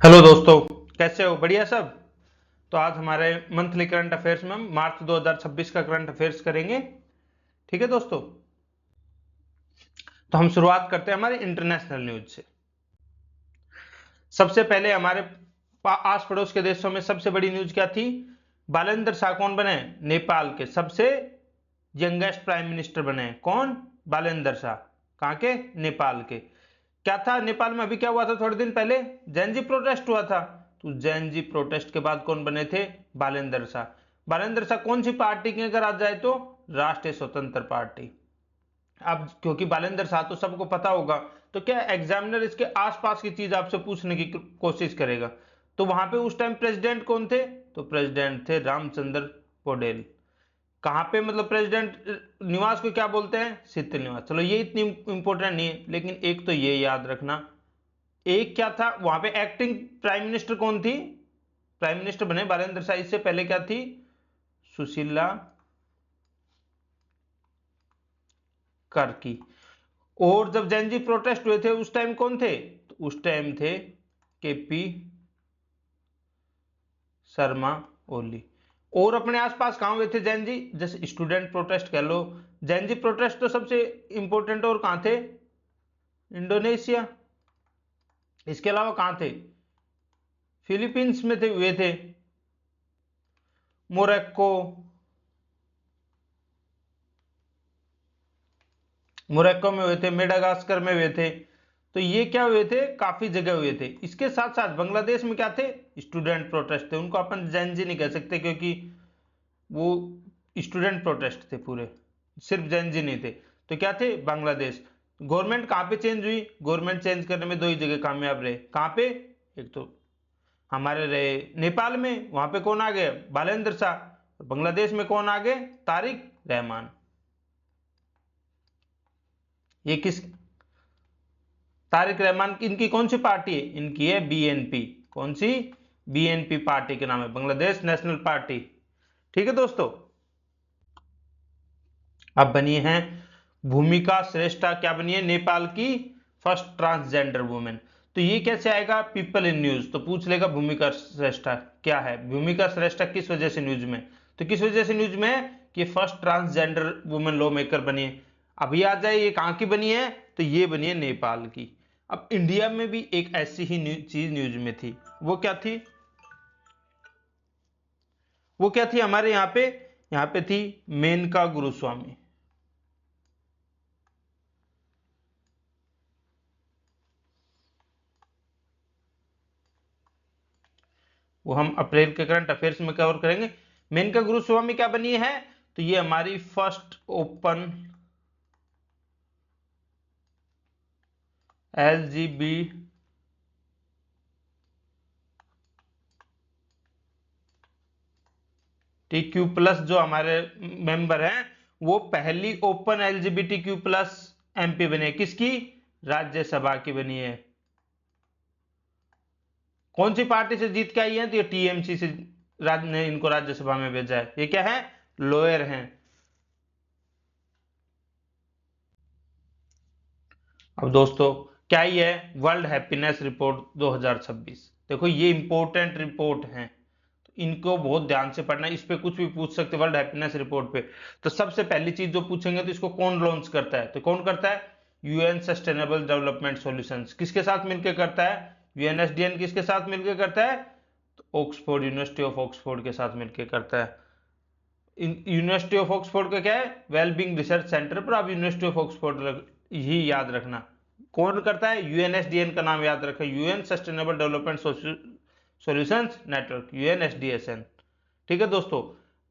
Hello दोस्तों, कैसे हो? बढ़िया सब। तो आज हमारे मंथली करंट अफेयर्स में हम मार्च 2026 का करंट अफेयर्स करेंगे। ठीक है दोस्तों, तो हम शुरुआत करते हैं हमारे इंटरनेशनल न्यूज से। सबसे पहले हमारे आस पड़ोस के देशों में सबसे बड़ी न्यूज क्या थी? बालेंद्र शाह कौन बने? नेपाल के सबसे यंगेस्ट प्राइम मिनिस्टर बने। कौन? बालेंद्र शाह। कहाँ के? नेपाल के। क्या था नेपाल में? अभी क्या हुआ था थोड़े दिन पहले? जैन जी प्रोटेस्ट हुआ था। तो जैन जी प्रोटेस्ट के बाद कौन बने थे? बालेंद्र शाह। बालेंद्र शाह कौन सी पार्टी के अगर आ जाए तो? राष्ट्रीय स्वतंत्र पार्टी। अब क्योंकि बालेंद्र शाह तो सबको पता होगा, तो क्या एग्जामिनर इसके आसपास की चीज आपसे पूछने की कोशिश करेगा। तो वहां पे उस टाइम प्रेसिडेंट कौन थे? तो प्रेसिडेंट थे रामचंद्र पौडेल। कहाँ पे, मतलब प्रेसिडेंट निवास को क्या बोलते हैं? शीतल निवास। चलो ये इतनी इंपॉर्टेंट नहीं है, लेकिन एक तो ये याद रखना। एक क्या था वहां पे? एक्टिंग प्राइम मिनिस्टर कौन थी? प्राइम मिनिस्टर बने बालेंद्र शाह, इससे पहले क्या थी? सुशीला कार्की। और जब जैन जी प्रोटेस्ट हुए थे उस टाइम कौन थे? तो उस टाइम थे केपी शर्मा ओली। और अपने आसपास कहां हुए थे जैन जी? जैसे स्टूडेंट प्रोटेस्ट कह लो। जैन जी प्रोटेस्ट तो सबसे इंपॉर्टेंट। और कहां थे? इंडोनेशिया। इसके अलावा कहां थे? फिलीपींस में थे, हुए थे। मोरक्को। मोरक्को में हुए थे, मेडागास्कर में हुए थे। तो ये क्या हुए थे? काफी जगह हुए थे। इसके साथ साथ बांग्लादेश में क्या थे? स्टूडेंट प्रोटेस्ट थे। उनको अपन जैन जी नहीं कह सकते क्योंकि वो स्टूडेंट प्रोटेस्ट थे पूरे, सिर्फ जैन जी नहीं थे। तो क्या थे? बांग्लादेश। गवर्नमेंट कहां पे चेंज हुई? गवर्नमेंट चेंज करने में दो ही जगह कामयाब रहे। कहां पे? एक तो हमारे रहे नेपाल में, वहां पे कौन आ गए? बालेंद्र शाह। बांग्लादेश में कौन आ गए? तारिक रहमान। ये किस? तारिक रहमान की, इनकी कौन सी पार्टी है? इनकी है बीएनपी। कौन सी? बीएनपी पार्टी के नाम है, बांग्लादेश नेशनल पार्टी। ठीक है दोस्तों। अब बनी है भूमिका श्रेष्ठा। क्या बनी है? नेपाल की फर्स्ट ट्रांसजेंडर वुमेन। तो ये कैसे आएगा? पीपल इन न्यूज तो पूछ लेगा भूमिका श्रेष्ठा क्या है। भूमिका श्रेष्ठा किस वजह से न्यूज में? तो किस वजह से न्यूज में है? कि first transgender women law maker बनी है। अभी आ जाए ये कहां की बनी है? तो ये बनी है नेपाल की। अब इंडिया में भी एक ऐसी ही चीज न्यूज में थी। वो क्या थी? वो क्या थी हमारे यहाँ पे? यहाँ पे थी मेनका गुरुस्वामी। वो हम अप्रैल के करंट अफेयर्स में कवर करेंगे। मेनका गुरुस्वामी क्या बनी है? तो ये हमारी फर्स्ट ओपन LGBTQ+ जो हमारे मेंबर हैं, वो पहली ओपन LGBTQ+ MP बनी है। किसकी? राज्यसभा की बनी है। कौन सी पार्टी से जीत के आई है? तो ये टीएमसी से ने इनको राज्यसभा में भेजा है। ये क्या है? लोयर हैं। अब दोस्तों, क्या ही है? World happiness report 2026। देखो ये इंपॉर्टेंट रिपोर्ट है, तो इनको बहुत ध्यान से पढ़ना है। इस पे कुछ भी पूछ सकते वर्ल्ड हैप्पीनेस रिपोर्ट पे। तो सबसे पहली चीज जो पूछेंगे, तो इसको कौन लॉन्च करता है? तो कौन करता है? UN sustainable development solutions. किसके साथ मिलकर करता है? यूएनएसडीएन। किसके साथ मिलकर करता है? तो ऑक्सफोर्ड, यूनिवर्सिटी ऑफ ऑक्सफोर्ड के साथ मिलकर करता है। यूनिवर्सिटी ऑफ ऑक्सफोर्ड का क्या है? Wellbeing research centre. पर आप यूनिवर्सिटी ऑफ ऑक्सफोर्ड ही याद रखना। कौन करता है? यूएनएसडीएन का नाम याद रखें, UN sustainable development solutions network, UNSDSN. ठीक है दोस्तों।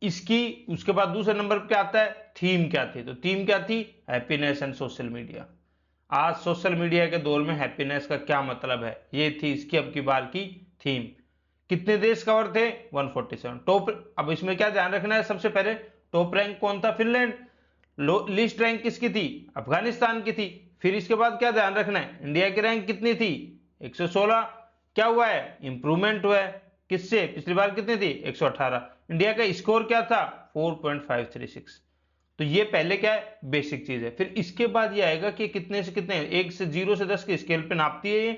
इसकी उसके बाद दूसरे नंबर पर क्या आता है? थीम क्या थी? तो थीम क्या थी? Happiness and social media. आज सोशल मीडिया के दौर में हैप्पीनेस का क्या मतलब है, ये थी इसकी अब की बार की थीम। कितने देश कवर थे? 147 टॉप। अब इसमें क्या ध्यान रखना है? सबसे पहले टॉप रैंक कौन था? फिनलैंड। लिस्ट रैंक किसकी थी? अफगानिस्तान की थी। फिर इसके बाद क्या ध्यान रखना है? इंडिया की रैंक कितनी थी? 116। क्या हुआ है? इंप्रूवमेंट हुआ है। किससे? पिछली बार कितनी थी? 118। इंडिया का स्कोर क्या था? 4.536। तो ये पहले क्या है? बेसिक चीज है। फिर इसके बाद ये आएगा कि कितने से कितने, एक से 0 से 10 के स्केल पे नापती है ये।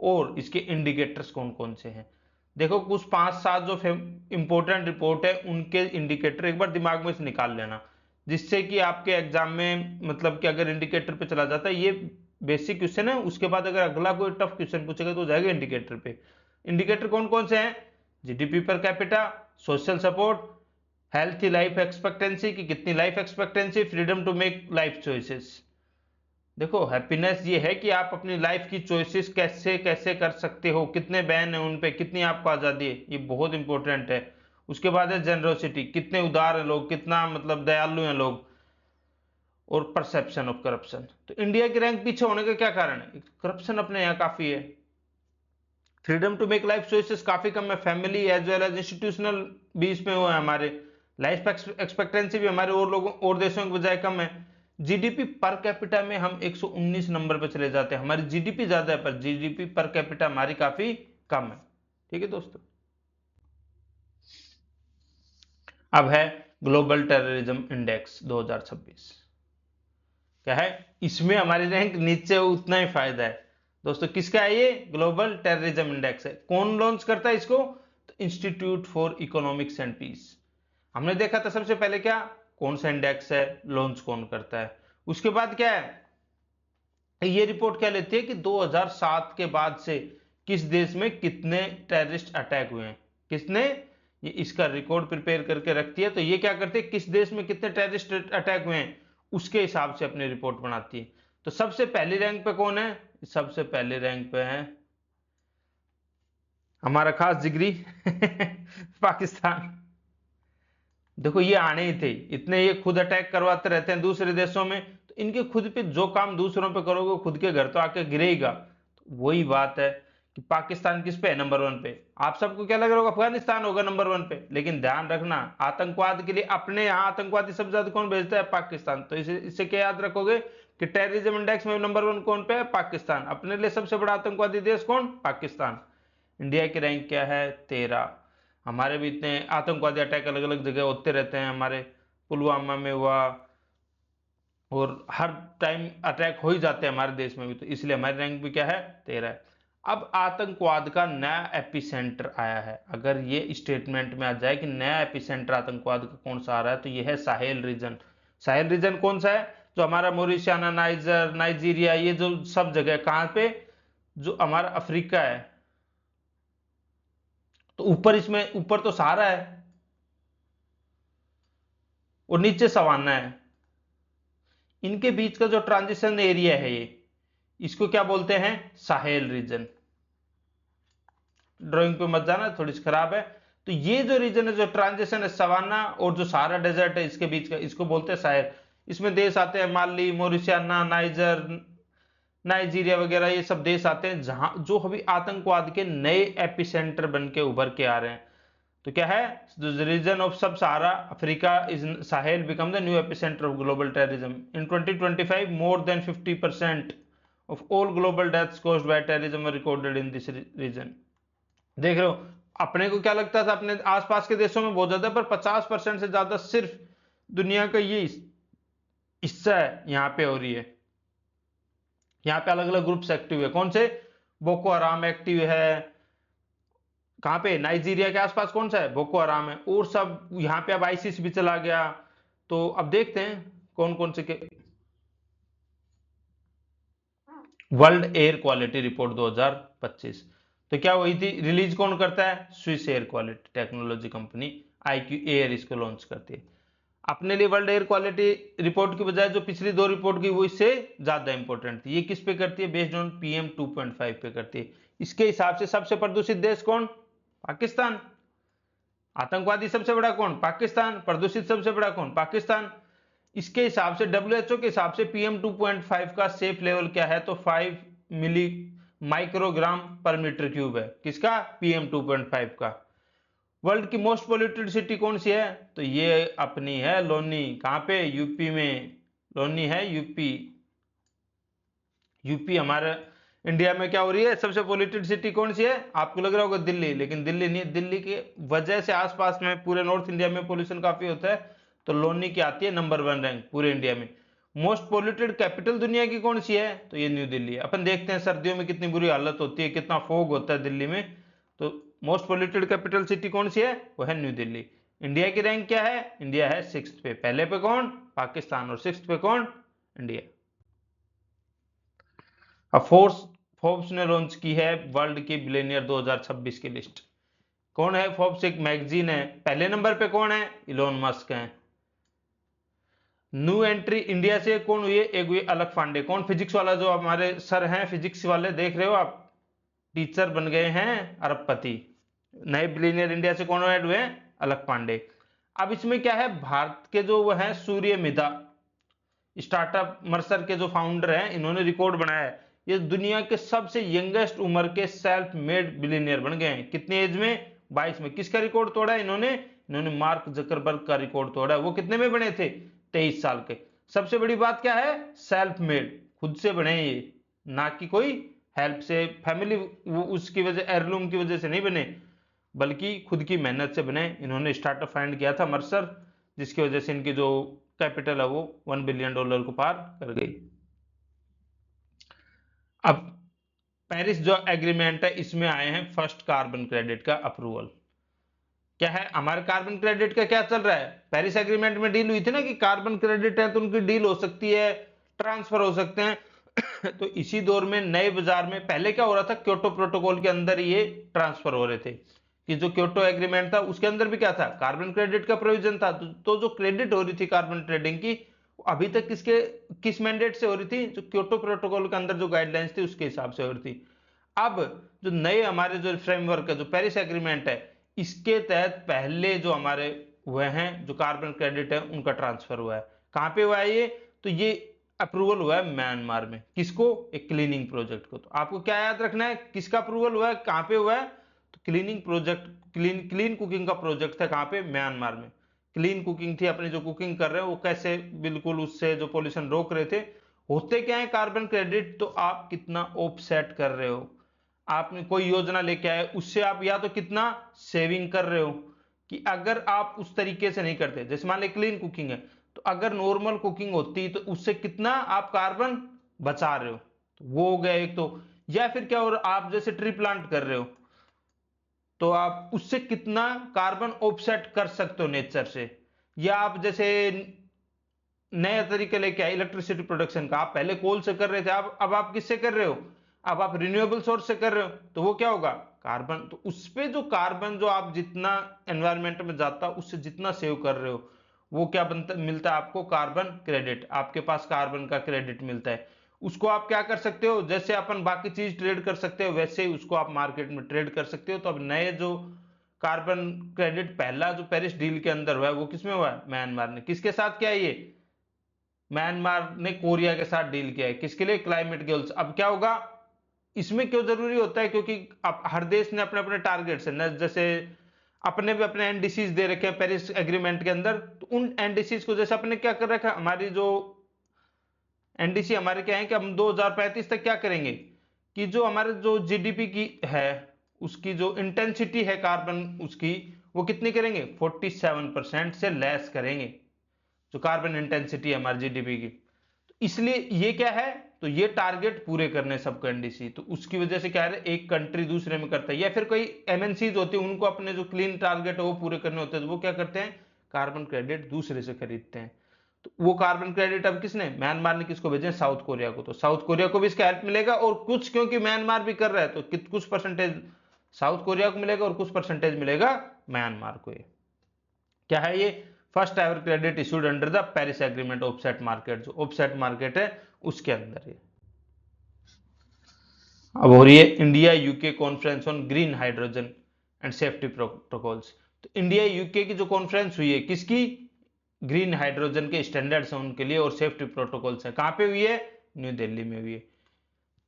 और इसके इंडिकेटर्स कौन कौन से हैं। देखो कुछ 5-7 जो इंपॉर्टेंट रिपोर्ट है उनके इंडिकेटर एक बार दिमाग में से निकाल लेना, जिससे कि आपके एग्जाम में मतलब कि अगर इंडिकेटर पे चला जाता है, ये बेसिक क्वेश्चन है, उसके बाद अगर अगला कोई टफ क्वेश्चन पूछेगा तो जाएगा इंडिकेटर पे। इंडिकेटर कौन कौन से हैं? GDP per capita, social support, healthy life expectancy की कितनी life expectancy, freedom to make life choices. देखो हैप्पीनेस ये है कि आप अपनी लाइफ की चॉइसेस कैसे कैसे कर सकते हो, कितने बैन है उन पे, कितनी आपको आजादी है, ये बहुत इंपॉर्टेंट है। उसके बाद है जनरोसिटी, कितने उदार हैं लोग, कितना मतलब दयालु हैं लोग, और परसेप्शन ऑफ करप्शन। तो इंडिया की रैंक पीछे होने का क्या कारण है? करप्शन अपने यहाँ काफी है। Freedom to make life choices काफी कम है, family as well as institutional भी इसमें वो है हमारे, लाइफ एक्सपेक्टेंसी भी हमारे और लोगों और देशों की बजाय कम है। जीडीपी पर कैपिटा में हम 119 नंबर पर चले जाते हैं, हमारी जीडीपी ज्यादा है पर जीडीपी पर कैपिटा हमारी काफी कम है। ठीक है दोस्तों, अब है ग्लोबल टेररिज्म इंडेक्स 2026। क्या है? इसमें हमारी रैंक नीचे उतना ही फायदा है दोस्तों। किसका है ये? ग्लोबल टेररिज्म इंडेक्स है। कौन लॉन्च करता है इसको? तो institute for economics and peace. हमने देखा था सबसे पहले क्या, कौन सा इंडेक्स है, लॉन्च कौन करता है। उसके बाद क्या है, ये रिपोर्ट क्या लेती है कि 2007 के बाद से किस देश में कितने टेररिस्ट अटैक हुए हैं, किसने, ये इसका रिकॉर्ड प्रिपेयर करके रखती है। तो ये क्या करती है, किस देश में कितने टेररिस्ट अटैक हुए हैं उसके हिसाब से अपनी रिपोर्ट बनाती है। तो सबसे पहली रैंक पे कौन है? सबसे पहले रैंक पे है हमारा खास जिगरी पाकिस्तान। देखो ये आने ही थे, इतने ये खुद अटैक करवाते रहते हैं दूसरे देशों में, तो इनके खुद पे जो काम दूसरों पे करोगे खुद के घर तो आके गिरेगा। तो वही बात है कि पाकिस्तान किस पे है? नंबर 1 पे। आप सबको क्या लग रहा होगा अफगानिस्तान होगा नंबर 1 पे, लेकिन ध्यान रखना आतंकवाद के लिए अपने यहाँ आतंकवादी सबसे ज्यादा कौन भेजता है? पाकिस्तान। तो इससे क्या याद रखोगे कि टेररिज्म इंडेक्स में नंबर 1 कौन पे है? पाकिस्तान। अपने लिए सबसे बड़ा आतंकवादी देश कौन? पाकिस्तान। इंडिया की रैंक क्या है? 13। हमारे भी इतने आतंकवादी अटैक अलग अलग जगह होते रहते हैं, हमारे पुलवामा में हुआ और हर टाइम अटैक हो ही जाते हैं हमारे देश में भी, तो इसलिए हमारी रैंक भी क्या है? 13 है। अब आतंकवाद का नया एपिसेंटर आया है, अगर ये स्टेटमेंट में आ जाए कि नया एपिसेंटर आतंकवाद का कौन सा आ रहा है, तो ये है साहेल रीजन। साहेल रीजन कौन सा है? जो हमारा मोरिशियाना, नाइजर, नाइजीरिया, ये जो सब जगह कहां पे, जो हमारा अफ्रीका है, तो ऊपर इसमें ऊपर तो सहारा है और नीचे सवाना है, इनके बीच का जो ट्रांजिशन एरिया है ये, इसको क्या बोलते हैं? Sahel region. ड्राइंग पे मत जाना, थोड़ी सी खराब है। तो ये जो रीजन है, जो ट्रांजिशन है सवाना और जो सहारा डेजर्ट है इसके बीच का, इसको बोलते हैं साहेल। इसमें देश आते हैं माली, मोरिशियाना, नाइजर, नाइजीरिया वगैरह, ये सब देश आते हैं जहां जो अभी आतंकवाद के नए एपिसेंटर बन के उभर के आ रहे हैं। तो क्या है? the region of sub-Sahara Africa is Sahel become the new epicenter of global terrorism. In 2025, more than 50% of all global deaths caused by terrorism were recorded in this region. देख रहे हो, अपने को क्या लगता था अपने आसपास के देशों में बहुत ज्यादा, पर 50% से ज्यादा सिर्फ दुनिया का ये हिस्सा है यहाँ पे हो रही है। यहाँ पे अलग अलग ग्रुप्स एक्टिव है। कौन से? बोको हराम एक्टिव है। कहां पे? नाइजीरिया के आसपास कौन सा है? बोको हराम है। और सब यहां पे अब आईसिस भी चला गया। तो अब देखते हैं कौन कौन से के। वर्ल्ड एयर क्वालिटी रिपोर्ट 2025, तो क्या हुई थी? रिलीज कौन करता है? Swiss air quality technology company IQ air इसको लॉन्च करती है। अपने लिए वर्ल्ड एयर क्वालिटी रिपोर्ट की बजाय जो पिछली 2 रिपोर्ट की वो इससे ज्यादा इंपॉर्टेंट थी। ये किस पे करती है? बेस्ड ऑन PM 2.5 पे करती है। इसके हिसाब से सबसे प्रदूषित देश कौन? पाकिस्तान। आतंकवादी सबसे बड़ा कौन? पाकिस्तान। प्रदूषित सबसे बड़ा कौन? पाकिस्तान। इसके हिसाब से WHO के हिसाब से PM 2.5 का सेफ लेवल क्या है? तो 5 मिली माइक्रोग्राम पर मीटर क्यूब है। किसका? PM 2.5 का। वर्ल्ड की मोस्ट पोल्यूटेड सिटी कौन सी है? तो ये अपनी है लोनी। कहां पे? यूपी में लोनी है, यूपी। यूपी हमारे इंडिया में क्या हो रही है? सबसे पोल्यूटेड सिटी कौन सी है? आपको लग रहा होगा दिल्ली, लेकिन दिल्ली नहीं है। दिल्ली की वजह से आसपास में पूरे नॉर्थ इंडिया में पोल्यूशन काफी होता है, तो लोनी की आती है नंबर 1 रैंक पूरे इंडिया में। मोस्ट पोल्यूटेड कैपिटल दुनिया की कौन सी है, तो ये न्यू दिल्ली है। अपन देखते हैं सर्दियों में कितनी बुरी हालत होती है, कितना फॉग होता है दिल्ली में। तो मोस्ट पोल्यूटेड कैपिटल सिटी कौन सी है, वो है न्यू दिल्ली। इंडिया की रैंक क्या है, इंडिया है 6th पे, पहले पे कौन, पाकिस्तान, और 6th पे कौन, इंडिया। अब फोर्ब्स ने लॉन्च की है वर्ल्ड की बिलियनियर 2026 की लिस्ट। कौन है फोर्ब्स, एक मैगजीन है, पहले नंबर पे कौन है, इलोन मस्क है। न्यू एंट्री इंडिया से कौन हुई है, एक हुई अलख पांडे। कौन, फिजिक्स वाला, जो हमारे सर हैं फिजिक्स वाले, देख रहे हो आप, टीचर बन गए हैं अरबपति। नए बिलियनियर इंडिया से कौन ऐड हुए हैं, अलख पांडे। अब इसमें क्या है, भारत के जो वो है सूर्य मिधा स्टार्टअप मर्सर के जो फाउंडर हैं, इन्होंने रिकॉर्ड बनाया है। ये दुनिया के सबसे यंगेस्ट उम्र के सेल्फ मेड बिलियनियर बन गए हैं। कितने एज में, 22 में। किसका रिकॉर्ड तोड़ा है इन्होंने मार्क जकरबर्ग का रिकॉर्ड तोड़ा है। वो कितने में बने थे, 23 साल के। सबसे बड़ी बात क्या है, सेल्फ मेड, खुद से बने ये, ना कि कोई हेल्प से, फैमिली उसकी वजह, एयरलूम की वजह से नहीं बने, बल्कि खुद की मेहनत से बने। इन्होंने स्टार्टअप फाइंड किया था मर्सर, जिसकी वजह से इनकी जो कैपिटल है वो $1 बिलियन को पार कर गई। अब पेरिस जो एग्रीमेंट है, इसमें आए हैं फर्स्ट कार्बन क्रेडिट का अप्रूवल। क्या है हमारे कार्बन क्रेडिट का, क्या चल रहा है, पेरिस एग्रीमेंट में डील हुई थी ना कि कार्बन क्रेडिट है तो उनकी डील हो सकती है, ट्रांसफर हो सकते हैं। तो इसी दौर में नए बाजार में, पहले क्या हो रहा था, क्योटो प्रोटोकॉल के अंदर ये ट्रांसफर हो रहे थे, कि जो क्योटो एग्रीमेंट था उसके अंदर भी क्या था, कार्बन क्रेडिट का प्रोविजन था। तो जो क्रेडिट हो रही थी कार्बन ट्रेडिंग की, अभी तक किस मैंडेट से हो रही थी, जो क्योटो प्रोटोकॉल के अंदर जो गाइडलाइंस थी उसके हिसाब से हो रही थी। अब जो नए हमारे जो फ्रेमवर्क है, जो पेरिस एग्रीमेंट है, इसके तहत पहले जो हमारे हुए हैं जो कार्बन क्रेडिट है उनका ट्रांसफर हुआ है। कहां पे हुआ है ये, तो ये अप्रूवल हुआ है म्यांमार में। किसको, एक क्लीनिंग प्रोजेक्ट को। तो आपको क्या याद रखना है, किसका अप्रूवल हुआ है, कहां पे हुआ है, तो क्लीनिंग प्रोजेक्ट, क्लीन कुकिंग का प्रोजेक्ट था। कहां पे, म्यांमार में। क्लीन कुकिंग थी, अपनी जो कुकिंग कर रहे हो वो कैसे बिल्कुल उससे जो पोल्यूशन रोक रहे थे। होते क्या है कार्बन क्रेडिट, तो आप कितना ऑफसेट कर रहे हो, आपने कोई योजना लेके आए, उससे आप या तो कितना सेविंग कर रहे हो, कि अगर आप उस तरीके से नहीं करते, जैसे मान ली क्लीन कुकिंग है, तो अगर नॉर्मल कुकिंग होती तो उससे कितना आप कार्बन बचा रहे हो, तो वो हो गया एक तो। या फिर क्या, और आप जैसे ट्री प्लांट कर रहे हो, तो आप उससे कितना कार्बन ऑफसेट कर सकते हो नेचर से। या आप जैसे नया तरीका लेके आए इलेक्ट्रिसिटी प्रोडक्शन का, आप पहले कोल से कर रहे थे, अब आप किससे कर रहे हो, अब आप रिन्यूएबल सोर्स से कर रहे हो, तो वो क्या होगा, कार्बन। तो उस पे जो कार्बन जो आप जितना एनवायरमेंट में जाता उससे जितना सेव कर रहे हो, वो क्या बनता, मिलता है आपको, कार्बन क्रेडिट। आपके पास कार्बन का क्रेडिट मिलता है। उसको आप क्या कर सकते हो, जैसे अपन बाकी चीज ट्रेड कर सकते हो, वैसे ही उसको आप मार्केट में ट्रेड कर सकते हो। तो अब नए जो कार्बन क्रेडिट पहला जो पेरिस डील के अंदर हुआ है, वो किसमें हुआ है, म्यांमार ने। किसके साथ किया है ये, म्यांमार ने कोरिया के साथ डील किया है, किसके लिए, क्लाइमेट गोल्स। अब क्या होगा, इसमें क्यों जरूरी होता है, क्योंकि अब हर देश ने अपने अपने टारगेट्स है, जैसे अपने भी अपने एनडीसीज दे रखे हैं पेरिस एग्रीमेंट के अंदर। तो उन एनडीसीज को जैसे अपने क्या कर रखा है, हमारी जो एनडीसी हमारे क्या है कि हम 2035 तक क्या करेंगे, कि जो हमारे जो जीडीपी की है उसकी जो इंटेंसिटी है कार्बन उसकी, वो कितनी करेंगे, 47% से लेस करेंगे, जो कार्बन इंटेंसिटी है हमारी जीडीपी की। तो इसलिए ये क्या है, तो ये टारगेट पूरे करने सबको एनडीसी। तो उसकी वजह से क्या है, एक कंट्री दूसरे में करता है, या फिर कोई एमएनसीज होती है, उनको अपने जो क्लीन टारगेट है वो पूरे करने होते हैं, तो वो क्या करते हैं, कार्बन क्रेडिट दूसरे से खरीदते हैं। तो वो कार्बन क्रेडिट अब किसने, म्यांमार ने किसको भेजे, साउथ कोरिया को। तो साउथ कोरिया को भी इसका हेल्प मिलेगा, और कुछ क्योंकि म्यांमार भी कर रहा है, तो कुछ परसेंटेज साउथ कोरिया को मिलेगा और कुछ परसेंटेज मिलेगा म्यांमार को। ये क्या है, ये first ever credit issued under the Paris agreement offset market, जो ऑफसेट मार्केट है उसके अंदर ये। अब हो रही है India UK conference on green hydrogen and safety protocols. तो इंडिया यूके की जो कॉन्फ्रेंस हुई है, किसकी, ग्रीन हाइड्रोजन के स्टैंडर्ड्स हैं उनके लिए और सेफ्टी प्रोटोकॉल्स हैं। कहां पे हुई है, न्यू दिल्ली में हुई है।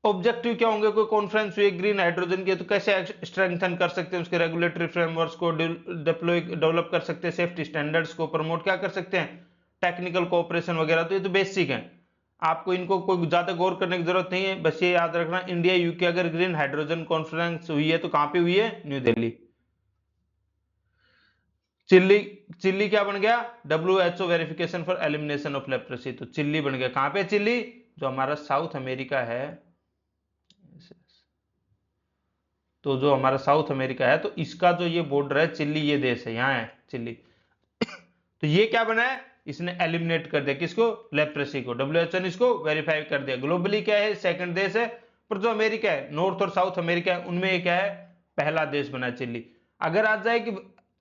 ऑब्जेक्टिव क्या होंगे, कोई कॉन्फ्रेंस हुई है ग्रीन हाइड्रोजन की, तो कैसे स्ट्रेंथन कर सकते हैं उसके रेगुलेटरी फ्रेमवर्क्स को, डिप्लॉय डेवलप कर सकते हैं, सेफ्टी स्टैंडर्ड्स को प्रमोट क्या कर सकते हैं, टेक्निकल कोऑपरेशन वगैरह। तो ये तो बेसिक है, आपको इनको कोई ज्यादा गौर करने की जरूरत नहीं है, बस ये याद रखना, इंडिया यूके अगर ग्रीन हाइड्रोजन कॉन्फ्रेंस हुई है तो कहां पे हुई है, न्यू दिल्ली। चिल्ली, चिल्ली क्या बन गया? WHO verification for elimination of leprosy. तो चिल्ली बन गया। कहां पे चिल्ली? जो हमारा साउथ अमेरिका है, तो जो हमारा साउथ अमेरिका है, तो इसका जो ये बॉर्डर है, चिल्ली ये देश है, यहाँ है चिल्ली। तो ये क्या बना है? इसने एलिमिनेट कर दिया किसको? लेप्रेसी को। WHO ने इसको वेरीफाई कर दिया। ग्लोबली क्या है? सेकंड देश है, पर जो अमेरिका है, नॉर्थ और साउथ अमेरिका है, उनमें ये क्या है? पहला देश बना चिल्ली। अगर आ जाए कि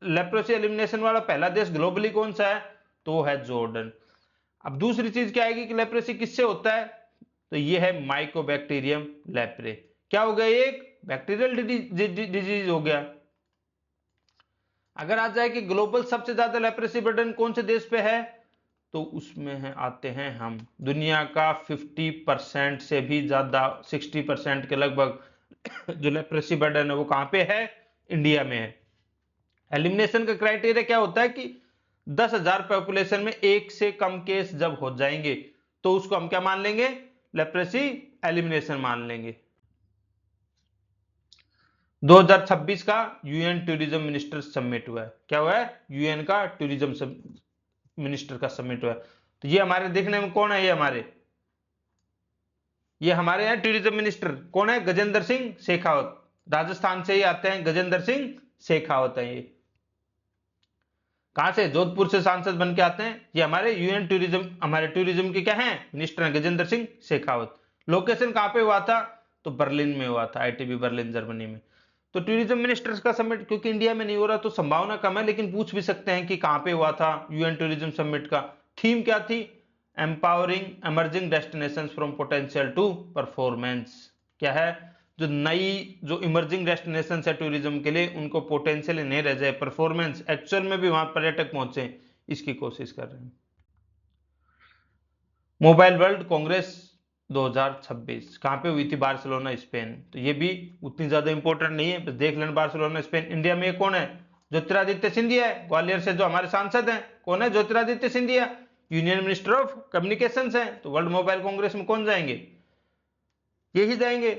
लेप्रोसी एलिमिनेशन वाला पहला देश ग्लोबली कौन सा है, तो वो है जॉर्डन। अब दूसरी चीज क्या आएगी कि लेप्रोसी किससे होता है, तो ये है माइकोबैक्टीरियम लेप्रे। क्या हो गया? एक बैक्टीरियल डिजीज हो गया। अगर आ जाए कि ग्लोबल सबसे ज्यादा लेप्रेसी बर्डन कौन से देश पे है, तो उसमें है आते हैं हम, दुनिया का 50% से भी ज्यादा, 60% के लगभग जो लेप्रेसी बर्डन है वो कहां पे है? इंडिया में है। एलिमिनेशन का क्राइटेरिया क्या होता है कि 10,000 पॉपुलेशन में एक से कम केस जब हो जाएंगे तो उसको हम क्या मान लेंगे? लेप्रेसी एलिमिनेशन मान लेंगे। 2026 का यूएन टूरिज्म मिनिस्टर समिट हुआ है। क्या हुआ है? यूएन का टूरिज्म मिनिस्टर का समिट हुआ है। तो ये हमारे देखने में कौन है? ये हमारे यहाँ टूरिज्म मिनिस्टर कौन है? गजेंद्र सिंह शेखावत। राजस्थान से ही आते हैं गजेंद्र सिंह शेखावत है। ये कहां से? जोधपुर से सांसद बन के आते हैं। ये हमारे यूएन टूरिज्म, हमारे टूरिज्म के क्या हैं? मिनिस्टर हैं, गजेंद्र सिंह शेखावत। लोकेशन कहां पे हुआ था? तो बर्लिन में हुआ था, आईटीबी बर्लिन जर्मनी में। तो टूरिज्म मिनिस्टर्स का समिट क्योंकि इंडिया में नहीं हो रहा तो संभावना कम है, लेकिन पूछ भी सकते हैं कि कहां पे हुआ था यूएन टूरिज्म समिट का। थीम क्या थी? Empowering emerging destinations from potential to performance. क्या है? जो नई, जो इमर्जिंग डेस्टिनेशन है टूरिज्म के लिए, उनको पोटेंशियल नहीं रह जाए, परफॉर्मेंस एक्चुअल में भी वहां पर्यटक पहुंचे, इसकी कोशिश कर रहे हैं। मोबाइल वर्ल्ड कांग्रेस 2026 कहां पे हुई थी? Barcelona Spain. तो ये भी उतनी ज्यादा इंपॉर्टेंट नहीं है, बस देख लेना बार्सिलोना स्पेन। इंडिया में कौन है? ज्योतिरादित्य सिंधिया है। ग्वालियर से जो हमारे सांसद हैं, कौन है? Jyotiraditya Scindia, union minister of communications है। तो वर्ल्ड मोबाइल कांग्रेस में कौन जाएंगे? यही जाएंगे।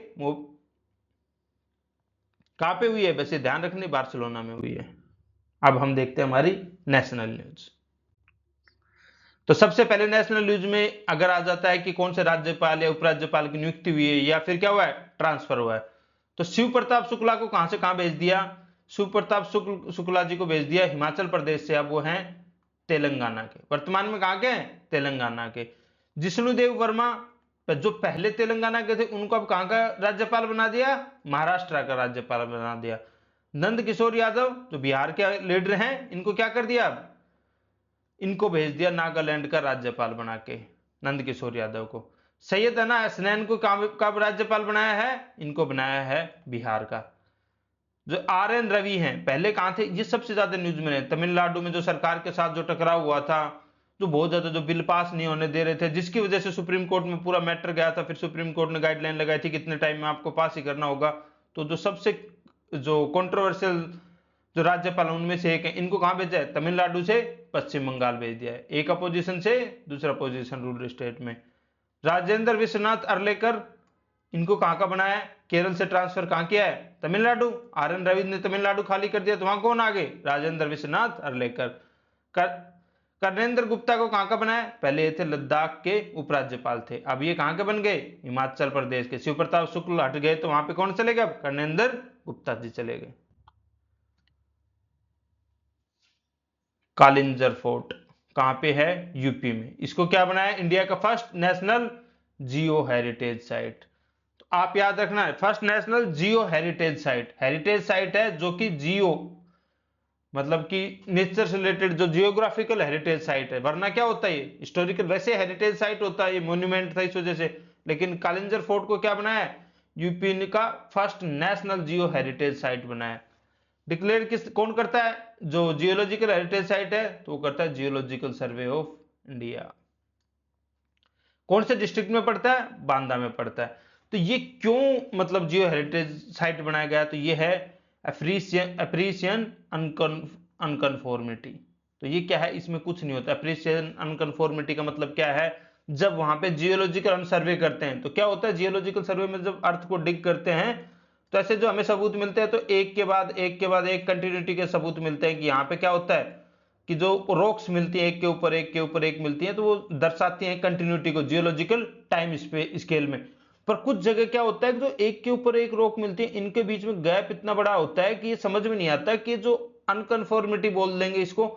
कहां पे हुई है? वैसे ध्यान रखनी, बार्सिलोना में हुई है। अब हम देखते हैं हमारी नेशनल न्यूज। तो सबसे पहले नेशनल न्यूज में अगर आ जाता है कि कौन से राज्यपाल या उपराज्यपाल की नियुक्ति हुई है या फिर क्या हुआ है? ट्रांसफर हुआ है। तो शिव प्रताप शुक्ला को कहां से कहां भेज दिया? शिव प्रताप शुक्ला जी को भेज दिया हिमाचल प्रदेश से। अब वो हैं तेलंगाना के, वर्तमान में कहां के हैं? तेलंगाना के। जिष्णुदेव वर्मा जो पहले तेलंगाना के थे, उनको अब कहां का राज्यपाल बना दिया? महाराष्ट्र का राज्यपाल बना दिया। नंद किशोर यादव जो बिहार के लीडर हैं, इनको क्या कर दिया? अब इनको भेज दिया नागालैंड का राज्यपाल बना के, नंद किशोर यादव को। सैयद अना हसनैन को कब राज्यपाल बनाया है? इनको बनाया है बिहार का। जो RN रवि हैं, पहले कहां थे? ये सबसे ज्यादा न्यूज में है। तमिलनाडु में जो सरकार के साथ जो टकराव हुआ था, जो बहुत ज्यादा जो बिल पास नहीं होने दे रहे थे, जिसकी वजह से सुप्रीम कोर्ट में पूरा मैटर गया था। फिर सुप्रीम कोर्ट ने गाइडलाइन लगाई थी कितने टाइम में आपको पास ही करना होगा। तो जो सबसे जो कंट्रोवर्शियल जो राज्यपाल उनमें से एक है, इनको कहां भेजा है? तमिलनाडु से पश्चिम बंगाल भेज दिया है। एक अपोजिशन से दूसरा अपोजिशन रूल स्टेट में। राजेंद्र विश्वनाथ अर्लेकर, इनको कहां का बनाया है? केरल से ट्रांसफर कहां किया है? तमिलनाडु। RN रवि ने तमिलनाडु खाली कर दिया, तो वहां कौन आ गए? राजेंद्र विश्वनाथ अर्लेकर। कर्णेंद्र गुप्ता को कहां का बनाया? पहले ये थे लद्दाख के उपराज्यपाल थे, अब ये कहां के बन गए? हिमाचल प्रदेश के। शिव प्रताप शुक्ल हट गए तो वहां पे कौन चले गए? अब कर्णेंद्र गुप्ता जी चले गए। कालिंजर फोर्ट कहां पे है? यूपी में। इसको क्या बनाया? इंडिया का फर्स्ट नेशनल जियो हेरिटेज साइट। तो आप याद रखना है, फर्स्ट नेशनल जियो हेरिटेज साइट है, जो कि जियो मतलब कि नेचर से रिलेटेड जो जियोग्राफिकल हेरिटेज साइट है। वरना क्या होता है? ये हिस्टोरिकल वैसे हेरिटेज साइट होता है, ये मॉन्यूमेंट था इस वजह से। लेकिन कालिंजर फोर्ट को क्या बनाया? यूपी का फर्स्ट नेशनल जियो हेरिटेज साइट बनाया। डिक्लेयर किस कौन करता है? जो जियोलॉजिकल हेरिटेज साइट है, तो वो करता है जियोलॉजिकल सर्वे ऑफ इंडिया। कौन से डिस्ट्रिक्ट में पड़ता है? बांदा में पड़ता है। तो ये क्यों मतलब जियो हेरिटेज साइट बनाया गया? तो ये है एप्रीसियन अनकन्फॉर्मिटी। तो ये क्या है? इसमें कुछ नहीं होता। एप्रीसियन अनकन्फॉर्मिटी का मतलब क्या है? जब वहां पे जियोलॉजिकल हम सर्वे करते हैं, तो क्या होता है? जियोलॉजिकल सर्वे में जब अर्थ को डिग करते हैं, तो ऐसे जो हमें सबूत मिलते हैं तो एक के बाद एक के बाद एक कंटिन्यूटी के सबूत मिलते हैं कि यहाँ पे क्या होता है कि जो रॉक्स मिलती है एक के ऊपर एक के ऊपर एक मिलती है तो वो दर्शाती है कंटिन्यूटी को जियोलॉजिकल टाइम स्केल में। पर कुछ जगह क्या होता है कि जो एक के ऊपर एक रॉक मिलती है इनके बीच में गैप इतना बड़ा होता है कि ये समझ में नहीं आता कि जो अनकन्फॉर्मिटी बोल देंगे इसको,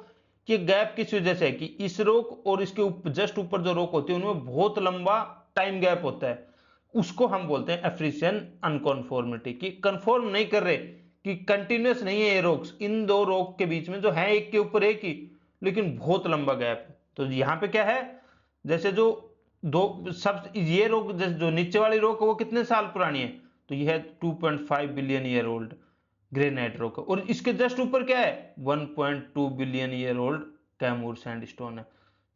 कि गैप किस वजह से है कि इस रॉक और इसके जस्ट ऊपर जो रॉक होती है उनमें बहुत लंबा टाइम गैप होता है। उसको हम बोलते हैं एफ्रिसियन अनकॉन्फॉर्मिटी, कि कंफॉर्म नहीं कर रहे, कि कंटिन्यूस नहीं है ये रोक्स, इन दो रोक के बीच में जो है एक के ऊपर एक ही लेकिन बहुत लंबा गैप है। तो यहाँ पे क्या है, जैसे जो दो सब ये रोक जो नीचे वाली रोक वो कितने साल पुरानी है, तो ये है 2.5 billion year old granite rock, और इसके जस्ट ऊपर क्या है 1.2 billion year old Kaimur sandstone है।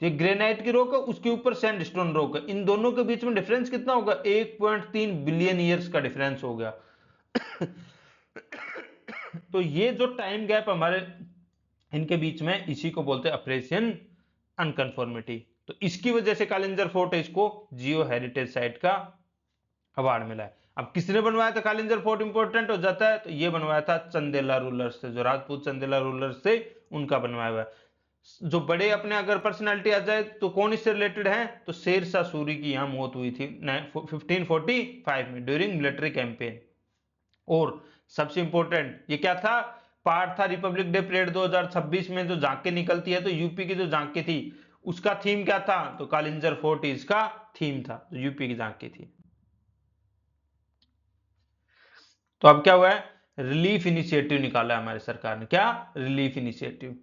तो ये ग्रेनाइट की रॉक है, उसके ऊपर सैंडस्टोन रॉक है, इन दोनों के बीच में डिफरेंस कितना होगा 1.3 बिलियन ईयर्स का डिफरेंस हो गया। तो ये जो टाइम गैप हमारे इनके बीच में इसी को बोलते हैं अप्रेसियन अनकन्फॉर्मिटी। तो इसकी वजह से कालिंजर फोर्ट इसको जियो हेरिटेज साइट का अवार्ड मिला है। अब किसने बनवाया था कालिंजर फोर्ट इंपॉर्टेंट हो जाता है, तो ये बनवाया था चंदेला रूलर्स से, जो राजपूत चंदेला रूलर्स से उनका बनवाया हुआ है। जो बड़े अपने अगर पर्सनालिटी आ जाए तो कौन इससे रिलेटेड है, तो शेरशाह सूरी की यहां मौत हुई थी 1545 में ड्यूरिंग मिलिट्री कैंपेन। और सबसे इंपॉर्टेंट ये क्या था, पार्ट था रिपब्लिक डे परेड 2026 में जो झांकी निकलती है, तो यूपी की जो झांकी थी उसका थीम क्या था, तो कालिंजर फोर्ट इसका थीम था, जो यूपी की झांकी थी। तो अब क्या हुआ है, रिलीफ इनिशिएटिव निकाला है हमारी सरकार ने। क्या रिलीफ इनिशिएटिव,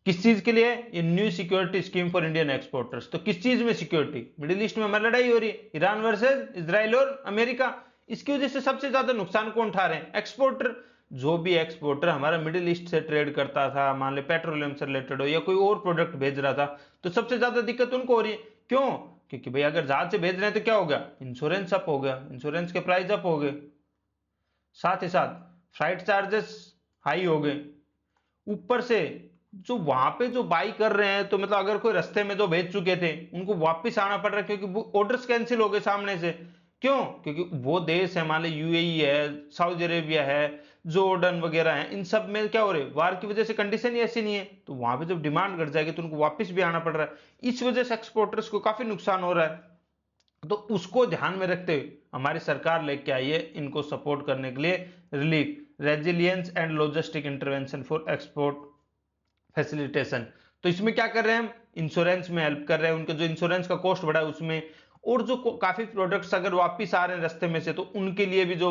किस चीज के लिए, ये new security scheme for Indian exporters. तो किस चीज में सिक्योरिटी, मिडिल ईस्ट में हमारी लड़ाई हो रही है ईरान वर्सेस इजराइल और अमेरिका, इसकी वजह से सबसे ज्यादा नुकसान कौन उठा रहे हैं, एक्सपोर्टर। जो भी एक्सपोर्टर हमारा मिडिल ईस्ट से ट्रेड करता था, मान लो पेट्रोलियम से रिलेटेड हो या कोई और प्रोडक्ट भेज रहा था, तो सबसे ज्यादा दिक्कत उनको हो रही है। क्यों, क्योंकि भाई अगर जहाज से भेज रहे हैं तो क्या हो गया, इंश्योरेंस अप हो गया, इंश्योरेंस के प्राइस अप हो गए, साथ ही साथ फ्लाइट चार्जेस हाई हो गए, ऊपर से जो वहां पे जो बाई कर रहे हैं, तो मतलब अगर कोई रास्ते में जो भेज चुके थे उनको वापस आना पड़ रहा है क्योंकि वो ऑर्डर्स कैंसिल हो गए सामने से। क्यों, क्योंकि वो देश है, मान लो यूएई है, सऊदी अरेबिया है, जॉर्डन वगैरह है, इन सब में क्या हो रहे, वार की वजह से कंडीशन ही ऐसी नहीं है, तो वहां पे जब डिमांड घट जाएगी तो उनको वापस भी आना पड़ रहा है, इस वजह से एक्सपोर्टर्स को काफी नुकसान हो रहा है। तो उसको ध्यान में रखते हुए हमारी सरकार लेके आई है इनको सपोर्ट करने के लिए relief resilience and logistic intervention for export facilitation. तो इसमें क्या कर रहे हैं हम, इंश्योरेंस में हेल्प कर रहे हैं, उनके जो इंश्योरेंस का कॉस्ट बढ़ा है उसमें, और जो काफी प्रोडक्ट्स अगर वापिस आ रहे हैं रास्ते में से तो उनके लिए भी जो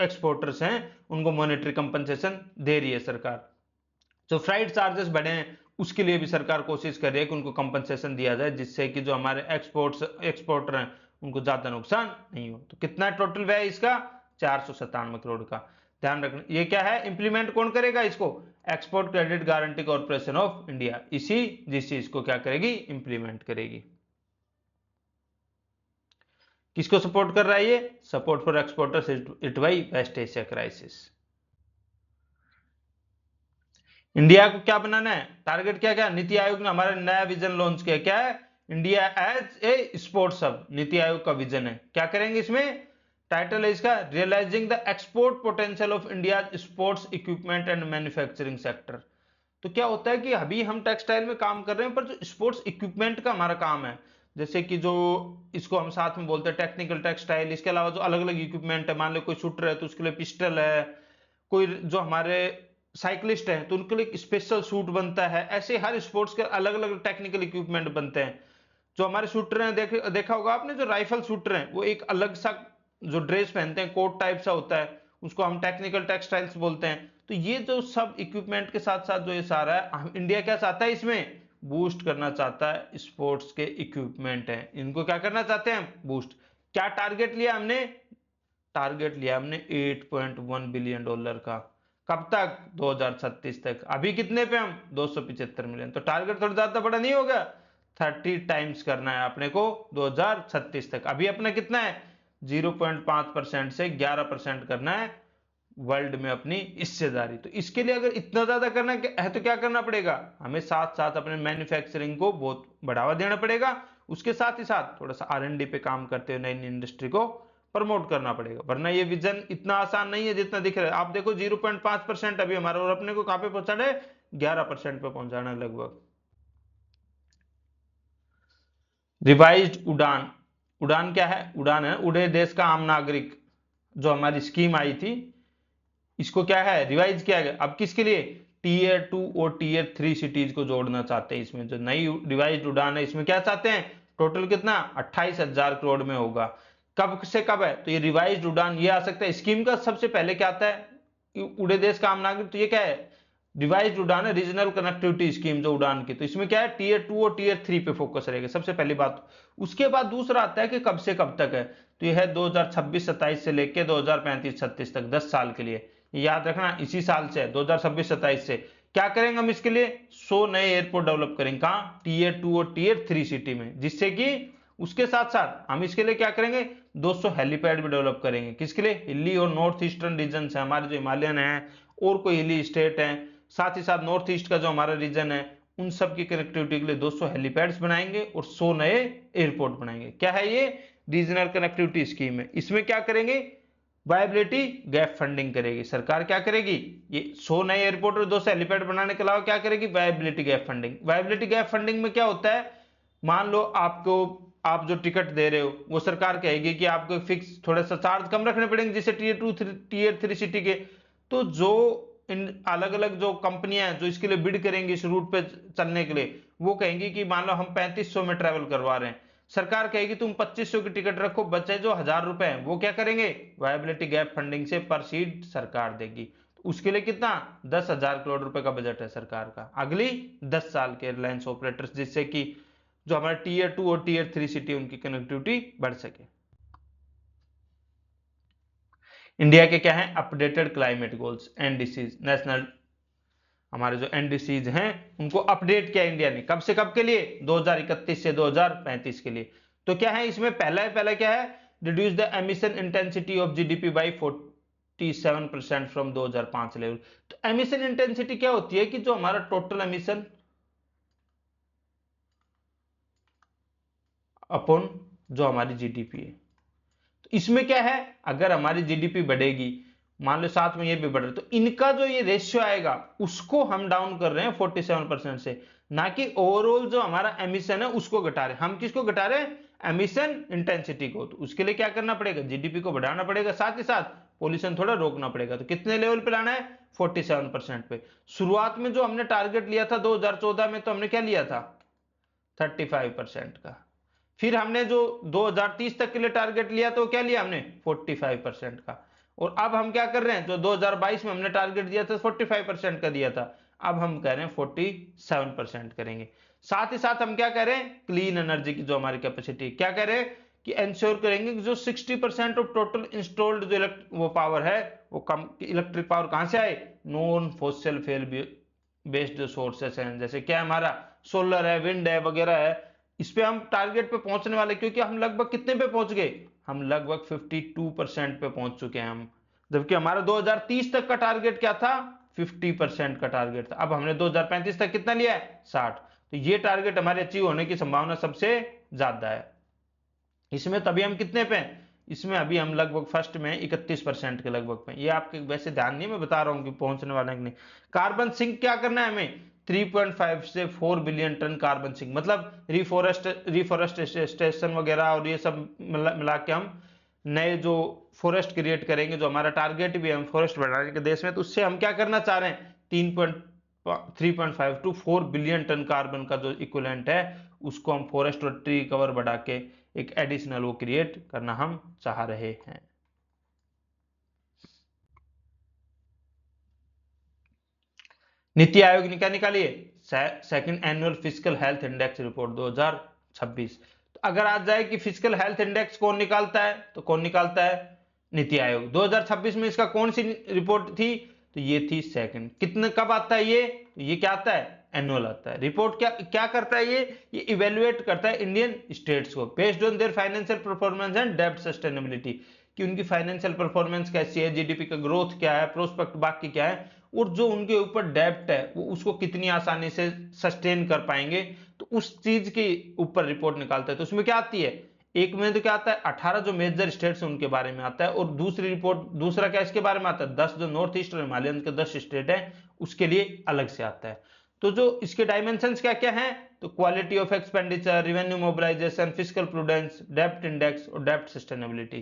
एक्सपोर्टर्स हैं उनको मॉनेटरी कंपनसेशन दे रही है सरकार। जो फ्लाइट चार्जेस बढ़े हैं उसके लिए भी सरकार कोशिश कर रही है कि उनको कंपनसेशन दिया जाए, जिससे कि जो हमारे एक्सपोर्टर हैं उनको ज्यादा नुकसान नहीं हो। तो कितना टोटल व्यय इसका, 497 करोड़ का। ध्यान रखना, ये क्या है, इंप्लीमेंट कौन करेगा इसको, export credit guarantee corporation of India, इसी जिस चीज को क्या करेगी, इंप्लीमेंट करेगी। किसको सपोर्ट कर रहा है ये, support for exporters hit by West Asia crisis. India को क्या बनाना है, टारगेट क्या क्या, नीति आयोग ने हमारा नया विजन लॉन्च किया, क्या है, India as a sports hub, NITI Aayog का विजन है। क्या करेंगे इसमें, टाइटल है इसका realising the export potential of India sports equipment and manufacturing sector. तो क्या होता है कि अभी हम टेक्सटाइल में काम कर रहे हैं, पर जो स्पोर्ट्स इक्विपमेंट का हमारा काम है, जैसे कि जो इसको हम साथ में बोलते हैं टेक्निकल टेक्सटाइल, इसके अलावा जो अलग अलग इक्विपमेंट है, मान लो कोई शूटर है तो उसके लिए पिस्टल है, कोई जो हमारे साइकिलिस्ट हैं तो उनके लिए स्पेशल सूट बनता है, ऐसे हर स्पोर्ट्स के अलग अलग टेक्निकल इक्विपमेंट बनते हैं। जो हमारे शूटर हैं, देखा होगा आपने, जो राइफल शूटर हैं वो एक अलग सा जो ड्रेस पहनते हैं, कोट टाइप सा होता है, उसको हम टेक्निकल टेक्सटाइल्स बोलते हैं। तो ये जो सब इक्विपमेंट के साथ साथ जो ये सारा है, इंडिया क्या चाहता है इसमें, बूस्ट करना चाहता है स्पोर्ट्स के इक्विपमेंट है, इनको क्या करना चाहते हैं, बूस्ट। क्या टारगेट लिया हमने, टारगेट लिया हमने $8.1 बिलियन का, कब तक, 2036 तक। अभी कितने पे हम, 275 मिलियन, तो टारगेट थोड़ा ज्यादा बड़ा नहीं होगा, 30 टाइम्स करना है अपने को 2036 तक। अभी अपना कितना है, 0.5% से 11% करना है वर्ल्ड में अपनी हिस्सेदारी। तो इसके लिए अगर इतना ज्यादा करना है तो क्या करना पड़ेगा, हमें साथ साथ अपने मैन्युफैक्चरिंग को बहुत बढ़ावा देना पड़ेगा, उसके साथ ही साथ थोड़ा सा R&D पे काम करते हुए नई इंडस्ट्री को प्रमोट करना पड़ेगा, वरना ये विजन इतना आसान नहीं है जितना दिख रहा है। आप देखो 0.5% अभी हमारा, और अपने को कहां पे पहुंचाना है, 11% पे पहुंचाना है लगभग। रिवाइज्ड उड़ान, उड़ान क्या है, उड़ान है उड़े देश का आम नागरिक, जो हमारी स्कीम आई थी, इसको क्या है, रिवाइज किया गया। अब किसके लिए, टीयर 2 और टीयर 3 सिटीज को जोड़ना चाहते हैं इसमें। जो नई रिवाइज्ड उड़ान है इसमें क्या चाहते हैं, टोटल कितना 28,000 करोड़ में होगा। कब से कब है, तो ये रिवाइज्ड उड़ान ये आ सकता है। स्कीम का सबसे पहले क्या आता है, उड़े देश का आम नागरिक, तो ये क्या है, रिवाइज्ड उड़ान है रीजनल कनेक्टिविटी स्कीम जो उड़ान की। तो इसमें क्या है, टीयर 2 और टीयर 3 पे फोकस रहेगा, सबसे पहली बात। उसके बाद दूसरा आता है कि कब से कब तक है, तो यह है 2026-27 से लेके 2035-36 तक, 10 साल के लिए। याद रखना इसी साल से, 2026-27 से। क्या करेंगे हम इसके लिए, 100 नए एयरपोर्ट डेवलप करेंगे, कहां, टीयर 2 और टीयर 3 सिटी में, जिससे कि उसके साथ साथ हम इसके लिए क्या करेंगे, 200 हेलीपैड भी डेवलप करेंगे। किसके लिए, हिली और नॉर्थ ईस्टर्न रीजन है हमारे, जो हिमालयन है और कोई हिली स्टेट है, साथ ही साथ नॉर्थ ईस्ट का जो हमारा रीजन है, उन सब की कनेक्टिविटी के लिए 200 हेलीपैड्स बनाएंगे और 100 नए एयरपोर्ट बनाएंगे। क्या है ये, रीजनल कनेक्टिविटी स्कीम है। इसमें क्या करेंगे, वायबिलिटी गैप फंडिंग करेगी सरकार। क्या करेगी, ये 100 नए एयरपोर्ट और 200 हेलीपैड बनाने के अलावा क्या करेगी, viability gap funding. Viability gap funding में क्या होता है, मान लो आपको, आप जो टिकट दे रहे हो वो सरकार कहेगी कि आपको फिक्स थोड़ा सा चार्ज कम रखने पड़ेंगे, जैसे टीयर 2 टीयर 3 सिटी के। तो जो इन अलग अलग जो कंपनियां हैं जो इसके लिए बिड करेंगी इस रूट पे चलने के लिए, वो कहेंगी कि मान लो हम 3500 में ट्रेवल करवा रहे हैं, सरकार कहेगी तुम 2500 की टिकट रखो, बचे जो 1000 रुपए हैं वो क्या करेंगे, वायबिलिटी गैप फंडिंग से पर सीट सरकार देगी। उसके लिए कितना, 10,000 करोड़ रुपए का बजट है सरकार का अगली 10 साल के एयरलाइंस ऑपरेटर्स, जिससे कि जो हमारे टीयर 2 और टीयर 3 सिटी उनकी कनेक्टिविटी बढ़ सके। इंडिया के क्या है, updated climate goals, NDCs, national, हमारे जो एनडीसीज हैं उनको अपडेट किया इंडिया ने, कब से कब के लिए, 2031 से 2035 के लिए। तो क्या है इसमें, पहला क्या है, reduce the emission intensity of GDP by 47% from 2005 level. तो एमिशन इंटेंसिटी क्या होती है, कि जो हमारा टोटल एमिशन अपॉन जो हमारी जीडीपी है। तो इसमें क्या है, अगर हमारी जीडीपी बढ़ेगी, मान लो साथ में ये भी बढ़ रहा है, तो इनका जो ये रेशियो आएगा उसको हम डाउन कर रहे हैं 47% से, ना कि ओवरऑल जो हमारा एमिशन है उसको घटा रहे हैं। हम किसको घटा रहे हैं, एमिशन इंटेंसिटी को। तो उसके लिए क्या करना पड़ेगा, जीडीपी को बढ़ाना पड़ेगा, साथ ही साथ पॉल्यूशन थोड़ा रोकना पड़ेगा। तो कितने लेवल पे लाना है, 47% पे। शुरुआत में जो हमने टारगेट लिया था 2014 में, तो हमने क्या लिया था, 35% का। फिर हमने जो 2030 तक के लिए टारगेट लिया तो क्या लिया हमने, 45% का। और अब हम क्या कर रहे हैं, जो 2022 में हमने टारगेट दिया था 45% का दिया था, अब हम कह रहे हैं 47% करेंगे। साथ ही साथ हम क्या कह रहे हैं, क्लीन एनर्जी की जो हमारी कैपेसिटी, क्या कह रहे हैं कि इंश्योर करेंगे कि जो 60% ऑफ टोटल इंस्टॉल्ड जो वो पावर है, वो कम इलेक्ट्रिक पावर कहां से आए, नॉन फॉसिल फ्यूल बेस्ड जो सोर्सेस हैं, जैसे क्या हमारा सोलर है, विंड है वगैरह है। इस पे हम टारगेट पे पहुंचने वाले, क्योंकि हम लगभग कितने पे पहुंच गए, हम लगभग 52% पे पहुंच चुके हैं हम, जबकि हमारा 2030 तक का टारगेट क्या था, 50% का टारगेट था। अब हमने 2035 तक कितना लिया है, 60। तो ये टारगेट हमारे अचीव होने की संभावना सबसे ज्यादा है। इसमें तभी हम कितने पे हैं, इसमें अभी हम लगभग फर्स्ट में 31% के लगभग पे। ये आपके वैसे ध्यान नहीं, मैं बता रहा हूं कि पहुंचने वाला है कि नहीं। कार्बन सिंक क्या करना है हमें, 3.5 से 4 बिलियन टन कार्बन सिंक, मतलब रिफॉरेस्टेशन वगैरह और ये सब मिला के हम नए जो फॉरेस्ट क्रिएट करेंगे, जो हमारा टारगेट भी है हम फॉरेस्ट बढ़ाने के देश में, तो उससे हम क्या करना चाह रहे हैं, 3.5 टू 4 बिलियन टन कार्बन का जो इक्विवेलेंट है, उसको हम फॉरेस्ट और ट्री कवर बढ़ा के एक एडिशनल वो क्रिएट करना हम चाह रहे हैं। नीति आयोग ने क्या निकाली है, second annual physical health index report 2026। तो अगर आज जाए कि फिजिकल हेल्थ इंडेक्स कौन निकालता है, तो कौन निकालता है, नीति आयोग। 2026 में इसका कौन सी रिपोर्ट थी, तो ये थी सेकंड। कितने कब आता है ये, तो ये क्या आता है, एनुअल आता है। रिपोर्ट क्या क्या करता है ये इवेल्युएट करता है इंडियन स्टेट्स को based on their financial performance and डेब्ट सस्टेनेबिलिटी, कि उनकी फाइनेंशियल परफॉर्मेंस कैसी है, जीडीपी का ग्रोथ क्या है, प्रोस्पेक्ट बाकी क्या है, और जो उनके ऊपर डेब्ट है वो उसको कितनी आसानी से सस्टेन कर पाएंगे, तो उस चीज के ऊपर रिपोर्ट निकालता है। तो उसमें क्या आती है, एक में तो क्या आता है 18 जो मेजर स्टेट्स हैं उनके बारे में आता है, और दूसरी रिपोर्ट दूसरा क्या इसके बारे में आता है 10 जो नॉर्थ ईस्ट और हिमालयन के 10 स्टेट हैं उसके लिए अलग से आता है। तो जो इसके डायमेंशंस क्या क्या हैं, तो quality of expenditure, revenue mobilisation, fiscal prudence, डेब्ट इंडेक्स और डेब्ट सस्टेनेबिलिटी।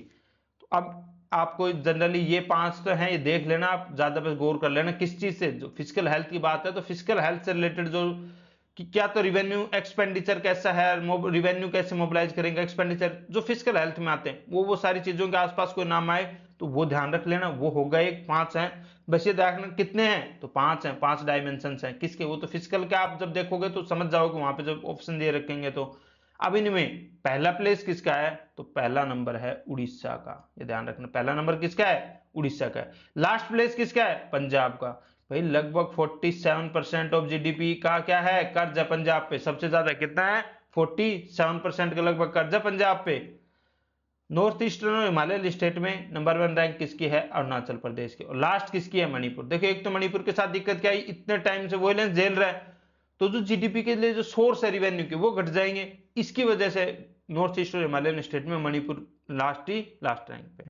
तो अब आपको जनरली ये 5 तो हैं, ये देख लेना, आप ज्यादा बस गौर कर लेना किस चीज से, जो फिजिकल हेल्थ की बात है तो फिजिकल हेल्थ से रिलेटेड जो कि क्या तो रिवेन्यू एक्सपेंडिचर कैसा है, रिवेन्यू कैसे मोबिलाइज करेंगे, एक्सपेंडिचर जो फिजिकल हेल्थ में आते हैं वो सारी चीजों के आसपास कोई नाम आए तो वो ध्यान रख लेना, वो होगा एक 5 है। बस ये देखना कितने हैं, तो 5 हैं, 5 डायमेंशन हैं किसके, वो तो फिजिकल के आप जब देखोगे तो समझ जाओगे वहां पे जब ऑप्शन दिए रखेंगे तो। अब इनमें पहला प्लेस किसका है, तो पहला नंबर है उड़ीसा का, ये ध्यान रखना, पहला नंबर किसका है, उड़ीसा का है। लास्ट प्लेस किसका है, पंजाब का। भाई लगभग 47% ऑफ जीडीपी का क्या है, कर्ज है पंजाब पे, सबसे ज्यादा कितना है 47% का लगभग कर्ज है पंजाब पे। नॉर्थ ईस्टर्न और हिमालय स्टेट में नंबर 1 रैंक किसकी है, अरुणाचल प्रदेश की, और लास्ट किसकी है, मणिपुर। देखो एक तो मणिपुर के साथ दिक्कत क्या है, इतने टाइम से वॉयलेंस झेल रहा है, तो जो जीडीपी के लिए जो सोर्स है रिवेन्यू के वो घट जाएंगे, इसकी वजह से नॉर्थ ईस्ट और हिमालयन स्टेट में मणिपुर लास्ट रैंक पे।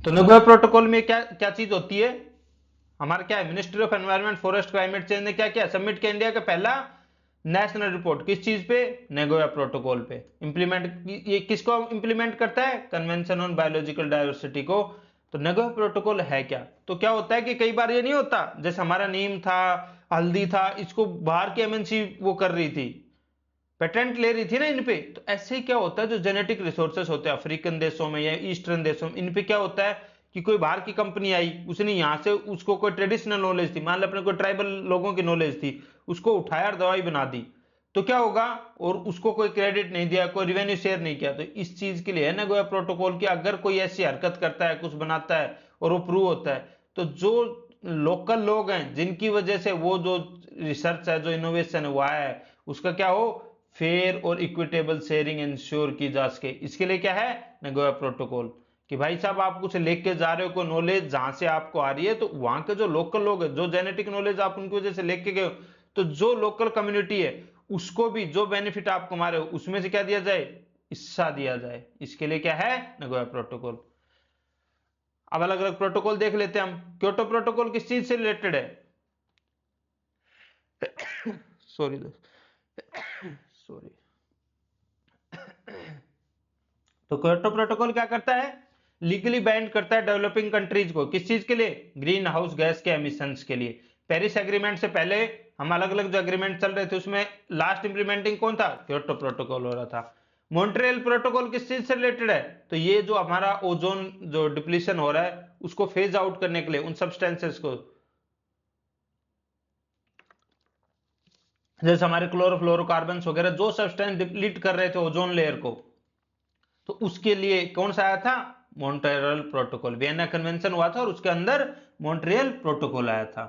तो नगोया प्रोटोकॉल में क्या क्या चीज होती है, हमारा क्या है, ministry of environment forest climate change ने क्या क्या सबमिट किया इंडिया का पहला नेशनल रिपोर्ट, किस चीज पे, नगोया प्रोटोकॉल पे। इंप्लीमेंट ये किसको इंप्लीमेंट करता है, कन्वेंशन ऑन बायोलॉजिकल डायवर्सिटी को। तो नगोया प्रोटोकॉल है क्या, तो क्या होता है कि कई बार ये नहीं होता, जैसे हमारा नीम था, हल्दी था, इसको बाहर की एमएनसी वो कर रही थी, पेटेंट ले रही थी ना इन पे, तो ऐसे ही क्या होता है जो जेनेटिक रिसोर्सेस होते हैं अफ्रीकन देशों में या ईस्टर्न देशों में, इन पे क्या होता है कि कोई बाहर की कंपनी आई, उसने यहां से उसको कोई ट्रेडिशनल नॉलेज थी, मान लो अपने कोई ट्राइबल लोगों की नॉलेज थी, उसको उठाया और दवाई बना दी, तो क्या होगा, और उसको कोई क्रेडिट नहीं दिया, कोई रिवेन्यू शेयर नहीं किया, तो इस चीज के लिए है ना गोया प्रोटोकॉल की, अगर कोई ऐसी हरकत करता है, कुछ बनाता है और वो प्रूव होता है, तो जो लोकल लोग हैं जिनकी वजह से वो जो रिसर्च है, जो इनोवेशन है वो आया है, उसका क्या हो, फेयर और इक्विटेबल शेयरिंग इंश्योर की जा सके, इसके लिए क्या है नगोया प्रोटोकॉल, कि भाई साहब आप कुछ लेके जा रहे हो, कोई नॉलेज जहां से आपको आ रही है, तो वहां के जो लोकल लोग हैं, जो जेनेटिक नॉलेज आप उनकी वजह से लेके गए हो, तो जो लोकल कम्युनिटी है उसको भी जो बेनिफिट आप कमा रहे हो उसमें से क्या दिया जाए, हिस्सा दिया जाए, इसके लिए क्या है नगोया प्रोटोकॉल। अब अलग अलग प्रोटोकॉल देख लेते हैं हम। क्योटो प्रोटोकॉल किस चीज से रिलेटेड है, सॉरी सॉरी, तो क्योटो प्रोटोकॉल क्या करता है, लीगली बैंड करता है डेवलपिंग कंट्रीज को, किस चीज के लिए, ग्रीन हाउस गैस के एमिशंस के लिए। पेरिस एग्रीमेंट से पहले हम अलग अलग जो एग्रीमेंट चल रहे थे उसमें लास्ट इंप्लीमेंटिंग कौन था, क्योटो प्रोटोकॉल हो रहा था। मॉन्ट्रियल प्रोटोकॉल किस चीज से रिलेटेड है, तो ये जो हमारा ओजोन जो डिप्लीशन हो रहा है उसको फेज आउट करने के लिए, उन सब्सटेंसेस को, जैसे हमारे क्लोरोफ्लोरोकार्बन्स वगैरह जो सब्सटेंस डिप्लीट कर रहे थे ओजोन लेयर को, तो उसके लिए कौन सा आया था, मॉन्ट्रियल प्रोटोकॉल, वियना कन्वेंशन हुआ था और उसके अंदर मॉन्ट्रियल प्रोटोकॉल आया था।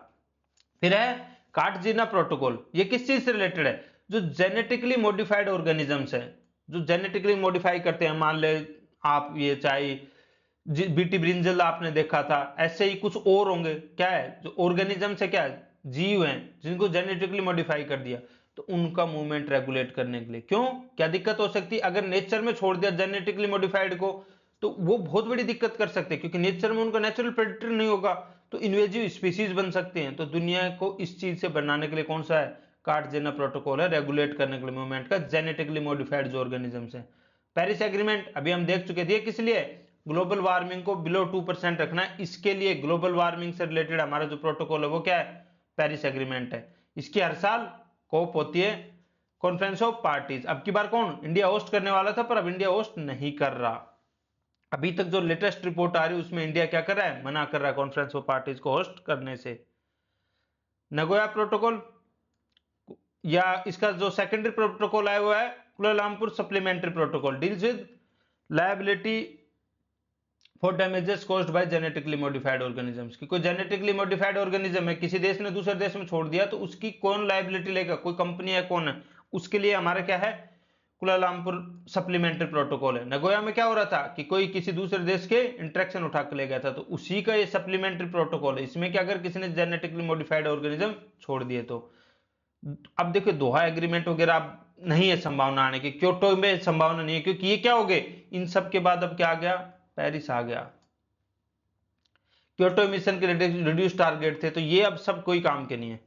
फिर है कार्टजीना प्रोटोकॉल, ये किस चीज से रिलेटेड है, जो जेनेटिकली मॉडिफाइड ऑर्गेनिजम्स है, जो जेनेटिकली मॉडिफाई करते हैं, मान ले आप ये चाहे बीटी ब्रिंजल आपने देखा था, ऐसे ही कुछ और होंगे, क्या है जो ऑर्गेनिज्म से क्या है, जीव हैं जिनको जेनेटिकली मॉडिफाई कर दिया, तो उनका मूवमेंट रेगुलेट करने के लिए, क्यों क्या दिक्कत हो सकती है, अगर नेचर में छोड़ दिया जेनेटिकली मॉडिफाइड को तो वो बहुत बड़ी दिक्कत कर सकते हैं, क्योंकि नेचर में उनका नेचुरल प्रेडेटर नहीं होगा, तो इन्वेजिव स्पीसीज बन सकते हैं। तो दुनिया को इस चीज से बनाने के लिए कौन सा है, कार्टजेना प्रोटोकॉल है, रेगुलेट करने के लिए मूवमेंट का जेनेटिकली मॉडिफाइड जो ऑर्गेनिजम्स है। पेरिस एग्रीमेंट अभी हम देख चुके थे, किस लिए, ग्लोबल वार्मिंग को बिलो 2% रखना है, इसके लिए ग्लोबल वार्मिंग से रिलेटेड हमारा जो प्रोटोकॉल है वो क्या है, पेरिस एग्रीमेंट है। इसकी हर साल कोप होती है, कॉन्फ्रेंस ऑफ पार्टीज। अब की बार कौन, इंडिया होस्ट करने वाला था पर अब इंडिया होस्ट नहीं कर रहा, अभी तक जो लेटेस्ट रिपोर्ट आ रही है उसमें इंडिया क्या कर रहा है, मना कर रहा है कॉन्फ्रेंस ऑफ पार्टीज को होस्ट करने से। नगोया प्रोटोकॉल या इसका जो सेकेंडरी प्रोटोकॉल आया हुआ है Kuala Lumpur supplementary protocol, deals with liability for damages caused by genetically modified organisms, की कोई जेनेटिकली मॉडिफाइड ऑर्गेनिज्म है किसी देश ने दूसरे देश में छोड़ दिया तो उसकी कौन लायबिलिटी लेगा, कोई कंपनी है कौन है, उसके लिए हमारा क्या है कुआलालंपुर सप्लीमेंट्री प्रोटोकॉल है। नगोया में क्या हो रहा था कि कोई किसी दूसरे देश के इंट्रैक्शन उठा के ले गया था, तो उसी का ये सप्लीमेंट्री प्रोटोकॉल है, इसमें क्या अगर किसी ने जेनेटिकली मॉडिफाइड ऑर्गेनिज्म छोड़ दिए तो। अब देखो दोहा एग्रीमेंट वगैरह आप नहीं है संभावना आने की, क्योटो में संभावना नहीं है, क्योंकि ये क्या हो गए, इन सब के बाद अब क्या आ गया, पेरिस आ गया। क्योटो मिशन के रिड्यूस टारगेट थे, तो ये अब सब कोई काम के नहीं है।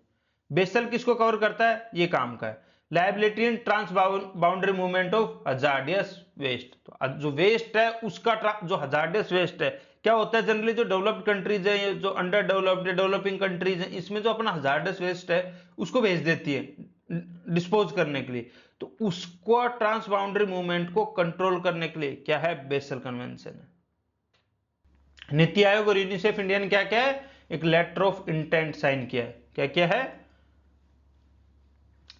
बेसल किसको कवर करता है, ये काम का है। Liability in transboundary movement of hazardous waste, तो जो वेस्ट है उसका जो हजार्डियस वेस्ट है, क्या होता है जनरली जो डेवलप्ड कंट्रीज है, जो अंडर डेवलप्ड डेवलपिंग कंट्रीज है, इसमें जो अपना हजार्डियस वेस्ट है उसको भेज देती है डिस्पोज करने के लिए। तो उसको ट्रांस बाउंड्री मूवमेंट को कंट्रोल करने के लिए क्या है, बेसल कन्वेंशन है। नीति आयोग और यूनिसेफ इंडिया ने क्या क्या है, एक लेटर ऑफ इंटेंट साइन किया है। क्या क्या है,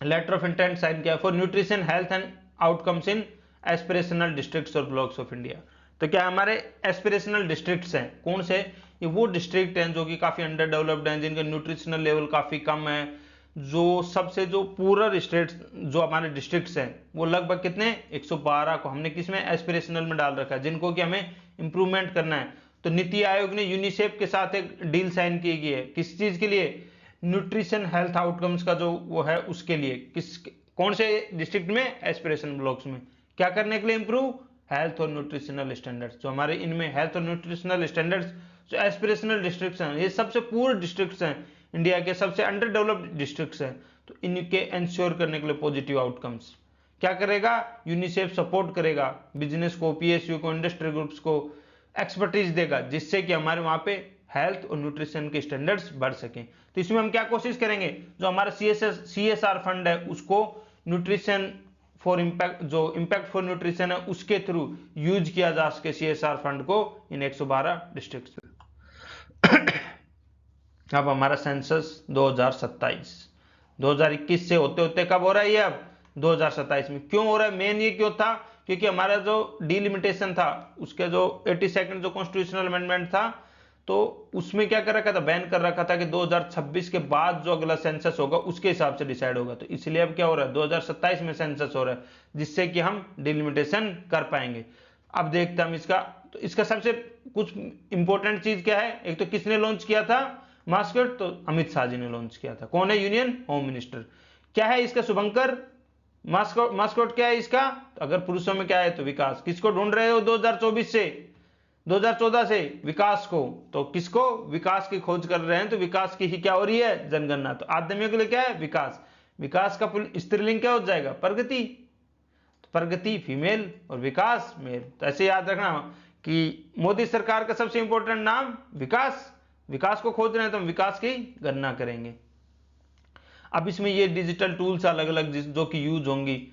लेटर ऑफ इंटेंट साइन किया for nutrition health and outcomes in aspirational districts और ब्लॉक्स ऑफ इंडिया। तो क्या हमारे एस्पिरेशनल डिस्ट्रिक्ट्स हैं, कौन से, ये वो डिस्ट्रिक्ट हैं जो कि काफी अंडर डेवलप्ड हैं, जिनका न्यूट्रिशनल लेवल काफी कम है। जो सबसे जो पूरर स्टेट्स जो हमारे डिस्ट्रिक्ट्स हैं वो लगभग कितने 112 को हमने किसमें एस्पिरेशनल में डाल रखा है, जिनको कि हमें इंप्रूवमेंट करना है। तो नीति आयोग ने यूनिसेफ के साथ एक डील साइन की गई है, किस चीज के लिए, न्यूट्रिशन हेल्थ आउटकम्स का जो वो है उसके लिए, किस कौन से डिस्ट्रिक्ट में, एस्पिरेशन ब्लॉक्स में, क्या करने के लिए, इंप्रूव हेल्थ और न्यूट्रिशनल स्टैंडर्ड्स। जो हमारे इनमें हेल्थ और न्यूट्रिशनल स्टैंडर्ड्स जो एस्पिरेशनल डिस्ट्रिक्ट्स हैं, ये सबसे पूर डिस्ट्रिक्ट्स हैं, इंडिया के सबसे अंडर डेवलप्ड डिस्ट्रिक्ट्स हैं, तो इनके इंश्योर करने के लिए पॉजिटिव आउटकम्स क्या करेगा, यूनिसेफ सपोर्ट करेगा बिजनेस को, पीएसयू को, इंडस्ट्री ग्रुप्स को एक्सपर्टीज देगा, जिससे कि हमारे वहां पे हेल्थ और न्यूट्रिशन के स्टैंडर्ड्स बढ़ सकें। तो इसमें हम क्या कोशिश करेंगे, जो हमारा सीएसआर फंड है उसको न्यूट्रिशन फॉर इम्पैक्ट, जो इम्पैक्ट फॉर न्यूट्रिशन है उसके थ्रू यूज किया जा सके सीएसआर फंड को इन 112 डिस्ट्रिक्ट में। अब हमारा सेंसस 2021 से होते होते कब हो रहा है ये, अब 2027 में। क्यों हो रहा है, मेन ये क्यों था, क्योंकि हमारा जो डिलिमिटेशन था उसके जो 82nd जो कॉन्स्टिट्यूशनल अमेंडमेंट था, तो उसमें क्या कर रखा था, बैन कर रखा था कि 2026 के बाद जो अगला सेंसस होगा उसके हिसाब से डिसाइड होगा। तो इसलिए अब क्या हो रहा है, 2027 में सेंसस हो रहा है, जिससे कि हम डिलिमिटेशन कर पाएंगे। अब देखते हैं हम इसका, तो इसका सबसे कुछ इंपॉर्टेंट चीज क्या है, एक तो किसने लॉन्च किया था मास्कट, तो अमित शाह जी ने लॉन्च किया था। कौन है, यूनियन होम मिनिस्टर। क्या है इसका शुभंकर, मास्कट क्या है इसका, तो अगर पुरुषों में क्या है तो विकास। किसको ढूंढ रहे हो 2024 से 2014 से, विकास को, तो किसको, विकास की खोज कर रहे हैं, तो विकास की ही क्या हो रही है, जनगणना। तो आदमियों के लिए क्या है, विकास। विकास का स्त्रीलिंग क्या हो जाएगा, प्रगति, तो प्रगति फीमेल और विकास मेल। तो ऐसे याद रखना कि मोदी सरकार का सबसे इंपॉर्टेंट नाम विकास, विकास को खोज रहे हैं तो हम विकास की गणना करेंगे। अब इसमें ये डिजिटल टूल्स अलग अलग जो कि यूज होंगी,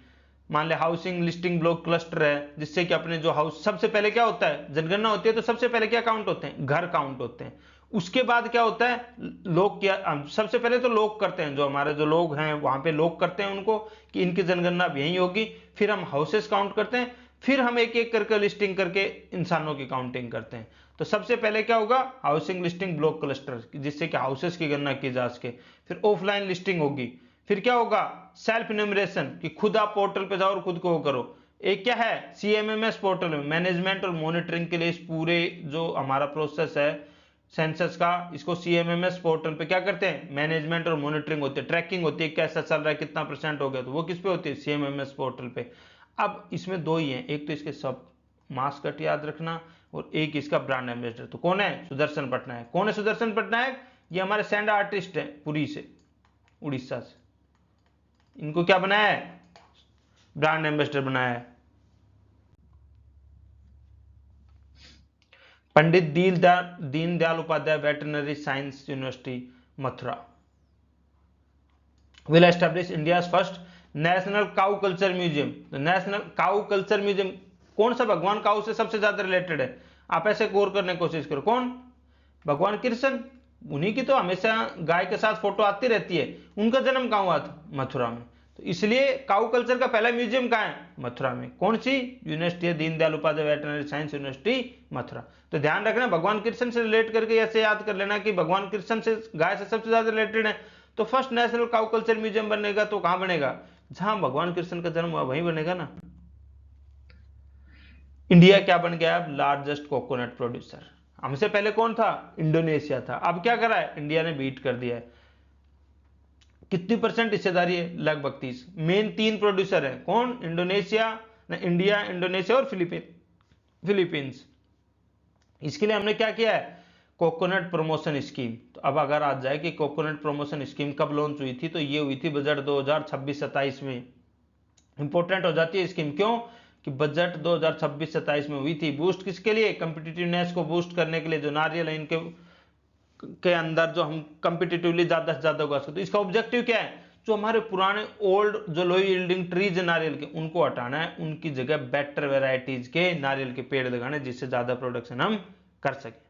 मान ले हाउसिंग लिस्टिंग ब्लॉक क्लस्टर है, जिससे कि अपने जो हाउस, सबसे पहले क्या होता है, जनगणना होती है तो सबसे पहले क्या काउंट होते हैं, घर काउंट होते हैं। उसके बाद क्या होता है, लोग क्या, सबसे पहले तो लोग करते हैं, जो हमारे जो लोग हैं वहां पे लोग करते हैं उनको कि इनकी जनगणना अब यही होगी। फिर हम हाउसेस काउंट करते हैं, फिर हम एक एक करके लिस्टिंग करके इंसानों की काउंटिंग करते हैं। तो सबसे पहले क्या होगा, हाउसिंग लिस्टिंग ब्लॉक क्लस्टर, जिससे कि हाउसेस की गणना की जा सके। फिर ऑफलाइन लिस्टिंग होगी, फिर क्या होगा, सेल्फ इन्यूमरेशन, कि खुद आप पोर्टल पे जाओ और खुद को करो। एक क्या है, सीएमएमएस पोर्टल में मैनेजमेंट और मॉनिटरिंग के लिए इस पूरे जो हमारा प्रोसेस है सेंसस का, इसको सीएमएमएस पोर्टल पे क्या करते हैं, मैनेजमेंट और मॉनिटरिंग होती है, ट्रैकिंग होती है, कैसा चल रहा है, कितना % हो गया, तो वो किस पे होती है, सीएमएमएस पोर्टल पे। अब इसमें दो ही हैं, एक तो इसके सब मास्कट याद रखना और एक इसका ब्रांड एम्बेसडर। तो कौन है, सुदर्शन पटनायक। कौन है सुदर्शन पटनायक, ये हमारे सैंड आर्टिस्ट है पुरी से, उड़ीसा से, इनको क्या बनाया है, ब्रांड एम्बेसडर बनाया है। Pandit Deendayal Upadhyay veterinary science university Mathura will establish India first national cow culture museum. तो नेशनल काउ कल्चर म्यूजियम कौन सा भगवान काउ से सबसे ज्यादा रिलेटेड है, आप ऐसे गौर करने की कोशिश करो, कौन, भगवान कृष्ण, उन्हीं की तो हमेशा गाय के साथ फोटो आती रहती है। उनका जन्म कहां हुआ था, मथुरा में। तो इसलिए काउ कल्चर का पहला म्यूजियम कहां है, मथुरा में। कौन सी यूनिवर्सिटी है, Deendayal Upadhyay veterinary science university Mathura. तो ध्यान रखना, भगवान कृष्ण से रिलेट करके ऐसे याद कर लेना कि भगवान कृष्ण से गाय से सबसे ज्यादा रिलेटेड है। तो first national cow culture museum बनेगा तो कहां बनेगा, जहां भगवान कृष्ण का जन्म हुआ वहीं बनेगा ना। इंडिया क्या बन गया अब, लार्जेस्ट कोकोनट प्रोड्यूसर। हमसे पहले कौन था, इंडोनेशिया था, अब क्या करा है, इंडिया ने बीट कर दिया है। कितनी परसेंट हिस्सेदारी है? लगभग 30। मेन 3 प्रोड्यूसर है, कौन? इंडिया, इंडोनेशिया और फिलीपींस। इसके लिए हमने क्या किया है? Coconut promotion scheme. तो अब अगर आ जाए कि कोकोनट प्रमोशन स्कीम कब लॉन्च हुई थी, तो ये हुई थी बजट 2026-27 में। इंपॉर्टेंट हो जाती है स्कीम, क्यों? कि बजट 2026-27 में हुई थी। बूस्ट किसके लिए? कंपिटिटिवनेस को बूस्ट करने के लिए, जो नारियल है इनके अंदर जो हम कंपिटिटिवली ज्यादा से ज्यादा उगा सकते। तो इसका ऑब्जेक्टिव क्या है? जो हमारे पुराने ओल्ड जो लो यील्डिंग ट्रीज है नारियल के, उनको हटाना है, उनकी जगह बेटर वेराइटीज के नारियल के पेड़ लगाने, जिससे ज्यादा प्रोडक्शन हम कर सके।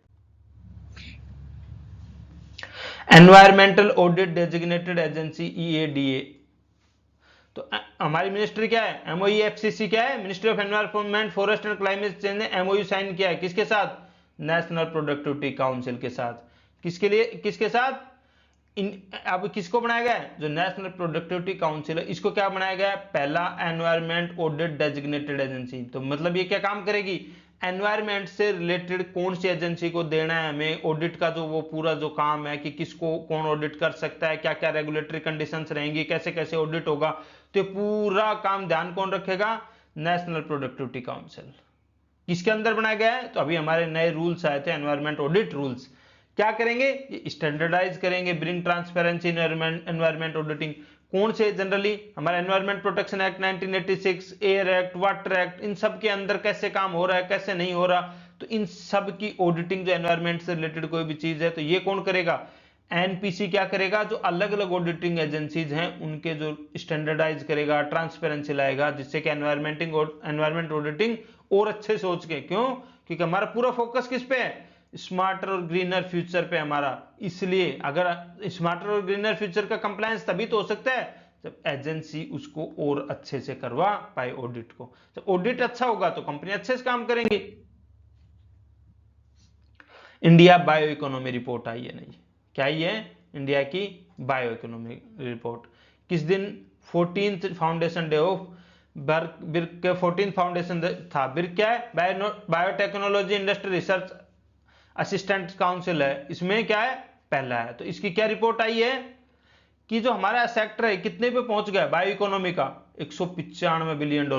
Environmental audit designated agency EADA, तो हमारी मिनिस्ट्री क्या है? MOEFCC क्या है? Ministry of environment, forest and climate change ने MOU साइन किया है, किसके साथ? नेशनल प्रोडक्टिविटी काउंसिल के साथ। किसके लिए? किसके साथ? अब किसको बनाया गया है? जो नेशनल प्रोडक्टिविटी काउंसिल है, इसको क्या बनाया गया है? पहला एनवायरमेंट ऑडिट डेजिग्नेटेड एजेंसी। तो मतलब ये क्या काम करेगी? एनवायरमेंट से रिलेटेड कौन सी एजेंसी को देना है हमें ऑडिट का, जो वो पूरा जो काम है कि किसको कौन ऑडिट कर सकता है, क्या क्या रेगुलेटरी कंडीशंस रहेंगी, कैसे कैसे ऑडिट होगा, तो ये पूरा काम ध्यान कौन रखेगा? National productivity council. किसके अंदर बनाया गया है? तो अभी हमारे नए रूल्स आए थे, एनवायरमेंट ऑडिट रूल्स। क्या करेंगे? स्टैंडर्डाइज करेंगे, bring transparency in environment auditing. कौन से? जनरली हमारा environment protection act 1986, air act, water act, इन सब के अंदर कैसे काम हो रहा है, कैसे नहीं हो रहा, तो इन सब की ऑडिटिंग जो एनवायरमेंट से रिलेटेड कोई भी चीज है, तो ये कौन करेगा? एनपीसी क्या करेगा? जो अलग अलग ऑडिटिंग एजेंसीज हैं उनके जो स्टैंडर्डाइज करेगा, ट्रांसपेरेंसी लाएगा, जिससे कि एनवायरमेंट ऑडिटिंग और अच्छे से हो सके। क्यों? क्योंकि हमारा पूरा फोकस किस पे है? स्मार्टर और ग्रीनर फ्यूचर पे हमारा। इसलिए अगर स्मार्टर और ग्रीनर फ्यूचर का कंप्लायंस तभी तो हो सकता है जब एजेंसी उसको और अच्छे से करवा पाए ऑडिट को। जब ऑडिट अच्छा होगा तो कंपनी अच्छे से काम करेंगी। इंडिया बायो इकोनॉमी रिपोर्ट आई है, नहीं क्या आई है? इंडिया की बायो इकोनॉमी रिपोर्ट। किस दिन? 14th foundation day of Virk के 14th फाउंडेशन था। बिर्क क्या है? Biotechnology industry research assistant council है, इसमें क्या है? पहला है। तो इसकी क्या रिपोर्ट आई है कि जो हमारा सेक्टर है कितने पे पहुंच गया बायो इकोनॉमी का? $195 बिलियन।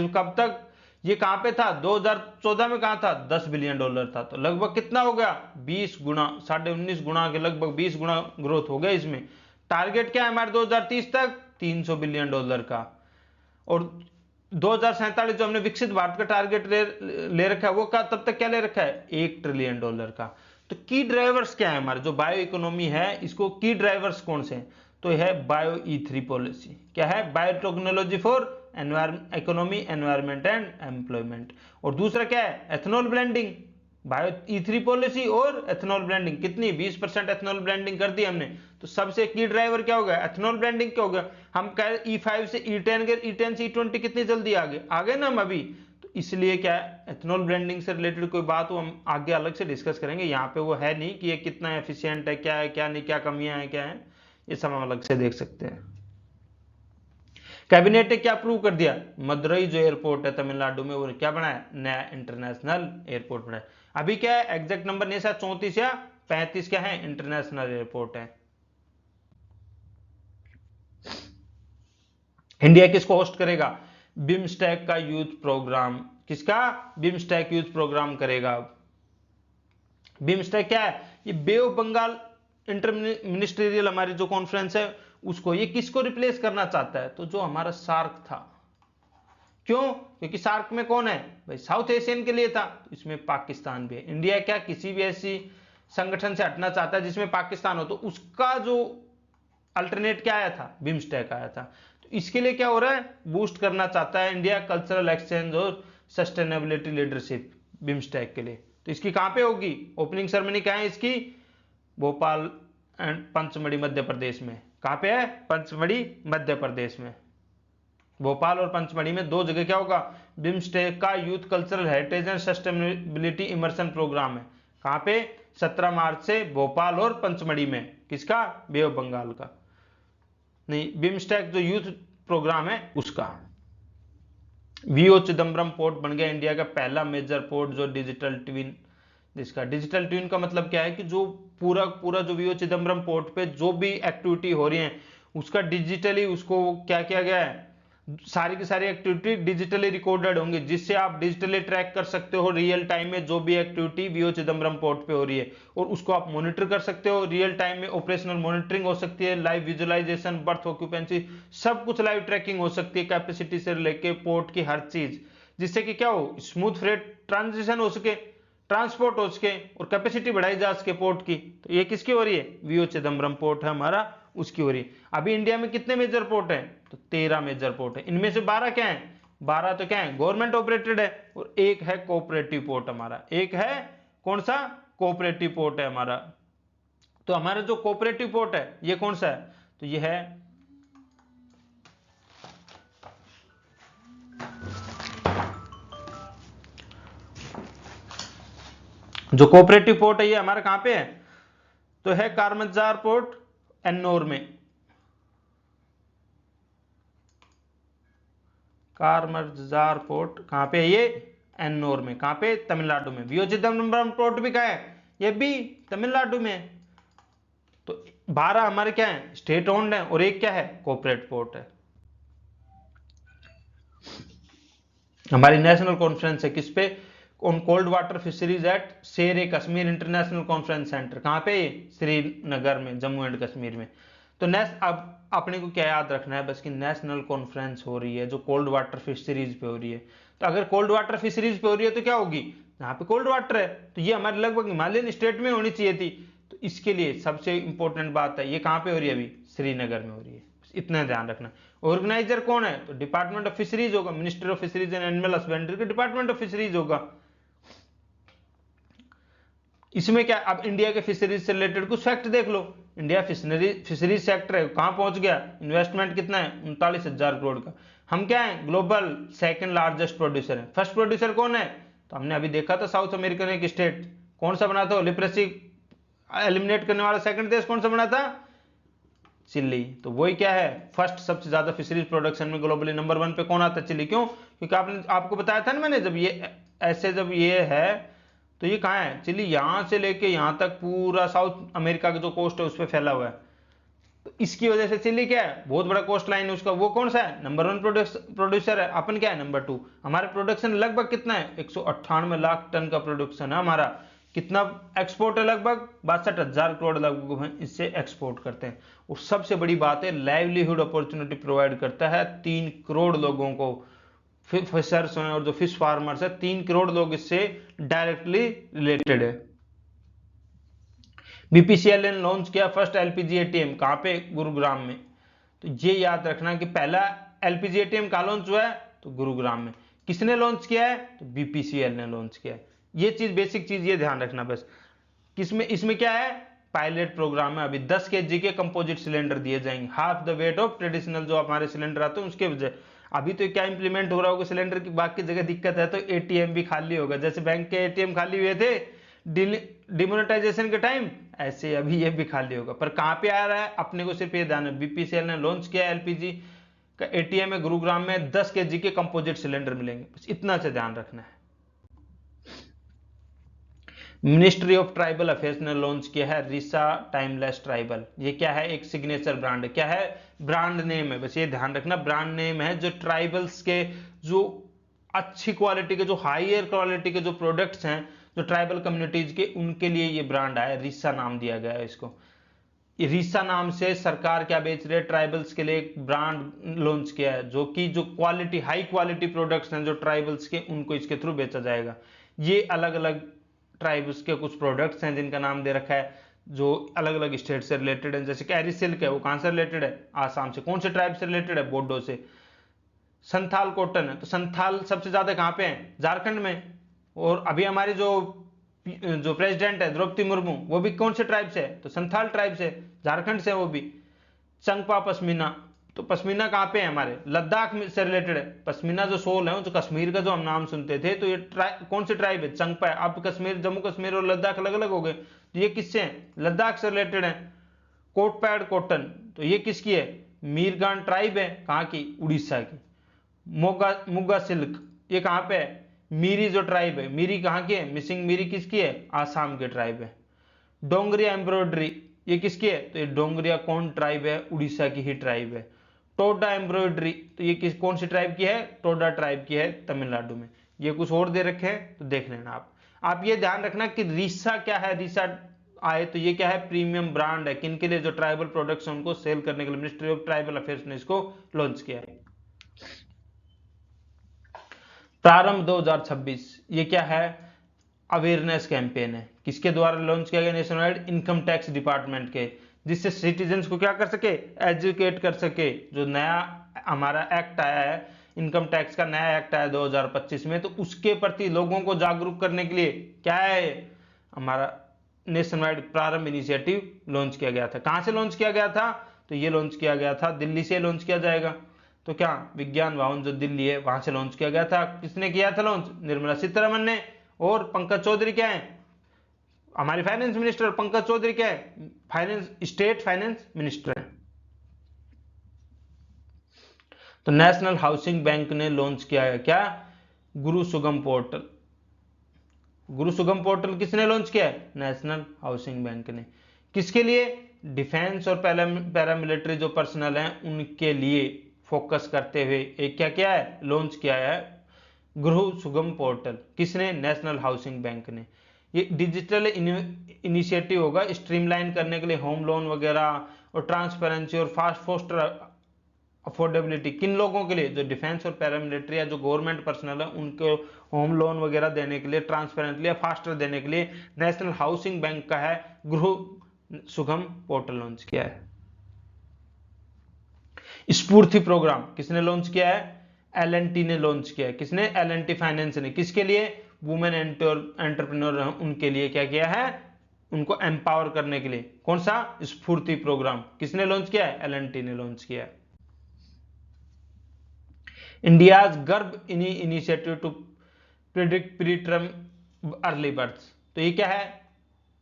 कब तक? ये कहां पे था? 2014 में कहां था? $10 बिलियन था। तो लगभग कितना हो गया? 20 गुना, 19.5 गुना के लगभग 20 गुना ग्रोथ हो गया इसमें। टारगेट क्या है हमारे 2030 तक? $300 बिलियन का। और 2047 जो हमने विकसित भारत का टारगेट ले रखा है, वो का तब तक क्या ले रखा है? $1 ट्रिलियन का। तो की ड्राइवर्स क्या है हमारे जो बायो इकोनॉमी है, इसको की ड्राइवर्स कौन से हैं? तो यह है बायो E3 पॉलिसी। क्या है? Biotechnology for economy, environment and employment. और दूसरा क्या है? Ethanol blending. Bio E3 policy और एथेनॉल ब्लेंडिंग। कितनी? 20% एथेनॉल ब्लेंडिंग कर दी हमने। तो सबसे की ड्राइवर क्या हो गया? एथेनॉल ब्लेंडिंग क्या हो गया? हम कह E5 से E10 गए, E10 से E20 कितनी जल्दी आगे ना हम अभी। तो इसलिए क्या है, एथेनॉल ब्लेंडिंग से रिलेटेड कोई बात हो हम आगे अलग से डिस्कस करेंगे। यहाँ पे वो है नहीं कि ये कितना एफिशिएंट है, क्या है क्या नहीं, क्या कमियां हैं क्या है, ये सब हम अलग से देख सकते हैं। कैबिनेट ने क्या अप्रूव कर दिया? मदुरई जो एयरपोर्ट है तमिलनाडु में, वो क्या बनाया? नया इंटरनेशनल एयरपोर्ट बनाया। अभी क्या है एग्जैक्ट नंबर नहीं, 34 या 35 क्या है इंटरनेशनल एयरपोर्ट है। इंडिया किसको होस्ट करेगा? बिम्स्टेक का यूथ प्रोग्राम। किसका? बिम्स्टेक यूथ प्रोग्राम करेगा। बिम्स्टेक क्या है? ये बे ऑफ बंगाल इंटर मिनिस्ट्रियल हमारी जो कॉन्फ्रेंस है उसको, ये किसको रिप्लेस करना चाहता है? तो जो हमारा सार्क था। क्यों? क्योंकि सार्क में कौन है भाई? साउथ एशियन के लिए था, तो इसमें पाकिस्तान भी है। इंडिया क्या किसी भी ऐसी संगठन से हटना चाहता है जिसमें पाकिस्तान हो, तो उसका जो अल्टरनेट क्या आया था? बिम्स्टेक आया था। तो इसके लिए क्या हो रहा है? बूस्ट करना चाहता है इंडिया कल्चरल एक्सचेंज और सस्टेनेबिलिटी लीडरशिप बिम्स्टेक के लिए। तो इसकी कहां पे होगी? ओपनिंग सेरेमनी क्या है इसकी? भोपाल एंड पंचमढ़ी मध्य प्रदेश में। कहां पे है? पंचमढ़ी मध्य प्रदेश में। भोपाल और पंचमढ़ी में दो जगह क्या होगा? बिम्स्टेक का youth cultural heritage and sustainability immersion programme है। कहां पे? 17 मार्च से भोपाल और पंचमढ़ी में। किसका? बे ऑफ बंगाल का नहीं, बिम्स्टेक जो यूथ प्रोग्राम है उसका। वीओ चिदम्बरम पोर्ट बन गया इंडिया का पहला मेजर पोर्ट जो डिजिटल ट्विन। जिसका डिजिटल ट्विन का मतलब क्या है कि जो पूरा जो वीओ चिदम्बरम पोर्ट पे जो भी एक्टिविटी हो रही है उसका डिजिटली उसको क्या किया गया है, सारी की सारी एक्टिविटी डिजिटली रिकॉर्डेड होंगी, जिससे आप डिजिटली ट्रैक कर सकते हो रियल टाइम में जो भी एक्टिविटी वीओ चिदम्बरम पोर्ट पे हो रही है, और उसको आप मॉनिटर कर सकते हो रियल टाइम में। ऑपरेशनल मॉनिटरिंग हो सकती है, लाइव विजुअलाइजेशन, बर्थ ऑक्यूपेंसी, सब कुछ लाइव ट्रैकिंग हो सकती है, कैपेसिटी से लेके पोर्ट की हर चीज, जिससे कि क्या हो, स्मूथ फ्रेट ट्रांजिशन हो सके, ट्रांसपोर्ट हो सके, और कैपेसिटी बढ़ाई जा सके पोर्ट की। तो ये किसकी हो रही है, वीओ चिदम्बरम पोर्ट है हमारा, उसकी हो रही है। अभी इंडिया में कितने मेजर पोर्ट है, तो 13 मेजर पोर्ट है। इनमें से 12 क्या है, 12 तो क्या है, गवर्नमेंट ऑपरेटेड है, और एक है कोऑपरेटिव पोर्ट हमारा, एक है कौन सा, कोऑपरेटिव पोर्ट है हमारा। तो हमारा जो कोऑपरेटिव पोर्ट है ये कौन सा है, तो ये है जो कोऑपरेटिव पोर्ट है ये हमारा कहां पे है, तो है कारमजार पोर्ट एन्नोर में। कारमजार पोर्ट कहां पे है, ये एन्नोर में, कहां पे, तमिलनाडु में। वीओ चिदम्बरम पोर्ट भी कहां है, ये भी तमिलनाडु में। तो 12 हमारे क्या है, स्टेट ओन्ड है, और एक क्या है, कोऑपरेट पोर्ट है। हमारी नेशनल कॉन्फ्रेंस है किस पे, on cold water fisheries at Sher e Kashmir international conference centre, कहां पे, श्रीनगर में, जम्मू एंड कश्मीर में। तो अब अपने को क्या याद रखना है बस, कि नेशनल कॉन्फ्रेंस हो रही है जो कोल्ड वाटर फिशरीज पे हो रही है। तो अगर कोल्ड वाटर फिशरीज पे हो रही है तो क्या होगी, यहाँ पे कोल्ड वाटर है, तो ये हमारे लगभग हिमालयन स्टेट में होनी चाहिए थी। तो इसके लिए सबसे इंपॉर्टेंट बात है, ये कहां पे हो रही है, अभी श्रीनगर में हो रही है, इतना ध्यान रखना। ऑर्गेनाइजर कौन है, तो डिपार्टमेंट ऑफ फिशरीज होगा, minister of fisheries and animal husbandry के डिपार्टमेंट ऑफ फिशरीज होगा। इसमें क्या, अब इंडिया के फिशरीज से रिलेटेड कुछ फैक्ट देख लो। इंडिया फिशरीज सेक्टर है, कहां पहुंच गया, इन्वेस्टमेंट कितना है, 39,000 करोड़ का। हम क्या है, ग्लोबल सेकंड लार्जेस्ट प्रोड्यूसर है। फर्स्ट प्रोड्यूसर कौन है, तो हमने अभी देखा था, साउथ अमेरिकन एक स्टेट, कौन सा बना था, लिप्रेसी एलिमिनेट करने वाला सेकंड देश कौन सा बना था, चिली। तो वही क्या है, फर्स्ट सबसे ज्यादा फिशरीज प्रोडक्शन में ग्लोबली नंबर 1 पे कौन आता है, चिली। क्यों, क्योंकि आपको बताया था ना मैंने, जब ये ऐसे जब ये है तो ये कहाँ है, चिली, यहां से लेके यहां तक पूरा साउथ अमेरिका का जो कोस्ट है उस पर फैला हुआ है। तो इसकी वजह से चिली क्या है, बहुत बड़ा कोस्ट लाइन है उसका, वो कौन सा है, नंबर 1 प्रोड्यूसर है। अपन क्या है, नंबर 2। हमारे प्रोडक्शन लगभग कितना है, 198 लाख टन का प्रोडक्शन है हमारा। कितना एक्सपोर्ट है, लगभग 62,000 करोड़ लगभग हम इससे एक्सपोर्ट करते हैं। और सबसे बड़ी बात है, लाइवलीहुड अपॉर्चुनिटी प्रोवाइड करता है 3 करोड़ लोगों को। फिशर्स हैं और जो फिश फार्मर्स है, 3 करोड़ लोग इससे डायरेक्टली रिलेटेड है। बीपीसीएल ने लॉन्च किया फर्स्ट एलपीजी एटीएम, कहां पे, गुरुग्राम में। तो ये याद रखना कि पहला एलपीजी एटीएम कहां लॉन्च हुआ है, तो गुरुग्राम में। किसने लॉन्च किया है, तो बीपीसीएल ने लॉन्च किया है। ये चीज, बेसिक चीज ये ध्यान रखना बस। किसमें, इसमें क्या है, पायलट प्रोग्राम में अभी 10 केजी के कंपोजिट सिलेंडर दिए जाएंगे, half the weight of traditional जो हमारे सिलेंडर आते हैं उसके वजह। अभी तो क्या इंप्लीमेंट हो रहा होगा सिलेंडर की, बाकी जगह दिक्कत है, तो एटीएम भी खाली होगा, जैसे बैंक के एटीएम खाली हुए थे डिमोनेटाइजेशन के टाइम, ऐसे अभी ये भी खाली होगा। पर कहां पे आ रहा है, अपने को सिर्फ ये ध्यान है, बीपीसीएल ने लॉन्च किया एलपीजी का एटीएम है गुरुग्राम में, 10 केजी के कंपोजिट सिलेंडर मिलेंगे, बस इतना से ध्यान रखना है। मिनिस्ट्री ऑफ ट्राइबल अफेयर्स ने लॉन्च किया है रिसा टाइमलेस ट्राइबल। ये क्या है, एक सिग्नेचर ब्रांड है, क्या है, ब्रांड नेम है, बस ये ध्यान रखना, ब्रांड नेम है। जो ट्राइबल्स के जो अच्छी क्वालिटी के, जो हायर क्वालिटी के जो प्रोडक्ट्स हैं, जो ट्राइबल कम्युनिटीज के, उनके लिए ये ब्रांड आया, रिसा नाम दिया गया है इसको। रिसा नाम से सरकार क्या बेच रही है, ट्राइबल्स के लिए एक ब्रांड लॉन्च किया है, जो कि जो क्वालिटी, हाई क्वालिटी प्रोडक्ट्स हैं जो ट्राइबल्स के, उनको इसके थ्रू बेचा जाएगा। ये अलग अलग ट्राइब्स के कुछ प्रोडक्ट्स हैं जिनका नाम दे रखा है, जो अलग अलग स्टेट से रिलेटेड है। जैसे कैरी सिल्क है, वो कहां से रिलेटेड है, आसाम से। कौन से ट्राइब से रिलेटेड है, बोडो से। संथाल कॉटन है, तो संथाल सबसे ज्यादा कहां पे है, झारखंड में। और अभी हमारी जो प्रेसिडेंट है द्रौपदी मुर्मू, वो भी कौन से ट्राइब से है, तो संथाल ट्राइब से, झारखंड से वो भी। चंगपा पश्मीना, तो पश्मीना कहां पे है, हमारे लद्दाख से रिलेटेड है। पश्मीना जो सोल है, जो कश्मीर का जो हम नाम सुनते थे, तो ये कौन से ट्राइब है, चंगपा है। अब कश्मीर, जम्मू कश्मीर और लद्दाख अलग अलग हो गए, तो ये किससे है, लद्दाख से रिलेटेड है। कोट पैड कॉटन, तो ये किसकी है, मीरगान ट्राइब है, कहां की, उड़ीसा की। मुगा सिल्क, ये कहां पे है, मीरी जो ट्राइब है, मीरी कहां की है, मिसिंग मीरी किसकी है, आसाम के ट्राइब है। डोंगरी एम्ब्रॉयडरी, ये किसकी है? तो ये डोंगरिया कौन ट्राइब है? उड़ीसा की ही ट्राइब है। टोडा एम्ब्रॉयडरी, तो ये कौन सी ट्राइब की है? टोडा ट्राइब की है, तमिलनाडु में। ये कुछ और दे रखे हैं तो देख लेना आप ये ध्यान रखना कि रीसा क्या है। रीसा आए तो ये क्या है? प्रीमियम ब्रांड है। किनके लिए? जो ट्राइबल प्रोडक्ट्स हैं उनको सेल करने के लिए मिनिस्ट्री ऑफ ट्राइबल अफेयर्स ने इसको लॉन्च किया है। प्रारंभ 2026, ये क्या है? अवेयरनेस कैंपेन है। किसके द्वारा लॉन्च किया गया? National wide income tax department के, जिससे सिटीजन्स को क्या कर सके? एजुकेट कर सके। जो नया हमारा एक्ट आया है, इनकम टैक्स का नया एक्ट आया 2025 में, तो उसके प्रति लोगों को जागरूक करने के लिए क्या है? हमारा नेशनल वाइड प्रारंभ इनिशिएटिव लॉन्च किया गया था। कहां से लॉन्च किया गया था? तो ये लॉन्च किया गया था दिल्ली से लॉन्च किया जाएगा। तो क्या विज्ञान भवन जो दिल्ली है वहां से लॉन्च किया गया था। किसने किया था लॉन्च? निर्मला सीतारमण ने। और पंकज चौधरी क्या है? हमारे फाइनेंस मिनिस्टर। पंकज चौधरी क्या है? फाइनेंस, स्टेट फाइनेंस मिनिस्टर है। तो नेशनल हाउसिंग बैंक ने लॉन्च किया है क्या? गुरु सुगम पोर्टल। गुरु सुगम पोर्टल किसने लॉन्च किया है? नेशनल हाउसिंग बैंक ने। किसके लिए? डिफेंस और पैरामिलिट्री जो पर्सनल हैं उनके लिए फोकस करते हुए एक क्या किया है? लॉन्च किया है गुरु सुगम पोर्टल। किसने? नेशनल हाउसिंग बैंक ने। ये डिजिटल इनिशिएटिव होगा स्ट्रीमलाइन करने के लिए होम लोन वगैरह और ट्रांसपेरेंसी और फास्ट फोस्टर अफोर्डेबिलिटी। किन लोगों के लिए? जो डिफेंस और पैरामिलिट्री या जो गवर्नमेंट पर्सनल है उनको होम लोन वगैरह देने के लिए, ट्रांसपेरेंटली या फास्टर देने के लिए नेशनल हाउसिंग बैंक का है गृह सुगम पोर्टल लॉन्च किया है। स्फूर्ति प्रोग्राम किसने लॉन्च किया है? L&T ने लॉन्च किया है। किसने? L&T फाइनेंस ने। किसके लिए? वुमेन एंटरप्रेन्योर उनके लिए क्या किया है? उनको एम्पावर करने के लिए। कौन सा? स्फूर्ति प्रोग्राम। किसने लॉन्च किया है? L&T ने लॉन्च किया है। India's Garbh initiative to predict preterm early birth. तो ये क्या है?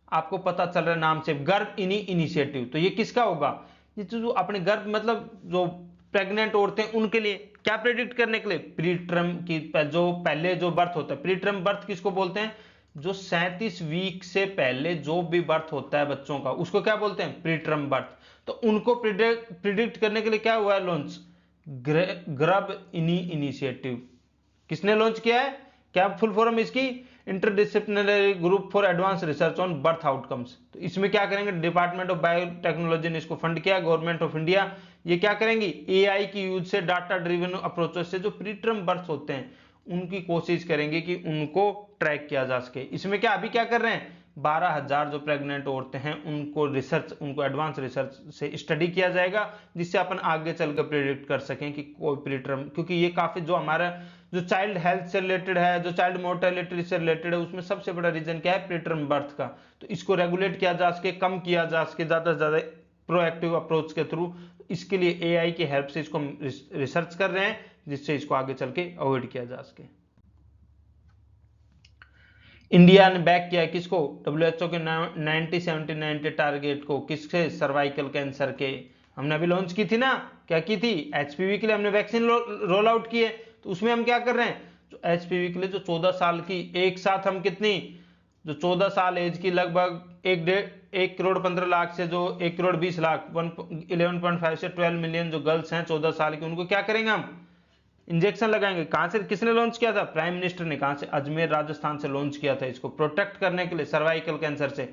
आपको पता चल रहा है नाम से, गर्भ इनिशिएटिव। तो ये किसका होगा? ये जो अपने गर्भ मतलब जो प्रेग्नेंट औरतें उनके लिए क्या प्रेडिक्ट करने के लिए? प्री टर्म की जो पहले जो बर्थ होता है। प्री टर्म बर्थ किसको बोलते हैं? जो 37 वीक से पहले जो भी बर्थ होता है बच्चों का उसको क्या बोलते हैं? Pre term birth. तो उनको प्रिडिक्ट करने के लिए क्या हुआ है लॉन्च? गर्भ इनिशिएटिव। किसने लॉन्च किया है? क्या फुल फॉर्म इसकी? Interdisciplinary group for advance research on birth outcomes. तो इसमें क्या करेंगे? डिपार्टमेंट ऑफ बायोटेक्नोलॉजी ने इसको फंड किया, गवर्नमेंट ऑफ इंडिया। ये क्या करेंगी? एआई की यूज से, डाटा ड्रिवन अप्रोचेस से जो प्रीटर्म बर्थ होते हैं उनकी कोशिश करेंगे कि उनको ट्रैक किया जा सके। इसमें क्या अभी क्या कर रहे हैं? 12,000 जो प्रेग्नेंट औरतें हैं उनको रिसर्च, उनको एडवांस रिसर्च से स्टडी किया जाएगा, जिससे अपन आगे चलकर प्रिडिक्ट कर सकें कि कोई प्रीटर्म, क्योंकि ये काफी जो हमारा जो चाइल्ड हेल्थ से रिलेटेड है, जो चाइल्ड मोर्टेलिटी से रिलेटेड है, उसमें सबसे बड़ा रीजन क्या है? प्रीटर्म बर्थ का। तो इसको रेगुलेट किया जा सके, कम किया जा सके ज्यादा से ज्यादा प्रोएक्टिव अप्रोच के थ्रू। इसके लिए एआई की हेल्प से इसको रिसर्च कर रहे हैं, जिससे इसको आगे चल के अवॉइड किया जा सके। इंडिया ने बैक किया किसको? WHO के 90-70-90 टारगेट को। किसके? सर्वाइकल कैंसर के। हमने अभी लॉन्च की थी ना, क्या की थी? HPV के लिए हमने वैक्सीन रोल आउट की है। तो उसमें हम क्या कर रहे हैं? जो HPV के लिए जो 14 साल की, एक साथ हम कितनी, जो 14 साल एज की लगभग 1,15,00,000 से जो 1,20,00,000 11.5 से 12 मिलियन जो गर्ल्स हैं 14 साल की, उनको क्या करेंगे? हम इंजेक्शन लगाएंगे। कहां से, किसने लॉन्च किया था? प्राइम मिनिस्टर ने। कहां से? अजमेर राजस्थान से लॉन्च किया था, इसको प्रोटेक्ट करने के लिए सर्वाइकल कैंसर से।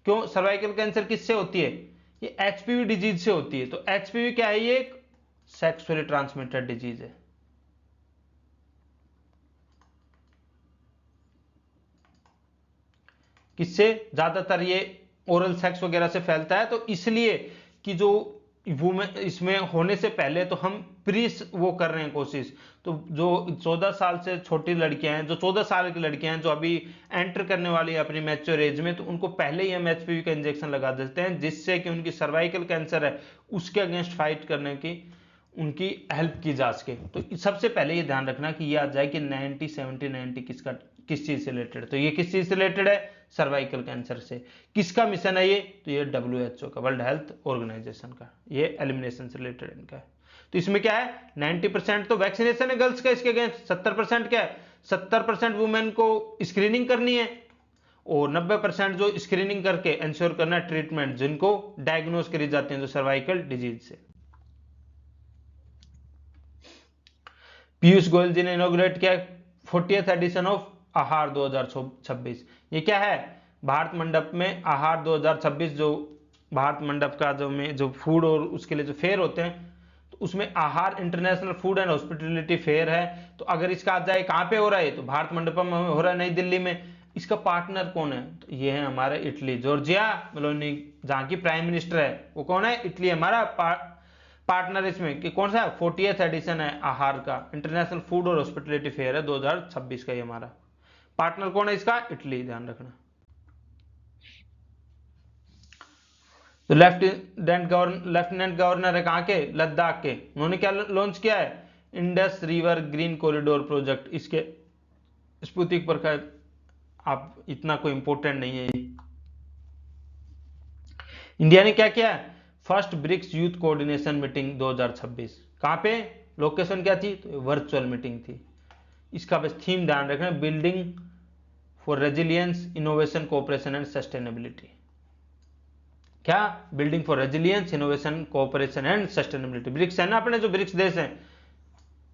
क्यों? सर्वाइकल कैंसर किससे होती है? ये HPV डिजीज से होती है। तो HPV क्या है? ये एक सेक्सुअली ट्रांसमिटेड डिजीज है। किससे? ज्यादातर ये ओरल सेक्स वगैरह से फैलता है। तो इसलिए कि जो वुमेन इसमें होने से पहले तो हम प्री वो कर रहे हैं कोशिश। तो जो 14 साल से छोटी लड़कियां हैं, जो 14 साल की लड़कियां हैं जो अभी एंटर करने वाली है अपनी मैच्योर एज में, तो उनको पहले ही हम HPV का इंजेक्शन लगा देते हैं, जिससे कि उनकी सर्वाइकल कैंसर है उसके अगेंस्ट फाइट करने की उनकी हेल्प की जा सके। तो सबसे पहले ये ध्यान रखना कि ये आ जाए कि 90-70-90 किसका, किस चीज से रिलेटेड। तो ये किस चीज से रिलेटेड है? सर्वाइकल कैंसर से। किसका मिशन है ये? तो ये WHO का, वर्ल्ड हेल्थ ऑर्गेनाइजेशन का, ये एलिमिनेशन से रिलेटेड इनका है। तो इसमें क्या है? 90% तो वैक्सीनेशन है गर्ल्स का, इसके अगेंस्ट 70% क्या है? 70% वुमेन को स्क्रीनिंग करनी है और 90% जो स्क्रीनिंग करके इंश्योर करना है ट्रीटमेंट जिनको डायग्नोज करी जाती हैं जो सर्वाइकल डिजीज से। पीयूष गोयल जी ने इनॉग्रेट किया 40th एडिशन ऑफ आहार 2026। ये क्या है? भारत मंडप में आहार 2026, जो भारत मंडप का जो फूड और उसके लिए जो फेयर होते हैं, तो उसमें आहार international food and hospitality fair है। तो अगर इसका आज जाए कहाँ पे हो रहा है, तो भारत मंडपम में हो रहा है, नई दिल्ली में। इसका पार्टनर कौन है? तो ये है हमारे इटली, जॉर्जिया मेलोनी, जहाँ की प्राइम मिनिस्टर है वो कौन है? इटली हमारा पार्टनर इसमें। कि कौन सा? 40th एडिशन है आहार का, इंटरनेशनल फूड और हॉस्पिटलिटी फेयर है 2026 का। ये हमारा पार्टनर कौन है इसका? इटली, ध्यान रखना। तो लेफ्टिनेंट गवर्नर है कहाँ के? लद्दाख के। उन्होंने क्या लॉन्च किया है? Indus river green corridor project. इसके स्पुतिक पर का आप इतना कोई इंपोर्टेंट नहीं है। इंडिया ने क्या किया? First BRICS youth coordination meeting 2026। कहाँ पे? लोकेशन क्या थी? तो वर्चुअल मीटिंग थी। इसका बस थीम ध्यान रखना, building for resilience, innovation, cooperation and sustainability. क्या? Building for resilience, innovation, cooperation and sustainability. BRICS है ना अपने जो ब्रिक्स देश हैं,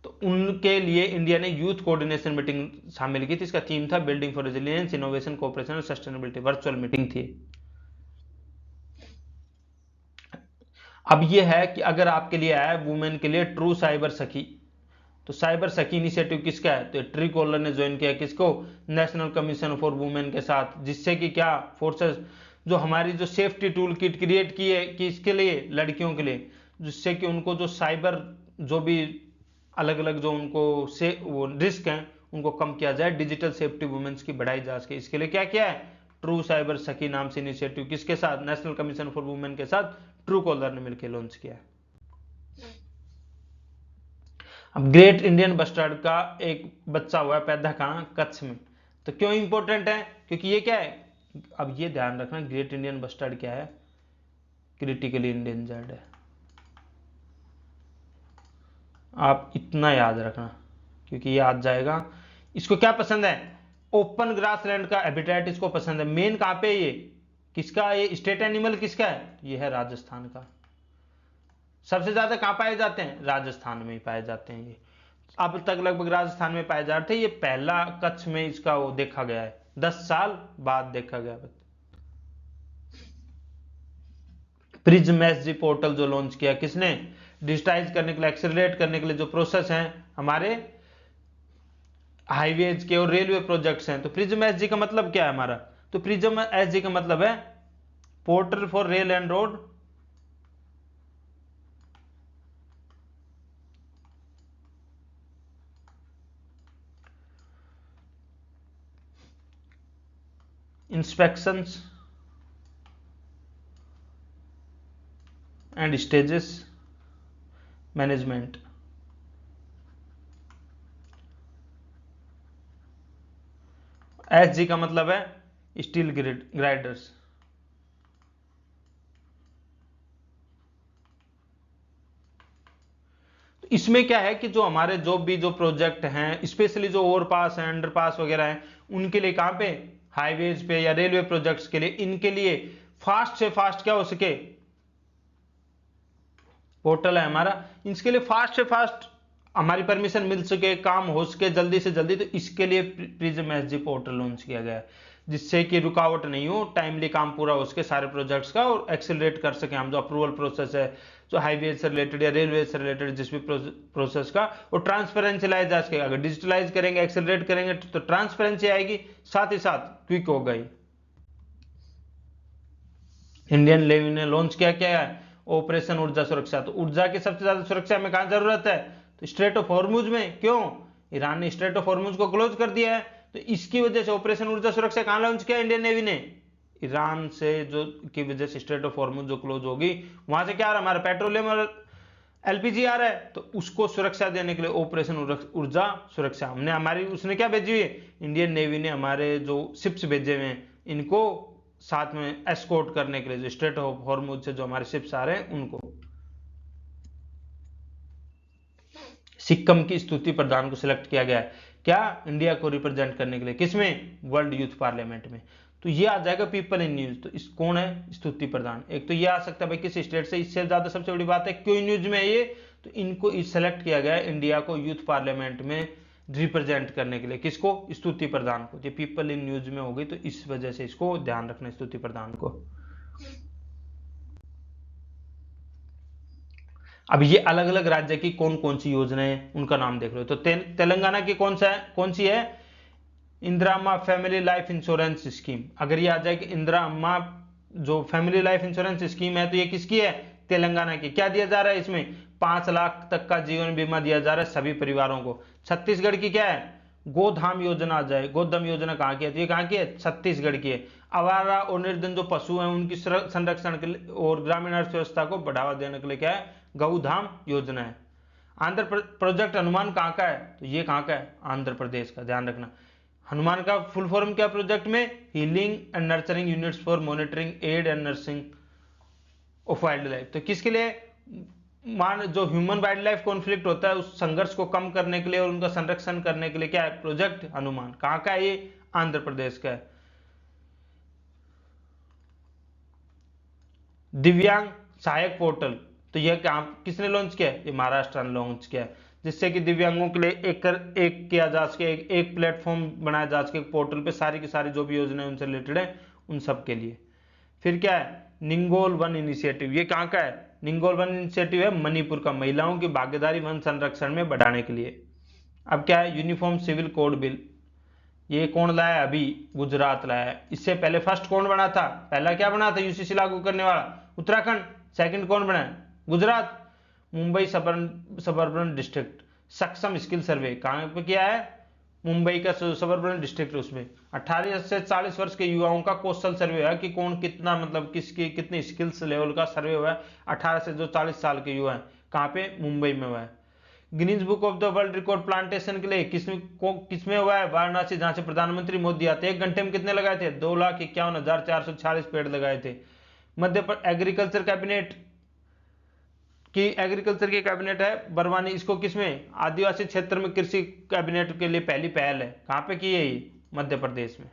तो उनके लिए इंडिया ने यूथ कोऑर्डिनेशन मीटिंग शामिल की थी। इसका थीम था building for resilience, innovation, cooperation and sustainability. Virtual meeting थी। अब यह है कि अगर आपके लिए आया वुमेन के लिए ट्रू साइबर सखी, तो साइबर सखी इनिशिएटिव किसका है? तो ट्री कॉलर ने ज्वाइन किया किसको? नेशनल कमीशन फॉर वुमेन के साथ, जिससे कि क्या फोर्सेस जो हमारी जो सेफ्टी टूल किट क्रिएट की है कि इसके लिए लड़कियों के लिए, जिससे कि उनको जो साइबर जो भी अलग अलग जो उनको से वो रिस्क हैं उनको कम किया जाए, डिजिटल सेफ्टी वुमेन्स की बढ़ाई जा सके। इसके लिए क्या किया है? ट्रू साइबर सखी नाम से इनिशिएटिव किसके साथ? नेशनल कमीशन फॉर वुमेन के साथ ट्रू कॉलर ने मिलकर लॉन्च किया है। अब ग्रेट इंडियन बस्टर्ड का एक बच्चा हुआ है पैदा कहाँ? कच्छ में। तो क्यों इंपॉर्टेंट है? क्योंकि ये क्या है, अब ये ध्यान रखना, ग्रेट इंडियन बस्टर्ड क्या है? क्रिटिकली इंडेंजर्ड है। आप इतना याद रखना क्योंकि ये आज जाएगा। इसको क्या पसंद है? ओपन ग्रासलैंड का हैबिटेट इसको पसंद है। मेन कहाँ पे? ये किसका? ये स्टेट एनिमल किसका है? ये है राजस्थान का। सबसे ज्यादा कहाँ पाए जाते हैं? राजस्थान में ही पाए जाते हैं। ये अब तक लगभग राजस्थान में पाए जा रहे थे। ये पहला कच्छ में इसका वो देखा गया है, 10 साल बाद देखा गया। प्रिज्म एसजी पोर्टल जो लॉन्च किया किसने? डिजिटाइज करने के लिए, एक्सेलरेट करने के लिए जो प्रोसेस हैं हमारे हाईवेज के और रेलवे प्रोजेक्ट्स हैं। तो प्रिज्म एसजी का मतलब क्या है हमारा? तो प्रिज्म एसजी का मतलब है portal for rail and road inspections and stages management. SG का मतलब है स्टील ग्राइडर्स। इसमें क्या है कि जो हमारे जो भी जो प्रोजेक्ट हैं, स्पेशली जो ओवरपास हैं, अंडरपास वगैरह हैं, उनके लिए कहां पे? हाईवेज पे या रेलवे प्रोजेक्ट्स के लिए, इनके लिए फास्ट से फास्ट क्या हो सके, पोर्टल है हमारा, इसके लिए फास्ट से फास्ट हमारी परमिशन मिल सके, काम हो सके जल्दी से जल्दी। तो इसके लिए प्रिज्म एसजी पोर्टल लॉन्च किया गया है, जिससे कि रुकावट नहीं हो, टाइमली काम पूरा हो सके सारे प्रोजेक्ट्स का, और एक्सेलरेट कर सके हम जो अप्रूवल प्रोसेस है, जो हाईवे से रिलेटेड या रेलवे से रिलेटेड जिस भी प्रोसेस का, और ट्रांसपेरेंसी लाया जा सके। अगर डिजिटलाइज करेंगे, एक्सेलरेट करेंगे तो ट्रांसपेरेंसी आएगी, साथ ही साथ क्विक हो गई। इंडियन नेवी ने लॉन्च किया क्या है? ऑपरेशन ऊर्जा सुरक्षा। तो ऊर्जा की सबसे ज्यादा सुरक्षा में कहां जरूरत है? तो स्ट्रेट ऑफ हॉर्मुज में। क्यों? ईरान ने स्ट्रेट ऑफ हॉर्मुज को क्लोज कर दिया है, तो इसकी वजह से ऑपरेशन ऊर्जा सुरक्षा कहां लॉन्च किया इंडियन नेवी ने? ईरान से जो की वजह से स्ट्रेट ऑफ हॉर्मुज जो क्लोज होगी, वहां से क्या आ रहा है? हमारा पेट्रोलियम और एलपीजी आ रहा है, तो उसको सुरक्षा देने के लिए ऑपरेशन ऊर्जा सुरक्षा हमने हमारी उसने क्या भेजी हुई है? इंडियन नेवी ने हमारे जो शिप्स भेजे हुए हैं, इनको साथ में एस्कॉर्ट करने के लिए, जो स्ट्रेट ऑफ हॉर्मुज से जो हमारे शिप्स आ रहे हैं उनको। सिक्किम की स्तुति प्रधान को सिलेक्ट किया गया है क्या? इंडिया को रिप्रेजेंट करने के लिए। किसमें? वर्ल्ड यूथ पार्लियामेंट में। तो ये आ जाएगा पीपल इन न्यूज। तो इस कौन है, स्तुति प्रधान। एक तो ये आ सकता है भाई किस स्टेट से, इससे ज्यादा सबसे बड़ी बात है क्यों न्यूज में है ये, तो इनको सेलेक्ट किया गया है इंडिया को यूथ पार्लियामेंट में रिप्रेजेंट करने के लिए। किसको, स्तुति प्रधान को। ये पीपल इन न्यूज में हो गई, तो इस वजह से इसको ध्यान रखना स्तुति प्रधान को। अब ये अलग अलग राज्य की कौन कौन सी योजनाएं उनका नाम देख लो। तो तेलंगाना की कौन सी है, इंदिरा अम्मा फैमिली लाइफ इंश्योरेंस स्कीम। अगर ये आ जाए कि इंदिरा अम्मा जो फैमिली लाइफ इंश्योरेंस स्कीम है, तो ये किसकी है, तेलंगाना की। क्या दिया जा रहा है इसमें, 5 लाख तक का जीवन बीमा दिया जा रहा है सभी परिवारों को। छत्तीसगढ़ की क्या है, गोधाम योजना आ जाए। गोधाम योजना कहाँ की है, तो ये कहाँ की है, छत्तीसगढ़ की है। आवारा और निर्धन जो पशु हैं उनकी संरक्षण के लिए और ग्रामीण अर्थव्यवस्था को बढ़ावा देने के लिए क्या है, गौधाम योजना है। आंध्र प्रोजेक्ट हनुमान कहाँ का है, तो ये कहाँ का है, आंध्र प्रदेश का। ध्यान रखना, हनुमान का फुल फॉर्म क्या प्रोजेक्ट में, healing and nurturing units for monitoring aid and nursing of wildlife. तो किसके लिए, मान जो ह्यूमन वाइल्ड लाइफ कॉन्फ्लिक्ट होता है उस संघर्ष को कम करने के लिए और उनका संरक्षण करने के लिए क्या है, प्रोजेक्ट हनुमान। कहाँ का है ये, आंध्र प्रदेश का है। दिव्यांग सहायक पोर्टल, तो यह किसने लॉन्च किया है, ये महाराष्ट्र ने लॉन्च किया है, जिससे कि दिव्यांगों के लिए एक किया जा सके, एक प्लेटफॉर्म बनाया जा सके पोर्टल पे, सारी की सारी जो भी योजनाएं उनसे रिलेटेड है उन सब के लिए। फिर क्या है, निंगोल वन इनिशिएटिव, ये कहाँ का है, निंगोल वन इनिशिएटिव है मणिपुर का, महिलाओं की भागीदारी वन संरक्षण में बढ़ाने के लिए। अब क्या है, यूनिफॉर्म सिविल कोड बिल, ये कौन लाया है, अभी गुजरात लाया है। इससे पहले फर्स्ट कौन बना था, पहला क्या बना था यूसीसी लागू करने वाला, उत्तराखंड। सेकंड कौन बना है, गुजरात। मुंबई सबर्बन डिस्ट्रिक्ट सक्षम स्किल सर्वे कहाँ पे किया है, मुंबई का सबर्बन डिस्ट्रिक्ट, उसमें 18 से 40 वर्ष के युवाओं का कौशल सर्वे हुआ है कि कौन कितना मतलब किसकी कितनी स्किल्स लेवल का सर्वे हुआ है 18 से जो 40 साल के युवा हैं। कहाँ पे, मुंबई में हुआ है। Guinness book of the world record plantation के लिए किसमें हुआ है, वाराणसी, जहां से प्रधानमंत्री मोदी आते 1 घंटे में कितने लगाए थे, 2,51,446 पेड़ लगाए थे। मध्य प्रदेश एग्रीकल्चर कैबिनेट की कैबिनेट है बरवानी, इसको किसमें, आदिवासी क्षेत्र में कृषि कैबिनेट के लिए पहली पहल है। कहां पे की है ये, मध्य प्रदेश में।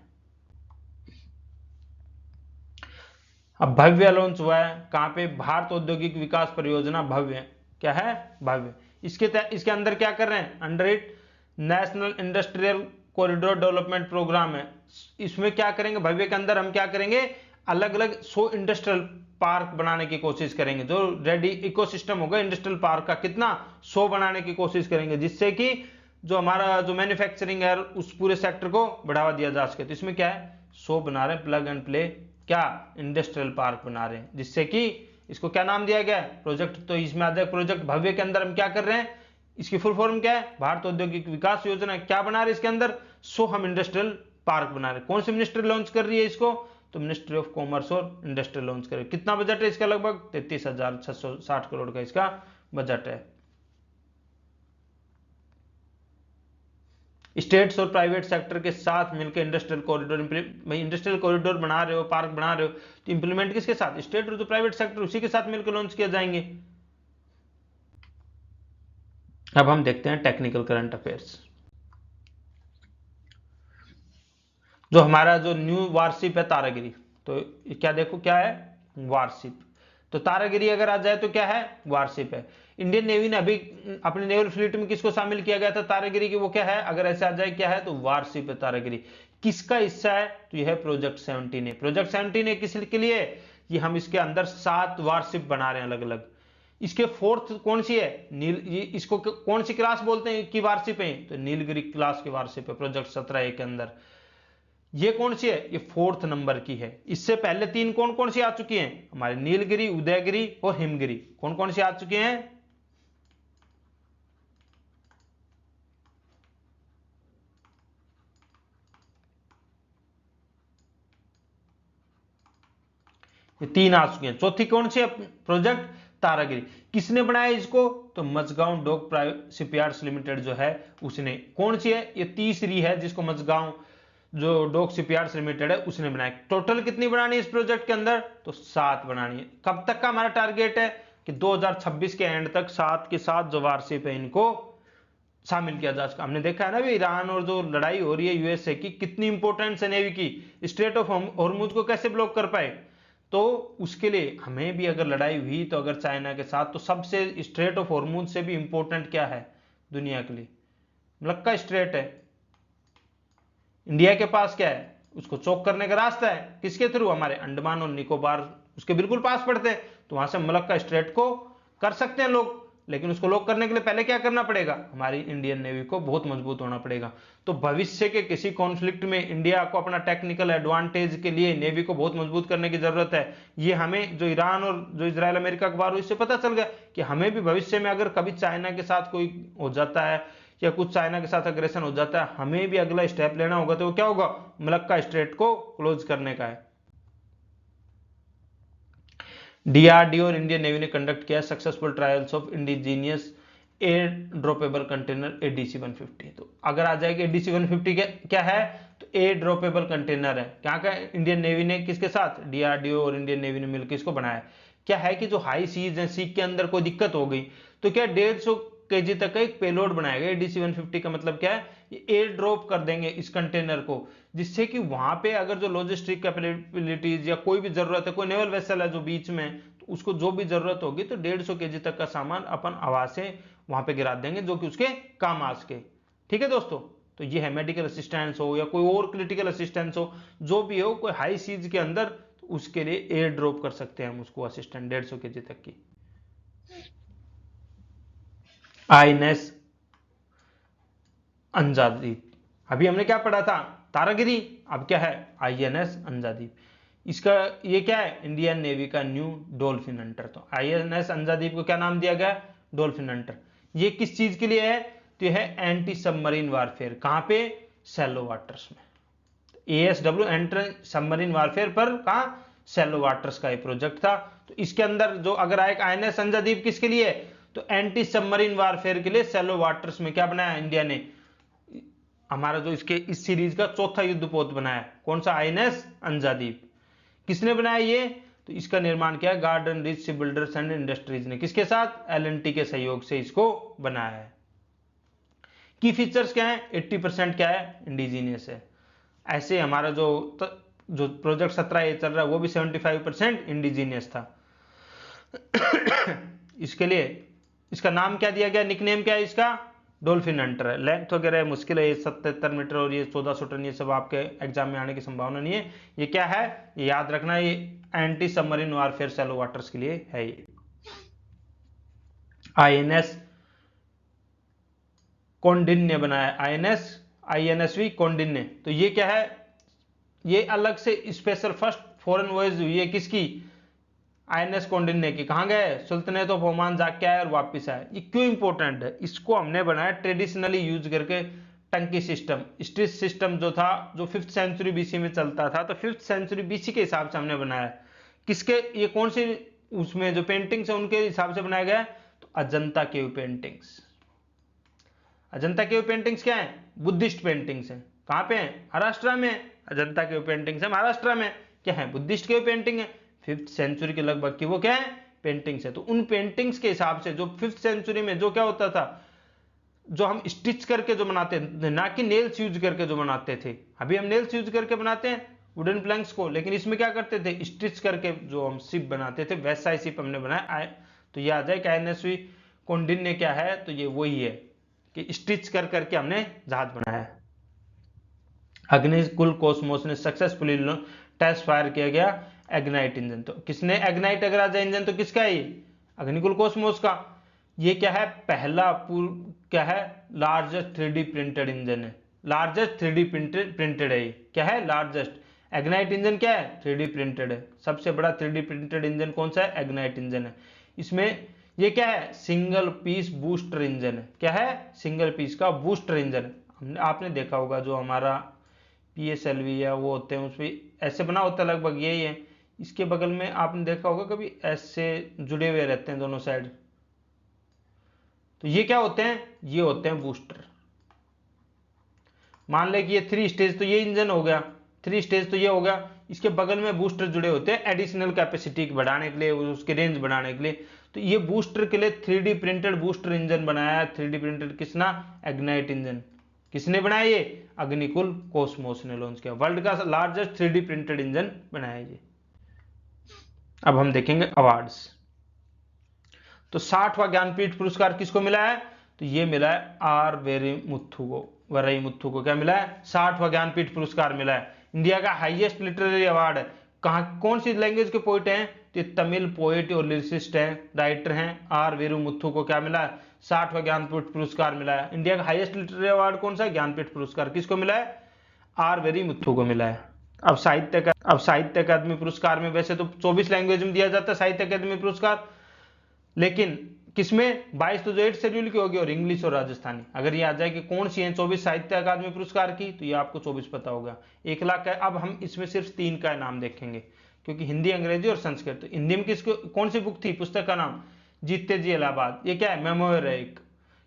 अब भव्य लॉन्च हुआ है, कहां पे, भारत औद्योगिक विकास परियोजना भव्य, क्या है, भव्य। इसके अंदर क्या कर रहे हैं, under it national industrial corridor development programme है। इसमें क्या करेंगे, भव्य के अंदर हम क्या करेंगे, अलग अलग 100 इंडस्ट्रियल पार्क बनाने की कोशिश करेंगे। जो रेडी इकोसिस्टम होगा इंडस्ट्रियल पार्क का, कितना, 100 बनाने की कोशिश करेंगे, जिससे कि जो हमारा जो मैन्युफैक्चरिंग है उस पूरे सेक्टर को बढ़ावा दिया जा सके। तो इसमें क्या है, 100 बना रहे हैं, प्लग एंड प्ले, क्या, इंडस्ट्रियल पार्क बना रहे हैं, जिससे कि इसको क्या नाम दिया गया है, प्रोजेक्ट। तो इसमें आ जाए प्रोजेक्ट भव्य के अंदर हम क्या कर रहे हैं, इसकी फुल फॉर्म क्या है, भारत औद्योगिक विकास योजना। क्या बना रहे हैं इसके अंदर, 100 हम इंडस्ट्रियल पार्क बना रहे हैं। कौन सी मिनिस्ट्री लॉन्च कर रही है इसको, तो मिनिस्ट्री ऑफ कॉमर्स और इंडस्ट्री लॉन्च करे। कितना बजट है इसका, लगभग 33,660 करोड़ का इसका बजट है। स्टेट्स और प्राइवेट सेक्टर के साथ मिलकर इंडस्ट्रियल कॉरिडोर बना रहे हो, पार्क बना रहे हो, तो इंप्लीमेंट किसके साथ, स्टेट और जो प्राइवेट सेक्टर उसी के साथ मिलकर लॉन्च किया जाएंगे। अब हम देखते हैं टेक्निकल करंट अफेयर्स। जो हमारा जो न्यू वारशिप है तारागिरी, तो क्या देखो क्या है, वारशिप। तो तारागिरी अगर आ जाए तो क्या है, वारशिप है। इंडियन नेवी ने अभी अपने नेवल फ्लीट में किसको शामिल किया गया था तारागिरी की, वो क्या है, अगर ऐसे आ जाए क्या है, तो वारशिप है तारागिरी। किसका हिस्सा है, तो यह है प्रोजेक्ट 17 है। प्रोजेक्ट 17 है किस के लिए, ये हम इसके अंदर 7 वारशिप बना रहे हैं अलग अलग। इसके फोर्थ कौन सी है, ये इसको कौन सी क्लास बोलते हैं कि वारशिप है, तो नीलगिरी क्लास की वारशिप है प्रोजेक्ट 17A के अंदर। ये कौन सी है, ये 4th नंबर की है। इससे पहले 3 कौन कौन सी आ चुकी हैं, हमारे नीलगिरी, उदयगिरी और हिमगिरी, कौन कौन सी आ चुकी हैं, ये 3 आ चुकी हैं। चौथी कौन सी है, प्रोजेक्ट तारागिरी। किसने बनाया इसको, तो मजगांव डॉक शिपयार्ड्स लिमिटेड जो है उसने। कौन सी है, ये तीसरी है जिसको मजगांव जो डॉक शिपयार्ड्स लिमिटेड है उसने बनाया। टोटल कितनी बनानी है इस प्रोजेक्ट के अंदर, तो 7 बनानी है। कब तक का हमारा टारगेट है कि 2026 के एंड तक 7 के 7 जो वारशिप है इनको शामिल किया जा सका। हमने देखा है ना भी ईरान और जो लड़ाई हो रही है यूएसए की, कितनी इंपॉर्टेंस है नेवी की, स्ट्रेट ऑफ हॉर्मुज को कैसे ब्लॉक कर पाए। तो उसके लिए हमें भी अगर लड़ाई हुई तो अगर चाइना के साथ, तो सबसे स्ट्रेट ऑफ हॉर्मुज से भी इंपॉर्टेंट क्या है दुनिया के लिए, मलक्का स्ट्रेट है। इंडिया के पास क्या है, उसको चौक करने का रास्ता है, किसके थ्रू, हमारे अंडमान और निकोबार उसके बिल्कुल पास पड़ते हैं, तो वहां से मलक्का स्ट्रेट को कर सकते हैं लोग। लेकिन उसको लॉक करने के लिए पहले क्या करना पड़ेगा, हमारी इंडियन नेवी को बहुत मजबूत होना पड़ेगा। तो भविष्य के किसी कॉन्फ्लिक्ट में इंडिया को अपना टेक्निकल एडवांटेज के लिए नेवी को बहुत मजबूत करने की जरूरत है। ये हमें जो ईरान और जो इजराइल अमेरिका का वार हुई, इससे पता चल गया कि हमें भी भविष्य में अगर कभी चाइना के साथ कोई हो जाता है या कुछ चाइना के साथ अग्रेशन हो जाता है, हमें भी अगला स्टेप लेना होगा, तो वो क्या होगा, मलक्का स्ट्रेट को क्लोज करने का है। डीआरडीओ और इंडियन नेवी ने कंडक्ट किया successful trials of indigenous air droppable container ADC 150। तो अगर आ जाएगा एडीसी 150 क्या है, तो एयर ड्रॉपेबल कंटेनर है। क्या का इंडियन नेवी ने किसके साथ, डीआरडीओ और इंडियन नेवी ने मिलकर इसको बनाया। क्या है कि जो हाई सीज है, सी के अंदर कोई दिक्कत हो गई, तो क्या 150 केजी तक का एक पेलोड बनाया गया। एडीसी 150 का मतलब क्या है, ये एयर ड्रॉप कर देंगे इस कंटेनर को, जिससे कि वहां पे अगर जो लॉजिस्टिक कैपेबिलिटीज या कोई भी जरूरत है, कोई नेवल वेसल है जो बीच में, तो उसको जो भी जरूरत होगी, तो 150 केजी तक का सामान अपन हवा से वहां पे गिरा देंगे, जो कि उसके काम आ सके। ठीक है दोस्तों, तो ये है मेडिकल असिस्टेंस हो या कोई और क्रिटिकल असिस्टेंस हो, जो भी हो, कोई हाई सीज के अंदर, तो उसके लिए एयर ड्रॉप कर सकते हैं हम उसको असिस्टेंट 150 केजी तक की। आईएनएस अंजादीप, अभी हमने क्या पढ़ा था, तारागिरी, अब क्या है आईएनएस अंजादीप। इसका ये क्या है, इंडियन नेवी का न्यू डॉल्फिन हंटर। तो आईएनएस अंजादीप को क्या नाम दिया गया, डॉल्फिन हंटर। ये किस चीज के लिए है, तो यह है एंटी सबमरीन वारफेयर। कहां पे, सैलो वाटर्स में। एएसडब्ल्यू एंटी सबमरीन वारफेयर पर कहा, सैलो वाटर्स का ये प्रोजेक्ट था। तो इसके अंदर जो अगर आए आईएनएस अंजादीप किसके लिए, तो एंटी सबमरीन वारफेयर के लिए सैलो वाटर्स में क्या बनाया इंडिया ने, हमारा जो इसके इस सीरीज का चौथा युद्धपोत बनाया। कौन सा, आईएनएस अंजादीप। किसने बनाया ये, तो इसका निर्माण किया garden rich builders and industries ने, किसके साथ, एलएनटी के सहयोग से इसको बनाया है। की फीचर्स क्या है, 80% क्या है, इंडिजीनियस है। ऐसे हमारा जो प्रोजेक्ट 17 ये चल रहा है, वो भी 75% इंडिजीनियस था। इसके लिए इसका नाम क्या दिया गया, निकनेम क्या है इसका, डॉल्फिन हंटर है। लेंथ वगैरह मुश्किल है, ये 77 मीटर और ये 1400 टन, ये सब आपके एग्जाम में आने की संभावना नहीं है। ये क्या है, ये याद रखना, ये anti submarine warfare shallow waters के लिए है। ये आईएनएस कौंडिन्य बनाया, आईएनएसवी कौंडिन्य। तो ये क्या है, ये अलग से स्पेशल फर्स्ट फॉरेन वॉयज हुई है किसकी, आईएनएस कौंडिन्य की। कहां गए, सुल्तानेत ऑफ ओमान जाके आए और वापिस आए। ये क्यों इंपॉर्टेंट है, इसको हमने बनाया ट्रेडिशनली यूज करके टंकी सिस्टम, स्ट्रीट सिस्टम जो था, जो 5th सेंचुरी बीसी में चलता था, तो 5th सेंचुरी बीसी के हिसाब से हमने बनाया। किसके, ये कौन सी उसमें जो पेंटिंग्स है उनके हिसाब से बनाया गया, तो Ajanta cave paintings. Ajanta cave paintings क्या है, बुद्धिस्ट पेंटिंग्स है। कहां पे है, महाराष्ट्र में। अजंता केव पेंटिंग्स है महाराष्ट्र में, क्या है, बुद्धिस्ट केव पेंटिंग है। 5th सेंचुरी के लगभग की वो क्या है, पेंटिंग्स है। तो उन पेंटिंग्स के हिसाब से जो 5th सेंचुरी में जो क्या होता था, जो हम स्टिच करके जो बनाते हैं, ना कि नेल्स यूज करके जो बनाते थे। अभी हम नेल्स यूज करके बनाते हैं वुडन प्लैंक्स को, लेकिन इसमें क्या करते थे, स्टिच करके जो हम शिप बनाते थे, वैसा ही शिप हमने बनाया। तो ये आ जाए कि आईएनएसवी कौंडिन्य क्या है, तो ये वही है कि स्टिच कर करके हमने जहाज बनाया है। अग्निकुल कॉस्मोस ने सक्सेसफुली टेस्ट फायर किया गया एग्नाइट इंजन। तो किसने एग्नाइट अगर आ जाए इंजन, तो किसका है ये, अग्निकुल कॉस्मोस का। ये क्या है, पहला क्या है, लार्जेस्ट 3D प्रिंटेड इंजन है। लार्जेस्ट 3D प्रिंटेड है ये, क्या है, लार्जेस्ट। एग्नाइट इंजन क्या है, 3D प्रिंटेड है। सबसे बड़ा 3D प्रिंटेड इंजन कौन सा है, एग्नाइट इंजन है। इसमें ये क्या है, सिंगल पीस बूस्टर इंजन है। क्या है, सिंगल पीस का बूस्टर इंजन है। आपने देखा होगा जो हमारा PSLV या वो होते हैं, उसमें ऐसे बना होता है, लगभग यही है। इसके बगल में आपने देखा होगा कभी ऐसे जुड़े हुए रहते हैं दोनों साइड, तो ये क्या होते हैं, ये होते हैं बूस्टर। मान ले कि ये 3 स्टेज, तो ये इंजन हो गया, 3 स्टेज तो ये हो गया, इसके बगल में बूस्टर जुड़े होते हैं एडिशनल कैपेसिटी बढ़ाने के लिए, उसके रेंज बढ़ाने के लिए। तो ये बूस्टर के लिए 3D प्रिंटेड बूस्टर इंजन बनाया है। 3D printed Kisna? एग्नाइट इंजन। किसने बनाया? ये अग्निकुल कॉस्मोस ने लॉन्च किया। वर्ल्ड का लार्जेस्ट 3D प्रिंटेड इंजन बनाया ये। अब हम देखेंगे अवार्ड्स। तो 60वां ज्ञानपीठ पुरस्कार किसको मिला है? तो ये मिला है आर वेरीमुथु को। वरईमुथु को क्या मिला है? 60वां ज्ञानपीठ पुरस्कार मिला है। इंडिया का हाईएस्ट लिटरेरी अवार्ड है। कहाँ, कौन सी लैंग्वेज के पोइट हैं? तो तमिल पोइट और लिरिसिस्ट हैं, राइटर हैं। आर वेरीमुथु को क्या मिला है? 60वां ज्ञानपीठ पुरस्कार मिला है। इंडिया का हाईएस्ट लिटरेरी अवार्ड कौन सा है? ज्ञानपीठ पुरस्कार। किसको मिला है? आर वेरीमुथु को मिला है। अब साहित्य अकादमी पुरस्कार में वैसे तो 24 लैंग्वेज में दिया जाता है साहित्य अकादमी पुरस्कार, लेकिन किसमें? 22 तो जो 8 शेड्यूल की होगी और इंग्लिश और राजस्थानी। अगर ये आ जाए कि कौन सी है 24 साहित्य अकादमी पुरस्कार की, तो ये आपको 24 पता होगा। 1 लाख है। अब हम इसमें सिर्फ 3 का नाम देखेंगे, क्योंकि हिंदी, अंग्रेजी और संस्कृत। तो हिंदी में किसको, कौन सी बुक थी? पुस्तक का नाम जीते जी इलाहाबाद। ये क्या है? मेमोयर है एक,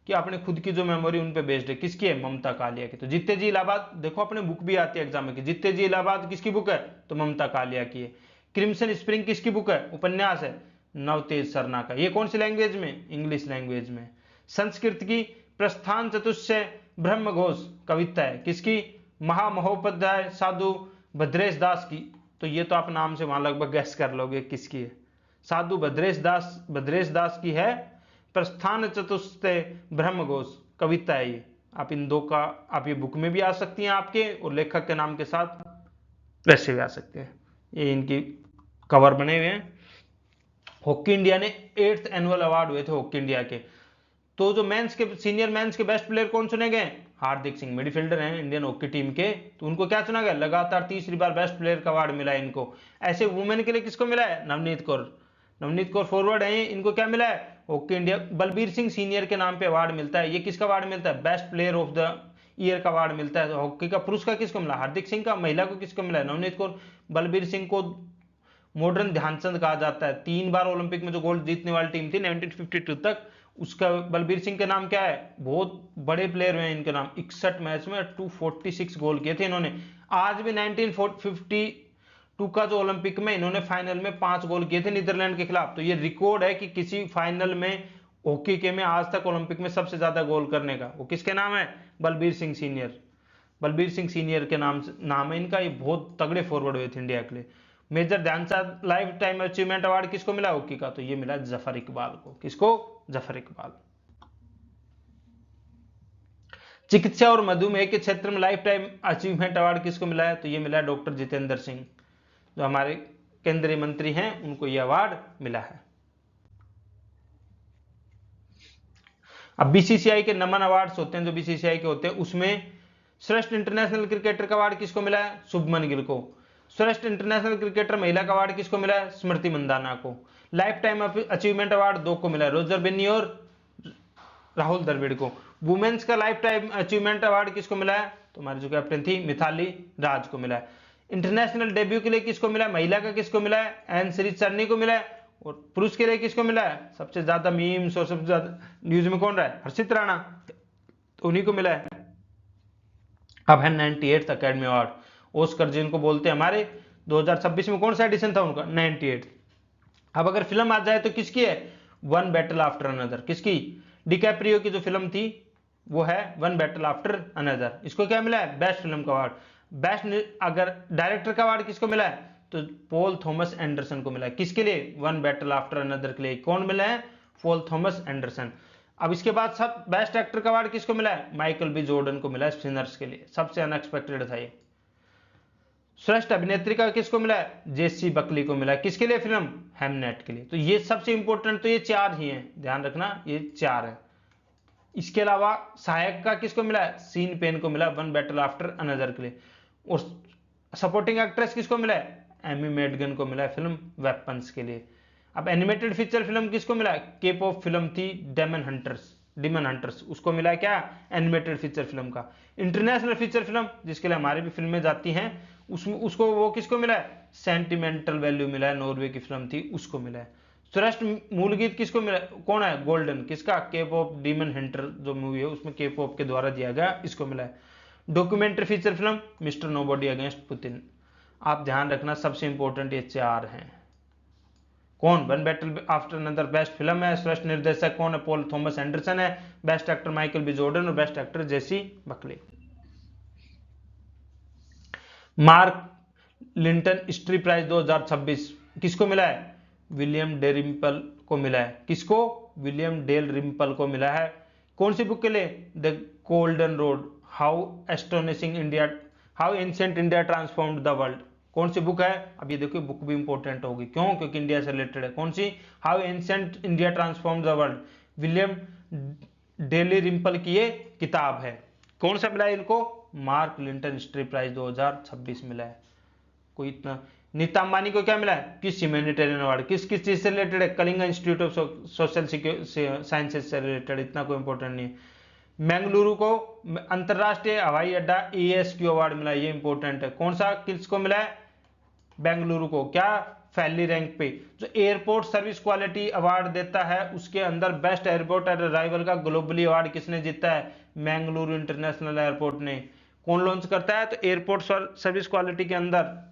कि अपने खुद की जो मेमोरी उन पे बेस्ड है। किसकी है? ममता कालिया की। तो जीते जी इलाहाबाद, देखो अपने बुक भी आती है एग्जाम में कि जीते जी इलाहाबाद किसकी बुक है? तो ममता कालिया की है। क्रिम्सन स्प्रिंग किसकी बुक है? उपन्यास है, नवतेज सरना का। ये कौन सी लैंग्वेज में? इंग्लिश लैंग्वेज में। संस्कृत की प्रस्थान चतुष्टय ब्रह्मघोष कविता है, किसकी? महामहोपाध्याय साधु भद्रेश दास की। तो ये तो आप नाम से वहां लगभग गैस कर लोगे किसकी है। साधु भद्रेश दास की है प्रस्थान चतुष्टय ब्रह्मघोष कविता है ये। आप इन दो का, आप ये बुक में भी आ सकती हैं आपके, और लेखक के नाम के साथ वैसे भी आ सकते हैं। ये इनकी कवर बने हुए हैं। हॉकी इंडिया ने 8th एनुअल अवार्ड हुए थे हॉकी इंडिया के। तो जो मेंस के, सीनियर मेंस के बेस्ट प्लेयर कौन चुने गए? हार्दिक सिंह, मिडफील्डर हैं इंडियन हॉकी टीम के। तो उनको क्या चुना गया? लगातार तीसरी बार बेस्ट प्लेयर का अवार्ड मिला है इनको। ऐसे वुमेन के लिए किसको मिला है? नवनीत कौर फॉरवर्ड है, इनको क्या मिला है? Hockey India. Balbir Singh senior के नाम पे अवार्ड मिलता है। ये किसका अवार्ड मिलता है? Best player of the year का अवार्ड मिलता है। हॉकी का पुरुष का किसको मिला? हार्दिक सिंह का। महिला को किसको मिला है? नवनीत कौर। बलबीर सिंह को मॉडर्न ध्यानचंद कहा जाता है। 3 बार ओलंपिक में जो गोल्ड जीतने वाली टीम थी 1952 तक, उसका बलबीर सिंह के नाम क्या है? बहुत बड़े प्लेयर हैं इनके नाम। 61 मैच में 246 गोल किए थे इन्होंने। आज भी 1952 का जो ओलंपिक में इन्होंने फाइनल में 5 गोल किए थे नीदरलैंड के खिलाफ। तो ये रिकॉर्ड है कि किसी फाइनल में हॉकी के में आज तक ओलंपिक में सबसे ज्यादा गोल करने का। वो किसके नाम है? बलबीर सिंह सीनियर। बलबीर सिंह सीनियर के नाम है इनका। ये बहुत तगड़े फॉरवर्ड हुए थे इंडिया के लिए। Major Dhyanchand lifetime achievement award किसको मिला हॉकी का? तो ये मिला जफर इकबाल को। किसको? जफर इकबाल। चिकित्सा और मधुमेह के क्षेत्र में लाइफ टाइम अचीवमेंट अवार्ड किसको मिला है? तो ये मिला है डॉक्टर जितेंद्र सिंह, जो हमारे केंद्रीय मंत्री हैं, उनको यह अवार्ड मिला है। अब बीसीसीआई के नमन अवार्ड्स होते हैं, जो बीसीसीआई के होते हैं, उसमें श्रेष्ठ इंटरनेशनल क्रिकेटर का अवार्ड किसको मिला है? शुभमन गिल को। श्रेष्ठ इंटरनेशनल क्रिकेटर महिला का अवार्ड किसको मिला है? स्मृति मंदाना को। लाइफ टाइम अचीवमेंट अवार्ड 2 को मिला है, रोजर बेन्नी और राहुल द्रविड़ को। वुमेन्स का लाइफ टाइम अचीवमेंट अवार्ड किसको मिला है? तो हमारी जो कैप्टन थी मिथाली राज को मिला है। इंटरनेशनल डेब्यू के लिए किसको मिला है? महिला का किसको मिला है? एन सीरीज चन्नी को मिला है। और पुरुष के लिए किसको मिला है? सबसे ज्यादा मीम्स और सबसे ज्यादा न्यूज में कौन रहा है? हर्षित राणा, तो उन्हीं को मिला है। अब है 98th अकेडमी अवार्ड, ऑस्कर जिनको बोलते हैं हमारे। 2026 में कौन सा एडिशन था उनका? 98। अब अगर फिल्म आ जाए तो किसकी है? One battle after another. किसकी? डिकैप्रियो की जो फिल्म थी वो है वन बैटल आफ्टर अनदर। इसको क्या मिला है? बेस्ट फिल्म का अवार्ड। बेस्ट अगर डायरेक्टर का अवार्ड किसको मिला है? तो पॉल थॉमस एंडरसन को मिला है। किसके लिए? वन बैटल आफ्टर अनदर के लिए। कौन मिला है? Paul Thomas Anderson. अब इसके बाद सब बेस्ट एक्टर का अवार्ड किसको मिला है? माइकल बी जॉर्डन को मिला है सिनर्स के लिए। सबसे अनएक्सपेक्टेड था ये। श्रेष्ठ अभिनेत्री का किसको मिला है? जेसी बकली को मिला है। किसके लिए? फिल्म हेमनेट के लिए। तो ये सबसे इंपॉर्टेंट तो ये 4 ही हैं, ध्यान रखना, ये 4 है। इसके अलावा सहायक का किसको मिला है? सीन पेन को मिला वन बैटल आफ्टर अनदर के लिए। और सपोर्टिंग एक्ट्रेस किसको मिला है? एमी मेडगन को मिला है फिल्म वेपन्स के लिए। अब एनिमेटेड फीचर फिल्म किसको मिला है? केप ऑफ फिल्म थी डेमन हंटर्स, उसको मिला है क्या? एनिमेटेड फीचर फिल्म का। इंटरनेशनल फीचर फिल्म जिसके लिए हमारी भी फिल्में जाती हैं, उसमें उसको वो किसको मिला है? सेंटिमेंटल वैल्यू मिला है, नॉर्वे की फिल्म थी, उसको मिला है। श्रेष्ठ मूल गीत किसको मिला? कौन है? गोल्डन। किसका? केप ऑफ डीमन हंटर जो मूवी है उसमें केप ऑफ के द्वारा दिया गया, इसको मिला है। Documentary feature film mister nobody against Putin. आप ध्यान रखना, सबसे इंपॉर्टेंट ये 4 हैं। कौन? One battle after another best film है। श्रेष्ठ निर्देशक कौन है? पॉल थॉमस एंडरसन है। Best actor Michael B Jordan और best actor Jessie Buckley. Mark Lynton history prize 2026 किसको मिला है? विलियम डेरिम्पल को मिला है। किसको? विलियम डेल रिम्पल को मिला है। कौन सी बुक के लिए? The golden road, how astonishing India, how ancient India transformed the world. कौन सी बुक है? अब ये देखो, बुक भी इंपॉर्टेंट होगी। क्यों? क्योंकि इंडिया से रिलेटेड है। कौन सी? How ancient India transformed the world, William Dalrymple की ये किताब है। कौन सा मिला है इनको? मार्क लिंटन हिस्ट्री प्राइज 2026 मिला है। कोई इतना। नीता अंबानी को क्या मिला है? किस ह्यूमैनिटेरियन अवार्ड, किस किस चीज से रिलेटेड है? Kalinga institute of social sciences से रिलेटेड। इतना कोई इंपॉर्टेंट नहीं है। बेंगलुरु को अंतरराष्ट्रीय हवाई अड्डा ASQ अवार्ड मिला है, ये इंपॉर्टेंट है। कौन सा, किसको मिला है? बेंगलुरु को। क्या? फैली रैंक पे। जो एयरपोर्ट सर्विस क्वालिटी अवार्ड देता है उसके अंदर बेस्ट एयरपोर्ट एट अराइवल का ग्लोबली अवार्ड किसने जीता है? बेंगलुरु इंटरनेशनल एयरपोर्ट ने। कौन लॉन्च करता है? तो एयरपोर्ट सर्विस क्वालिटी के अंदर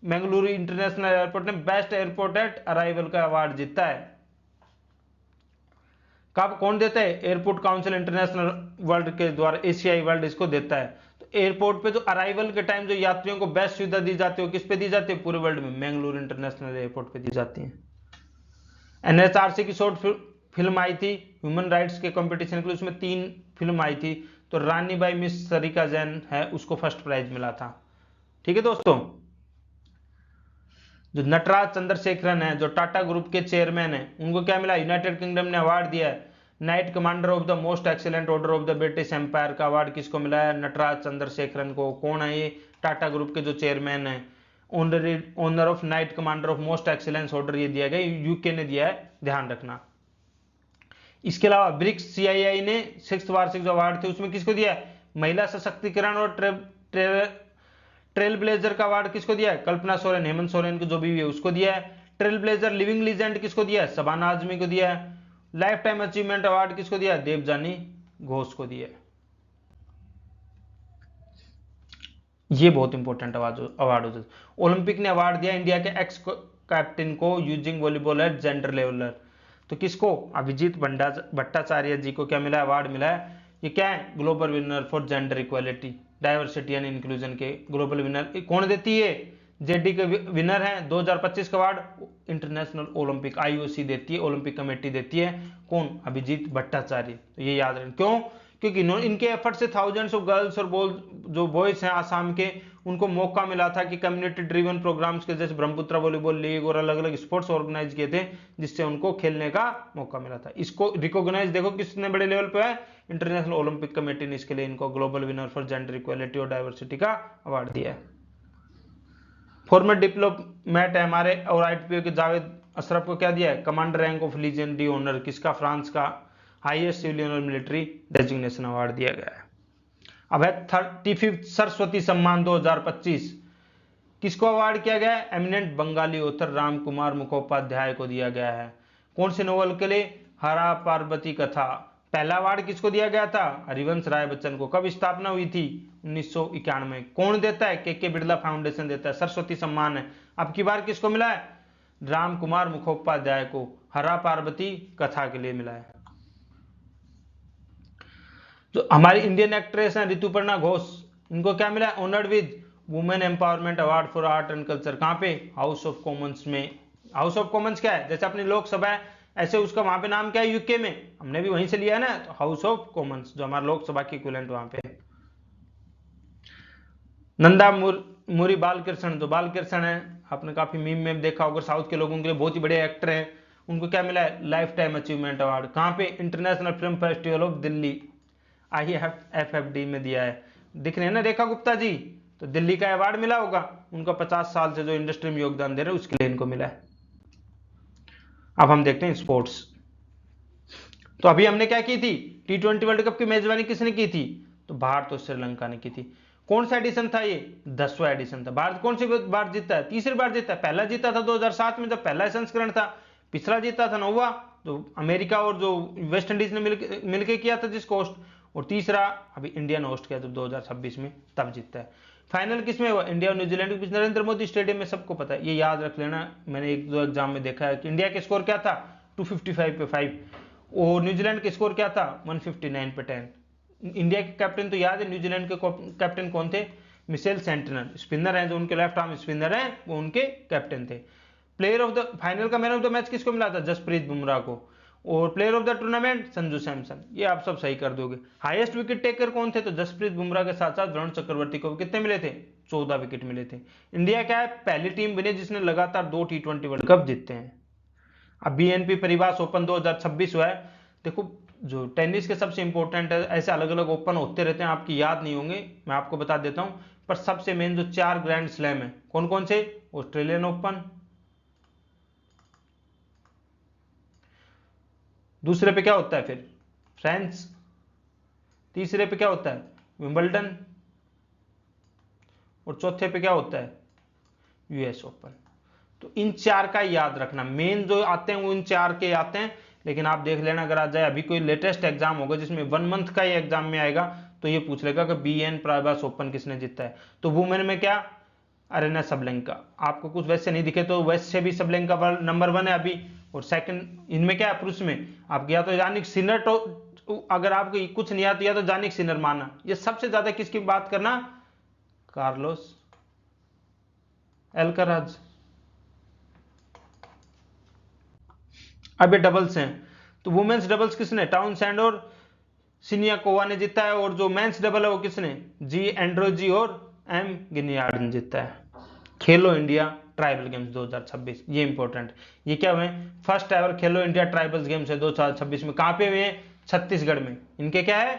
बेंगलुरु इंटरनेशनल एयरपोर्ट ने बेस्ट एयरपोर्ट एट अराइवल का अवार्ड जीता है। कब? कौन देता है? एयरपोर्ट काउंसिल इंटरनेशनल वर्ल्ड के द्वारा, एशियाई वर्ल्ड इसको देता है। तो एयरपोर्ट पे जो अराइवल के टाइम जो यात्रियों को बेस्ट सुविधा दी जाती है, किस पे दी जाती है? पूरे वर्ल्ड में बेंगलुरु इंटरनेशनल एयरपोर्ट पे दी जाती है। NHRC की शॉर्ट फिल्म आई थी ह्यूमन राइट्स के कंपटीशन के लिए, उसमें 3 फिल्म आई थी। तो रानी बाई मिस सरिका जैन है, उसको फर्स्ट प्राइज मिला था। ठीक है दोस्तों। जो नटराज चंद्रशेखरन है, जो टाटा ग्रुप के चेयरमैन है, उनको क्या मिला? यूनाइटेड किंगडम ने अवार्ड दिया है। Knight commander of the most excellent order of the British Empire का अवार्ड किसको मिला है? नटराज चंद्रशेखरन को। कौन है ये? टाटा ग्रुप के जो चेयरमैन है। Honour of knight commander of most excellence order ये दिया गया, यूके ने दिया है, ध्यान रखना। इसके अलावा ब्रिक्स CII ने 6th वार्षिक जो अवार्ड थे उसमें किसको दिया है? महिला सशक्तिकरण और ट्रेल ब्लेजर का अवार्ड किसको दिया है? कल्पना सोरेन, हेमंत सोरेन की जो बीवी है उसको दिया है। ट्रेल ब्लेजर लिविंग लीजेंड किसको दिया है? शबाना आजमी को दिया है। लाइफ टाइम अचीवमेंट अवार्ड किसको दिया है? देवजानी घोष को दिया है। ये बहुत इंपॉर्टेंट अवार्ड हो जाता है। ओलंपिक ने अवार्ड दिया इंडिया के एक्स कैप्टन को using volleyball at gender leveller. तो किसको? अभिजीत भट्टाचार्य जी को क्या मिला? अवार्ड मिला है। ये क्या है? Global winner for gender equality, diversity and inclusion के ग्लोबल विनर। कौन देती है? जेडी के विनर है 2025 का अवार्ड, इंटरनेशनल ओलंपिक IOC देती है, ओलंपिक कमेटी देती है। कौन? अभिजीत भट्टाचार्य। तो ये याद रखें। क्यों? क्योंकि इनके एफर्ट से थाउजेंड्स ऑफ गर्ल्स और जो बॉयज हैं आसाम के, उनको मौका मिला था कि कम्युनिटी ड्रिवन प्रोग्राम्स के जैसे ब्रह्मपुत्र वॉलीबॉल लीग और अलग अलग स्पोर्ट्स ऑर्गेनाइज किए थे, जिससे उनको खेलने का मौका मिला था। इसको रिकॉग्नाइज देखो किसने बड़े लेवल पे है? इंटरनेशनल ओलंपिक कमेटी ने इसके लिए इनको global winner for gender equality और डाइवर्सिटी का अवार्ड दिया है। फॉर्मर डिप्लोमेट है हमारे और ITPO के जावेद अशरफ को क्या दिया है? Commander rank of legion d honour, किसका? फ्रांस का हाईएस्ट सिविलियन और मिलिट्री डेजिग्नेशन अवार्ड दिया गया है। अब है 35th सरस्वती सम्मान 2025, किसको अवार्ड किया गया है? एमिनेंट बंगाली ऑथर राम कुमार मुखोपाध्याय को दिया गया है। कौन से नोवेल के लिए? हरा पार्वती कथा। पहला अवार्ड किसको दिया गया था? हरिवंश राय बच्चन को। कब स्थापना हुई थी? 1991। कौन देता है? के बिरला फाउंडेशन देता है। सरस्वती सम्मान है। अब की बार किसको मिला है? राम कुमार मुखोपाध्याय को हरा पार्वती कथा के लिए मिला है। जो हमारी इंडियन एक्ट्रेस हैं ऋतुपर्णा घोष, इनको क्या मिला? Honoured with women empowerment award for art and culture. कहां पे? हाउस ऑफ कॉमन्स में। हाउस ऑफ कॉमन्स क्या है? जैसे अपनी लोकसभा है, ऐसे उसका वहां पे नाम क्या है? यूके में। हमने भी वहीं से लिया है ना, तो हाउस ऑफ कॉमन्स, जो हमारा लोकसभा की इक्विवेलेंट वहां पे। नंदा मुरी बालकृष्ण, जो बालकृष्ण है, आपने काफी मीम में देखा होगा, साउथ के लोगों के लिए बहुत ही बड़े एक्टर हैं। उनको क्या मिला है? Life time achievement award. कहां पे? International film festival of Delhi, IFFD में दिया है। दिख रहे हैं ना रेखा गुप्ता जी? तो दिल्ली का अवार्ड मिला होगा उनका, 50 साल से जो इंडस्ट्री में योगदान दे रहे हैं उसके लिए इनको मिला है। अब हम देखते हैं स्पोर्ट्स। तो अभी हमने क्या की थी? T20 वर्ल्ड कप की मेजबानी किसने की थी? तो भारत और श्रीलंका ने की थी। कौन सा एडिशन था ये? 10वां एडिशन था। भारत कौन सी बार जीता है? तीसरी बार जीता है। पहला जीता था 2007 में, जब पहला संस्करण था। पिछला जीता था 9वां, जो अमेरिका और जो वेस्ट इंडीज ने मिलकर किया था जिसको होस्ट। और तीसरा अभी इंडिया ने होस्ट किया जब 2026 में, तब जीतता है। फाइनल किस में हुआ? इंडिया और न्यूजीलैंड के बीच नरेंद्र मोदी स्टेडियम में, सबको पता है, ये याद रख लेना। मैंने एक दो एग्जाम में देखा है कि इंडिया के स्कोर क्या था 255 पे 5 और न्यूजीलैंड के स्कोर क्या था 159 पे 10। इंडिया के कैप्टन तो याद है, न्यूजीलैंड के कैप्टन कौन थे? मिशेल सेंटनर, स्पिनर हैं जो उनके लेफ्ट आर्म स्पिनर हैं, वो उनके कैप्टन थे। प्लेयर ऑफ द फाइनल का मैन ऑफ द मैच किसको मिला था? जसप्रीत बुमराह को। और player of the tournament Sanju Samson. ये आप सब सही कर दोगे। हाईएस्ट विकेट टेकर कौन थे? तो जसप्रीत बुमराह के साथ साथ वरुण चक्रवर्ती को कितने मिले थे? 14 विकेट मिले थे। इंडिया क्या है, पहली टीम बनी जिसने लगातार 2 T20 वर्ल्ड कप जीते हैं। अब बीएनपी परिवास ओपन 2026 हुआ है। देखो जो टेनिस के सबसे इंपॉर्टेंट है, ऐसे अलग अलग ओपन होते रहते हैं, आपकी याद नहीं होंगे, मैं आपको बता देता हूं। पर सबसे मेन जो 4 ग्रैंड स्लैम है कौन कौन से? ऑस्ट्रेलियन ओपन, दूसरे पे क्या होता है फिर? फ्रांस, तीसरे पे क्या होता है? विंबलडन, और चौथे पे क्या होता है? US open. तो इन 4 का याद रखना, मेन जो आते हैं वो इन 4 के आते हैं। लेकिन आप देख लेना, अगर आ जाए अभी कोई लेटेस्ट एग्जाम होगा जिसमें 1 मंथ का ही एग्जाम में आएगा, तो ये पूछ लेगा कि बीएन पारिभास ओपन किसने जीता है। तो वुमेन में क्या? Arena Sabalenka. आपको कुछ वैसे नहीं दिखे तो वैसे भी सबलेंका नंबर 1 है अभी। और सेकंड इनमें क्या है? पुरुष में आप या तो यानिक सिनर, तो अगर आपको कुछ नहीं आती है तो जानिक सिनर माना। ये सबसे ज्यादा किसकी बात करना? कार्लोस एल्कराज। अब ये डबल्स हैं, तो वुमेन्स डबल्स किसने? टाउनसेंड और सिनियाकोवा ने जीता है। और जो मेंस डबल है वो किसने? जी एंड्रोजी और एम गिनियार्ड ने जीता है। खेलो इंडिया ट्राइबल गेम्स 2026, ये इंपॉर्टेंट। ये क्या हुए? फर्स्ट एवर खेलो इंडिया ट्राइबल्स गेम्स है 2026 में। कहां पे हुए हैं? छत्तीसगढ़ में। इनके क्या है?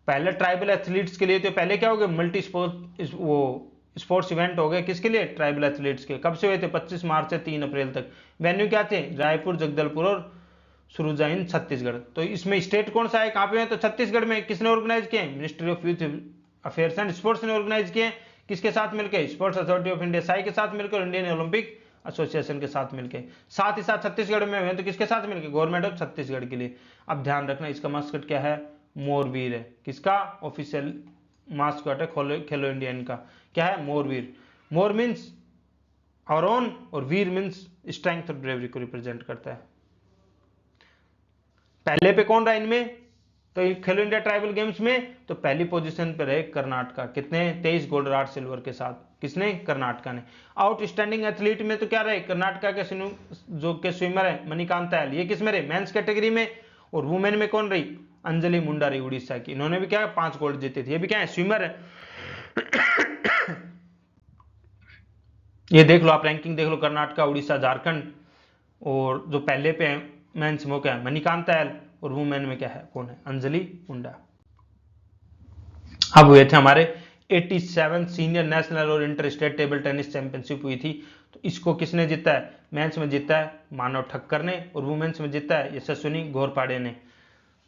पहले ट्राइबल एथलीट्स के लिए, तो पहले क्या हो गया? मल्टी स्पोर्ट वो स्पोर्ट्स इवेंट हो गए। किसके लिए? ट्राइबल एथलीट्स के। कब से हुए थे? 25 मार्च से 3 अप्रैल तक। वेन्यू क्या थे? रायपुर, जगदलपुर और सुरुजा इन छत्तीसगढ़। तो इसमें स्टेट कौन सा है, कहां पे है? तो छत्तीसगढ़ में। किसने ऑर्गेनाइज किए? Ministry of youth affairs and sports ने ऑर्गेनाइज किए। किसके साथ मिलकर? Sports authority of India Sai के साथ मिलकर, इंडियन ओलंपिक एसोसिएशन के साथ मिलकर। साथ ही साथ छत्तीसगढ़ में हुए तो किसके साथ मिलकर? गवर्नमेंट ऑफ छत्तीसगढ़ के लिए। अब ध्यान रखना, इसका मास्कट क्या है? मोरवीर है। किसका ऑफिशियल मास्कट है खेलो इंडिया इनका? क्या है? मोरवीर। मोर मीन्स और ओन, और वीर मीन्स स्ट्रेंथ और ब्रेवरी को रिप्रेजेंट करता है। पहले पे कौन रहा इनमें? तो खेलो इंडिया ट्राइबल गेम्स में तो पहली पोजीशन पे रहे कर्नाटका। कितने? 23 गोल्ड, 8 सिल्वर के साथ। किसने? कर्नाटका ने। आउटस्टैंडिंग एथलीट में तो क्या रहे? कर्नाटका के जो के स्विमर है मणिकांता एल, ये किस में रहे? मेंस कैटेगरी में। और वुमेन में कौन रही? अंजलि मुंडा रही उड़ीसा की। इन्होंने भी क्या 5 गोल्ड जीते थे। ये भी क्या है? स्विमर है। ये देख लो आप, रैंकिंग देख लो, कर्नाटका, उड़ीसा, झारखंड। और जो पहले पे है मेंस में क्या है? मणिकांता एल। और वुमेन में क्या है? कौन है? अंजलि मुंडा। अब हुए थे हमारे 87 सीनियर नेशनल और inter state table tennis championship हुई थी। तो इसको किसने जीता है? मेंस में जीता है मानव ठक्कर ने, और वुमेन्स में जीता है यशस्विनी घोरपाड़े ने।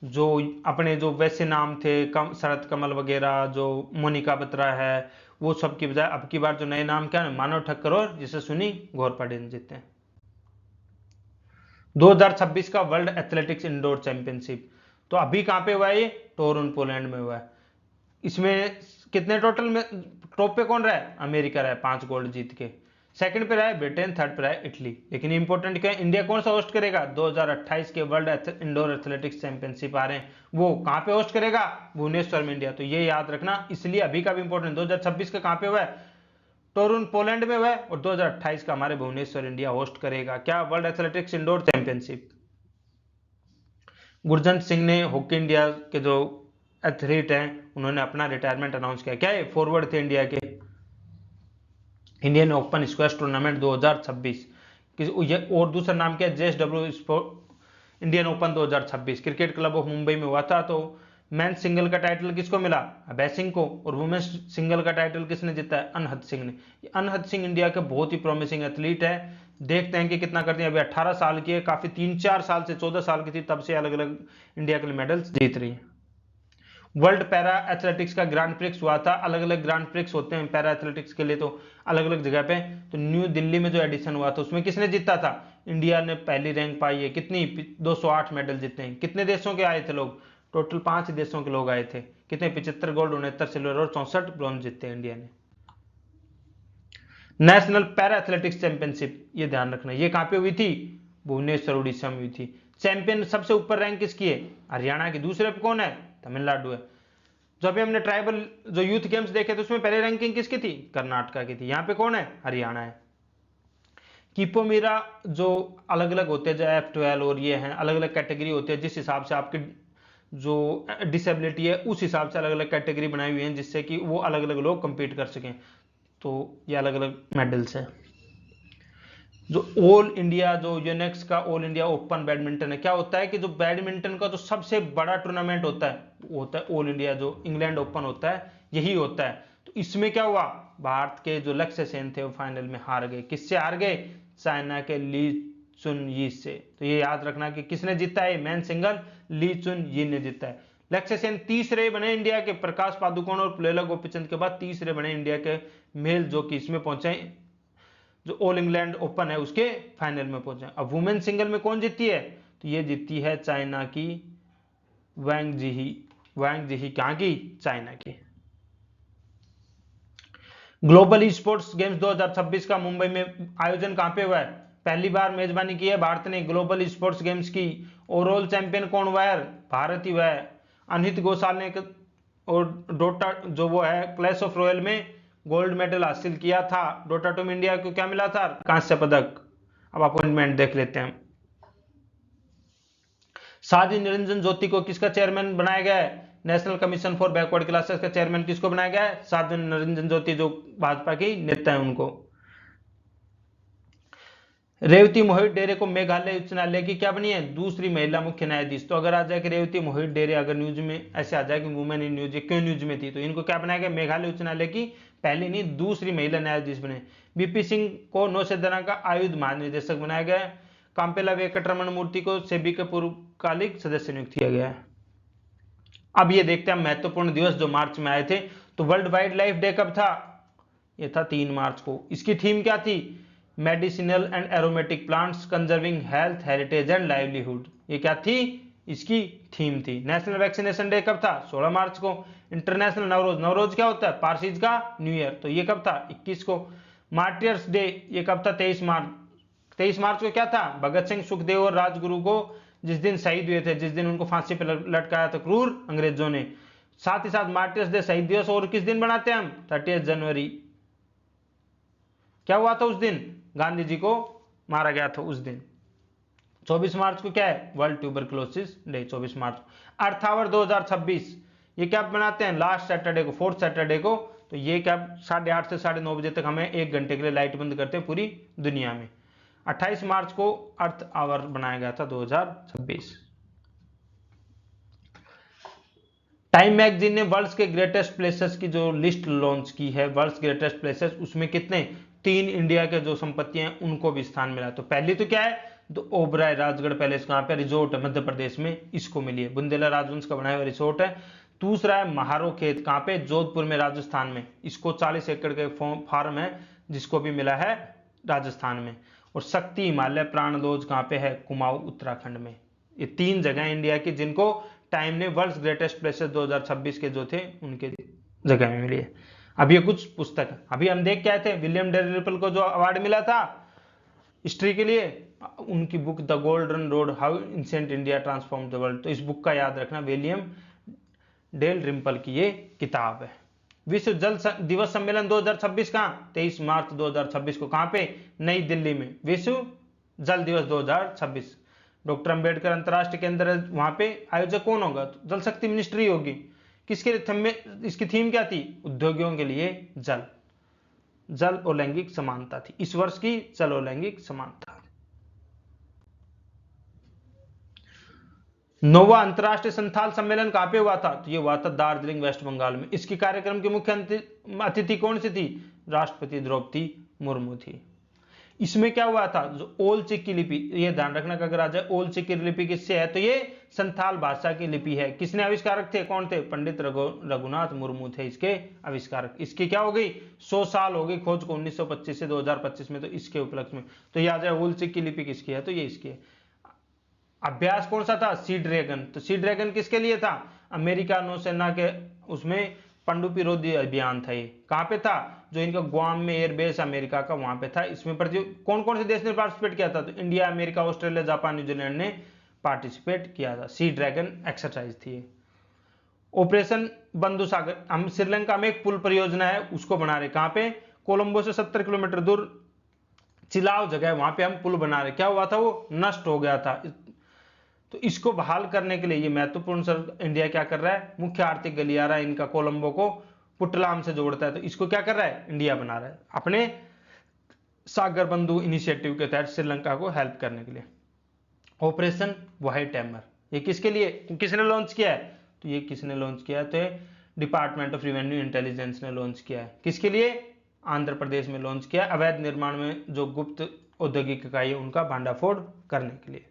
जो अपने जो वैसे नाम थे शरद कमल वगैरह, जो मोनिका बत्रा है, वो सब की बजाय अब की बार जो नए नाम क्या है? मानव ठक्कर और यशस्विनी घोरपाड़े ने जीते हैं। 2026 का वर्ल्ड एथलेटिक्स इंडोर चैंपियनशिप तो अभी कहां पे हुआ है? ये टोरन पोलैंड में हुआ है। इसमें कितने टोटल में? टॉप पे कौन रहा है? अमेरिका रहा है 5 गोल्ड जीत के। सेकंड पे रहा है ब्रिटेन, थर्ड पे रहा है इटली। लेकिन इंपॉर्टेंट क्या है? इंडिया कौन सा होस्ट करेगा? 2028 के वर्ल्ड इंडोर एथलेटिक्स चैंपियनशिप आ रहे हैं, वो कहां पे होस्ट करेगा? भुवनेश्वर में, इंडिया। तो ये याद रखना, इसलिए अभी का भी इंपॉर्टेंट। 2026 का कहां पे हुआ है? टोरुन पोलैंड में हुआ है। और 2028 का हमारे भुवनेश्वर इंडिया होस्ट करेगा। क्या? World athletics indoor championship. Gurjant Singh ने, हॉकी इंडिया के जो एथलीट हैं, उन्होंने अपना रिटायरमेंट अनाउंस किया। क्या है? फॉरवर्ड थे इंडिया के। Indian open squash tournament 2026। और दूसरा नाम क्या है? JSW sport Indian open 2026 cricket club of Mumbai में हुआ था। तो मेंस सिंगल का टाइटल किसको मिला? अभय सिंह को। और वुमेन्स सिंगल का टाइटल किसने जीता है? अनहद सिंह ने। अनहद सिंह इंडिया के बहुत ही प्रॉमिसिंग एथलीट है। देखते हैं कि कितना करते हैं। अभी 18 साल की है, काफी 3-4 साल से 14 साल की थी तब से अलग अलग इंडिया के लिए मेडल्स जीत रही है। वर्ल्ड पैरा एथलेटिक्स का ग्रांड प्रिक्स हुआ था। अलग अलग ग्रांड प्रिक्स होते हैं पैरा एथलेटिक्स के लिए, तो अलग अलग जगह पे। तो न्यू दिल्ली में जो एडिशन हुआ था उसमें किसने जीता था? इंडिया ने पहली रैंक पाई है। कितनी? 208 मेडल जीते हैं। कितने देशों के आए थे लोग? टोटल 5 देशों के लोग आए थे। कितने? 75 गोल्ड, 69 सिल्वर और 64 ब्रॉन्ज जीते इंडिया ने। नेशनल पैरा एथलेटिक्स चैंपियनशिप, ये ध्यान रखना, ये कहां पे हुई थी? भुवनेश्वर उड़ीसा में हुई थी। चैंपियन सबसे ऊपर रैंक किसकी है? हरियाणा की। दूसरे पे कौन है? तमिलनाडु है। जो अभी हमने ट्राइबल जो यूथ गेम्स देखे थे उसमें पहले रैंकिंग किसकी थी? कर्नाटका की थी। यहाँ पे कौन है? हरियाणा है। कीपोमीरा जो अलग अलग होते हैं, जो F12 और ये हैं, अलग अलग कैटेगरी होती है, जिस हिसाब से आपकी जो डिसेबिलिटी है उस हिसाब से अलग अलग कैटेगरी बनाई हुई है, जिससे कि वो अलग अलग लोग compete कर सकें। तो ये अलग अलग मेडल्स हैं। जो ऑल इंडिया, जो यूनेक्स का ऑल इंडिया ओपन बैडमिंटन है, क्या होता है कि जो बैडमिंटन का जो सबसे बड़ा टूर्नामेंट होता है वो होता है ऑल इंडिया, जो इंग्लैंड ओपन होता है यही होता है। तो इसमें क्या हुआ? भारत के जो लक्ष्य सेन थे वो फाइनल में हार गए। किससे हार गए? चाइना के ली चुन यी से। तो ये याद रखना कि किसने जीता है? मैन सिंगल ली चुन यी ने जीता है। लक्ष्य सेन तीसरे बने इंडिया के, प्रकाश पादुकोण और पुलेला गोपीचंद के बाद तीसरे बने इंडिया के मेल जो कि इसमें पहुंचे, जो ऑल इंग्लैंड ओपन है उसके फाइनल में पहुंचे। अब वुमेन सिंगल में कौन जीती है? तो ये जीती है चाइना की वांग जिही। वांग जिही कहां की? चाइना की। ग्लोबल ई स्पोर्ट्स गेम्स 2026 का मुंबई में आयोजन कहां पे हुआ है? पहली बार मेजबानी की है भारत ने ग्लोबल ई स्पोर्ट्स गेम्स की। ओवरऑल चैंपियन कौन हुआ है? भारत ही हुआ है। अनित गौसाल ने और डोटा जो वो है क्लैश ऑफ रॉयल में गोल्ड मेडल हासिल किया था। डोटा टीम इंडिया को क्या मिला था? कांस्य पदक। अब अपॉइंटमेंट देख लेते हैं। साध्वी निरंजन ज्योति को किसका चेयरमैन बनाया गया है? National commission for backward classes का चेयरमैन किसको बनाया गया है? साध्वी निरंजन ज्योति जो भाजपा की नेता है उनको। रेवती मोहित डेरे को मेघालय उच्च न्यायालय की क्या बनी है? दूसरी महिला मुख्य न्यायाधीश। तो अगर आ जाए कि रेवती मोहित डेरे, अगर न्यूज में ऐसे आ जाए कि वुमेन इन न्यूज, क्यों न्यूज में थी, तो इनको क्या बनाया गया? मेघालय उच्च न्यायालय की पहली नहीं दूसरी महिला न्यायाधीश बने। बीपी सिंह को नौसेना का आयुध महानिदेशक बनाया गया है। काम्पेला वेंकटरमण मूर्ति को सेबी के पूर्वकालिक सदस्य नियुक्त किया गया है। अब ये देखते हैं महत्वपूर्ण दिवस जो मार्च में आए थे। तो वर्ल्ड वाइल्ड लाइफ डे कब था? ये था 3 मार्च को। इसकी थीम क्या थी? Medicinal and aromatic plants conserving health heritage and livelihood. ये क्या थी? इसकी थीम थी। नेशनल वैक्सीनेशन डे कब था? 16 मार्च को। इंटरनेशनल नवरोज, नवरोज क्या होता है? पारसीज का न्यू ईयर, तो ये कब था? 21 को। मार्टियर्स डे ये कब था? 23 मार्च। 23 मार्च को क्या था? भगत सिंह, सुखदेव और राजगुरु को जिस दिन शहीद हुए थे, जिस दिन उनको फांसी पर लटकाया था क्रूर अंग्रेजों ने। साथ ही साथ मार्टियर्स डे शहीद दिवस और किस दिन बनाते हैं हम? 30 जनवरी। क्या हुआ था उस दिन? गांधी जी को मारा गया था उस दिन। 24 मार्च को क्या है? World tuberculosis day, 24 March. Earth hour 2026 ये क्या बनाते हैं? लास्ट सैटरडे को, 4th सैटरडे को। तो ये क्या 8:30 से 9:30 बजे तक हमें 1 घंटे के लिए लाइट बंद करते हैं पूरी दुनिया में। 28 मार्च को अर्थ आवर बनाया गया था 2026। टाइम मैगजीन ने वर्ल्ड्स के ग्रेटेस्ट प्लेसेस की जो लिस्ट लॉन्च की है, वर्ल्ड्स ग्रेटेस्ट प्लेसेस, उसमें कितने? 3 इंडिया के जो संपत्तियां हैं उनको भी स्थान मिला। तो पहली तो क्या है? तो ओबराय राजगढ़ पैलेस, कहां पे? रिजोर्ट है मध्य प्रदेश में, इसको मिली है। बुंदेला राजवंश का बनाया हुआ रिसोर्ट है। दूसरा है महारो खेत, कहां पे? जोधपुर में, राजस्थान में। इसको 40 एकड़ के फार्म है जिसको भी मिला है राजस्थान में। और शक्ति हिमालय प्राण लॉज कहां पे है? कुमाऊं उत्तराखंड में। ये 3 जगह इंडिया की जिनको टाइम ने वर्ल्ड्स ग्रेटेस्ट प्लेसेस 2026 के जो थे उनके जगह में मिली है। अब ये कुछ पुस्तक अभी हम देख के आए थे, विलियम डेरिपल को जो अवार्ड मिला था हिस्ट्री के लिए, उनकी book the golden road how ancient India transform the world. तो इस बुक का याद रखना, विलियम डेल रिम्पल की ये किताब है। विश्व जल दिवस सम्मेलन 2026 कहाँ? 23 मार्च 2026 को। कहां पे? नई दिल्ली में। विश्व जल दिवस 2026। डॉक्टर अंबेडकर अंतर्राष्ट्रीय केंद्र वहां पे आयोजक कौन होगा? तो जल शक्ति मिनिस्ट्री होगी। किसके लिए? इसकी थीम क्या थी? उद्योगियों के लिए जल, जल और लैंगिक समानता थी इस वर्ष की, जल और लैंगिक समानता। नौवां अंतर्राष्ट्रीय संथाल सम्मेलन कहां पे हुआ था? तो ये हुआ था दार्जिलिंग, वेस्ट बंगाल में। इसकी कार्यक्रम की मुख्य अतिथि कौन सी थी? राष्ट्रपति द्रौपदी मुर्मू थी। इसमें क्या हुआ था? जो ओल चिक की लिपि, ये ध्यान रखना कि अगर आ जाए ओल चिक की लिपि किससे है, तो ये संथाल भाषा की लिपि है। किसने आविष्कारक थे? कौन थे? पंडित रघुनाथ मुर्मू थे इसके आविष्कारक। इसकी क्या हो गई? 100 साल हो गई खोज को, 1925 से 2025 में। तो इसके उपलक्ष्य में तो ये आ जाए ओल चिक की लिपि किसकी है, तो ये इसकी है। अभ्यास कौन सा था? Sea dragon. तो सी ड्रैगन किसके लिए था? अमेरिका नौसेना के उसमें पनडुब्बी रोधी अभियान था। ये कहाँ पे था? जो इनका गुआम में एयरबेस अमेरिका का वहां पे था। इसमें कौन कौन से देश ने पार्टिसिपेट किया था? तो India, America, Australia, Japan, New Zealand ने पार्टिसिपेट किया था। सी ड्रैगन एक्सरसाइज थी। ऑपरेशन बंधु सागर, हम श्रीलंका में एक पुल परियोजना है उसको बना रहे। कहां पे? कोलंबो से 70 किलोमीटर दूर चिलाव जगह, वहां पे हम पुल बना रहे। क्या हुआ था? वो नष्ट हो गया था। तो इसको बहाल करने के लिए ये महत्वपूर्ण सर इंडिया क्या कर रहा है? मुख्य आर्थिक गलियारा इनका कोलंबो को पुट्टलाम से जोड़ता है, तो इसको क्या कर रहा है? इंडिया बना रहा है अपने सागर बंधु इनिशिएटिव के तहत श्रीलंका को हेल्प करने के लिए। ऑपरेशन व्हाइट हैमर, ये किसके लिए, किसने लॉन्च किया है? तो ये किसने लॉन्च किया है? तो डिपार्टमेंट ऑफ रेवेन्यू इंटेलिजेंस ने लॉन्च किया है। किसके लिए? आंध्र प्रदेश में लॉन्च किया। अवैध निर्माण में जो गुप्त औद्योगिक इकाई है उनका भांडाफोड़ करने के लिए।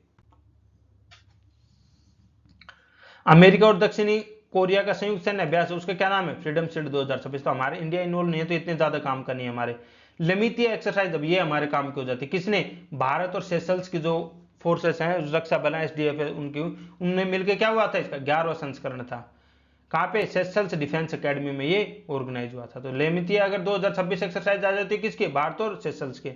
अमेरिका और दक्षिणी कोरिया का संयुक्त सैन्य अभ्यास है, उसका क्या नाम है? Freedom shield 2026। तो हमारे इंडिया इन्वॉल्व नहीं है तो इतने ज्यादा काम करनी है हमारे। लेमितिया एक्सरसाइज, अब ये हमारे काम की हो जाती है। किसने? भारत और सेशल्स की जो फोर्सेस हैं, रक्षा बल है, एसडीएफ है, उनने मिलकर क्या हुआ था? इसका 11वां संस्करण था। कहाँ पे? सेशल्स डिफेंस एकेडमी में ये ऑर्गेनाइज हुआ था। तो लेमितिया अगर 2026 एक्सरसाइज आ जाती है, किसके? भारत और सेशल्स के।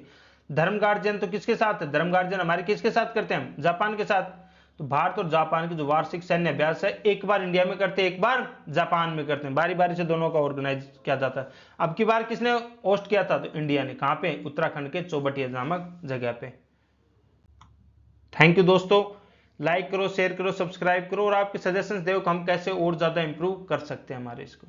धर्म गार्जियन तो किसके साथ है? धर्म गार्जियन हमारे किसके साथ करते हैं हम? जापान के साथ। तो भारत और जापान की जो वार्षिक सैन्य अभ्यास है, एक बार इंडिया में करते हैं, एक बार जापान में करते हैं, बारी बारी से दोनों का ऑर्गेनाइज किया जाता है। अब की बार किसने होस्ट किया था? तो इंडिया ने। कहां पे? उत्तराखंड के चौबटिया नामक जगह पे। थैंक यू दोस्तों, लाइक करो, शेयर करो, सब्सक्राइब करो और आपके सजेशंस दो हम कैसे और ज्यादा इंप्रूव कर सकते हैं हमारे इसको।